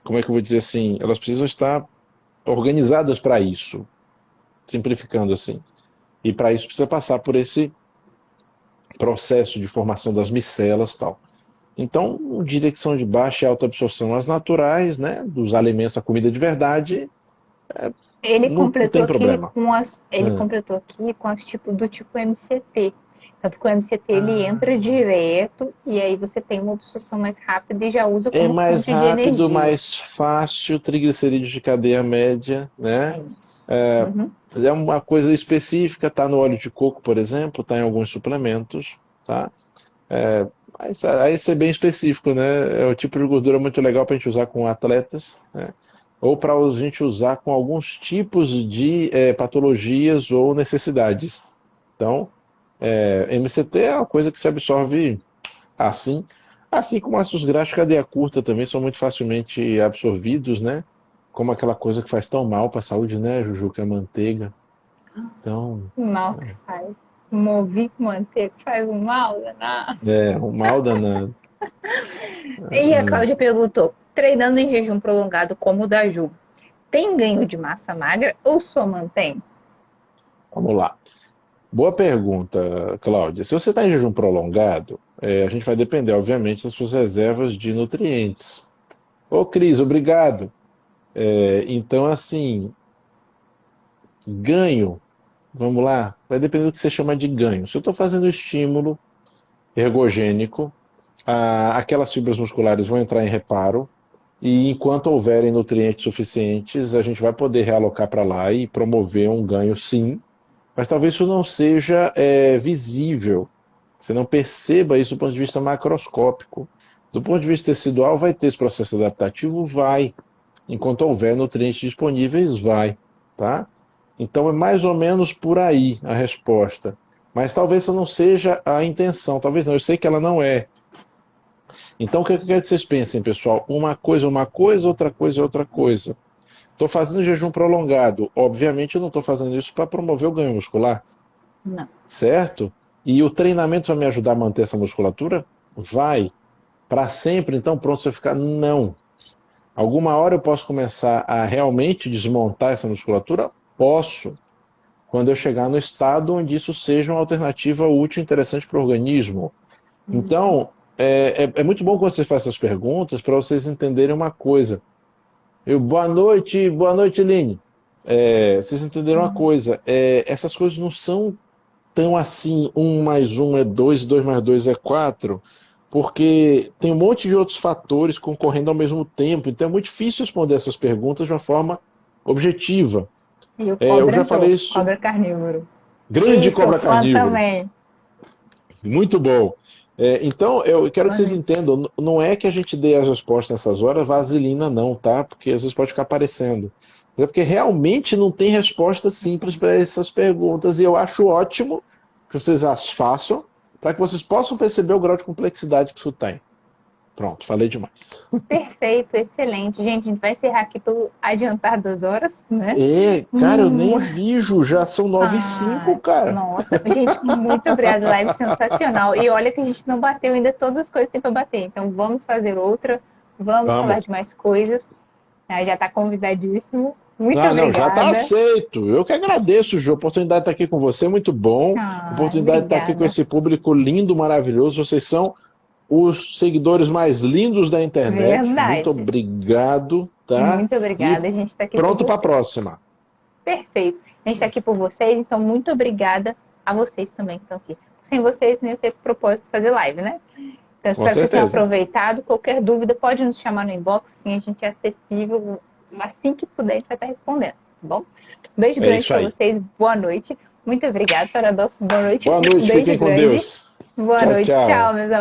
[SPEAKER 2] como é que eu vou dizer assim? Elas precisam estar organizadas para isso, simplificando assim. E para isso precisa passar por esse processo de formação das micelas e tal. Então, direção de baixa e alta absorção, as naturais, né, dos alimentos, a comida de verdade,
[SPEAKER 1] Ele
[SPEAKER 2] não
[SPEAKER 1] completou
[SPEAKER 2] tem
[SPEAKER 1] aqui
[SPEAKER 2] problema.
[SPEAKER 1] com as do tipo MCT. Então, porque o MCT ele entra
[SPEAKER 2] Ah,
[SPEAKER 1] direto e aí você tem uma absorção mais rápida e já usa
[SPEAKER 2] é
[SPEAKER 1] como
[SPEAKER 2] mais
[SPEAKER 1] fonte de
[SPEAKER 2] rápido,
[SPEAKER 1] energia.
[SPEAKER 2] mais fácil, triglicerídeos de cadeia média,
[SPEAKER 1] É
[SPEAKER 2] né?
[SPEAKER 1] isso.
[SPEAKER 2] É,
[SPEAKER 1] Uhum.
[SPEAKER 2] é uma coisa específica, tá no óleo de coco, por exemplo, tá em alguns suplementos, tá? É, mas aí ser bem específico, né? É o tipo de gordura muito legal para a gente usar com atletas, né? Ou para a gente usar com alguns tipos de patologias ou necessidades. Então, MCT é uma coisa que se absorve assim, assim como ácidos graxos de cadeia curta também são muito facilmente absorvidos, né? Como aquela coisa que faz tão mal para a saúde, né, Juju, que é a manteiga. Então,
[SPEAKER 1] Mal que faz. Movi com manteiga faz um mal danado.
[SPEAKER 2] um mal danado.
[SPEAKER 1] E a Cláudia perguntou: treinando em jejum prolongado como o da Ju, tem ganho de massa magra ou só mantém?
[SPEAKER 2] Vamos lá. Boa pergunta, Cláudia. Se você está em jejum prolongado, a gente vai depender, obviamente, das suas reservas de nutrientes. Ô, Cris, obrigado. Então, assim, ganho, vamos lá, vai depender do que você chama de ganho. Se eu estou fazendo estímulo ergogênico, aquelas fibras musculares vão entrar em reparo, e enquanto houverem nutrientes suficientes, a gente vai poder realocar para lá e promover um ganho, sim, mas talvez isso não seja visível. Você não perceba isso do ponto de vista macroscópico. Do ponto de vista tecidual, vai ter esse processo adaptativo? Vai. Enquanto houver nutrientes disponíveis, vai. Tá? Então é mais ou menos por aí a resposta. Mas talvez essa não seja a intenção. Talvez não, eu sei que ela não é. Então o que eu quero que vocês pensem, pessoal? Uma coisa é uma coisa, outra coisa é outra coisa. Estou fazendo jejum prolongado. Obviamente eu não estou fazendo isso para promover o ganho muscular.
[SPEAKER 1] Não.
[SPEAKER 2] Certo? E o treinamento vai me ajudar a manter essa musculatura? Vai. Para sempre, então, pronto, você ficar? Não. Alguma hora eu posso começar a realmente desmontar essa musculatura? Posso, quando eu chegar no estado onde isso seja uma alternativa útil e interessante para o organismo. Então, é muito bom quando você faz essas perguntas para vocês entenderem uma coisa. Boa noite, Line. Vocês entenderam uma coisa. Essas coisas não são tão assim, um mais um é dois, dois mais dois é quatro, porque tem um monte de outros fatores concorrendo ao mesmo tempo. Então é muito difícil responder essas perguntas de uma forma objetiva.
[SPEAKER 1] E o
[SPEAKER 2] Eu
[SPEAKER 1] cobra
[SPEAKER 2] já falei
[SPEAKER 1] entrou,
[SPEAKER 2] isso.
[SPEAKER 1] cobra carnívoro.
[SPEAKER 2] Grande
[SPEAKER 1] E sou
[SPEAKER 2] cobra
[SPEAKER 1] fã
[SPEAKER 2] carnívoro.
[SPEAKER 1] também.
[SPEAKER 2] Muito bom. Então, eu quero que vocês
[SPEAKER 1] Também.
[SPEAKER 2] entendam, não é que a gente dê as respostas nessas horas vaselina, não, tá? Porque às vezes pode ficar aparecendo. Mas é porque realmente não tem resposta simples para essas perguntas, e eu acho ótimo que vocês as façam, para que vocês possam perceber o grau de complexidade que isso tem. Pronto, falei demais.
[SPEAKER 1] Perfeito, excelente. Gente, a gente vai encerrar aqui pelo adiantar das horas, né?
[SPEAKER 2] Cara, eu nem
[SPEAKER 1] Hum,
[SPEAKER 2] vejo, já são 9h05, cara.
[SPEAKER 1] nossa, gente, muito obrigada, live sensacional. E olha que a gente não bateu ainda todas as coisas que tem para bater. Então vamos fazer outra, vamos
[SPEAKER 2] Vamos.
[SPEAKER 1] falar de mais coisas. Já está convidadíssimo. Muito
[SPEAKER 2] Não, já está
[SPEAKER 1] obrigada.
[SPEAKER 2] aceito. Eu que agradeço, Ju. A oportunidade de estar aqui com você é muito bom. A oportunidade de estar aqui com
[SPEAKER 1] Obrigada.
[SPEAKER 2] esse público lindo, maravilhoso. Vocês são os seguidores mais lindos da internet.
[SPEAKER 1] Verdade.
[SPEAKER 2] Muito obrigado, tá?
[SPEAKER 1] Muito obrigada.
[SPEAKER 2] E
[SPEAKER 1] a gente está aqui
[SPEAKER 2] pronto
[SPEAKER 1] por
[SPEAKER 2] para a
[SPEAKER 1] vocês.
[SPEAKER 2] próxima.
[SPEAKER 1] Perfeito. A gente está aqui por vocês, então muito obrigada a vocês também que estão aqui. Sem vocês, nem eu ter propósito de fazer live, né? Então, espero que vocês tenham aproveitado. Qualquer dúvida, pode nos chamar no inbox, sim, a gente é acessível. Assim que puder, a gente vai estar respondendo, tá bom? Beijo grande para vocês, boa noite. Muito obrigada, Paradoxo. Boa noite.
[SPEAKER 2] Boa noite,
[SPEAKER 1] beijo
[SPEAKER 2] fiquem
[SPEAKER 1] grande.
[SPEAKER 2] com Deus.
[SPEAKER 1] Boa noite, tchau, meus amores.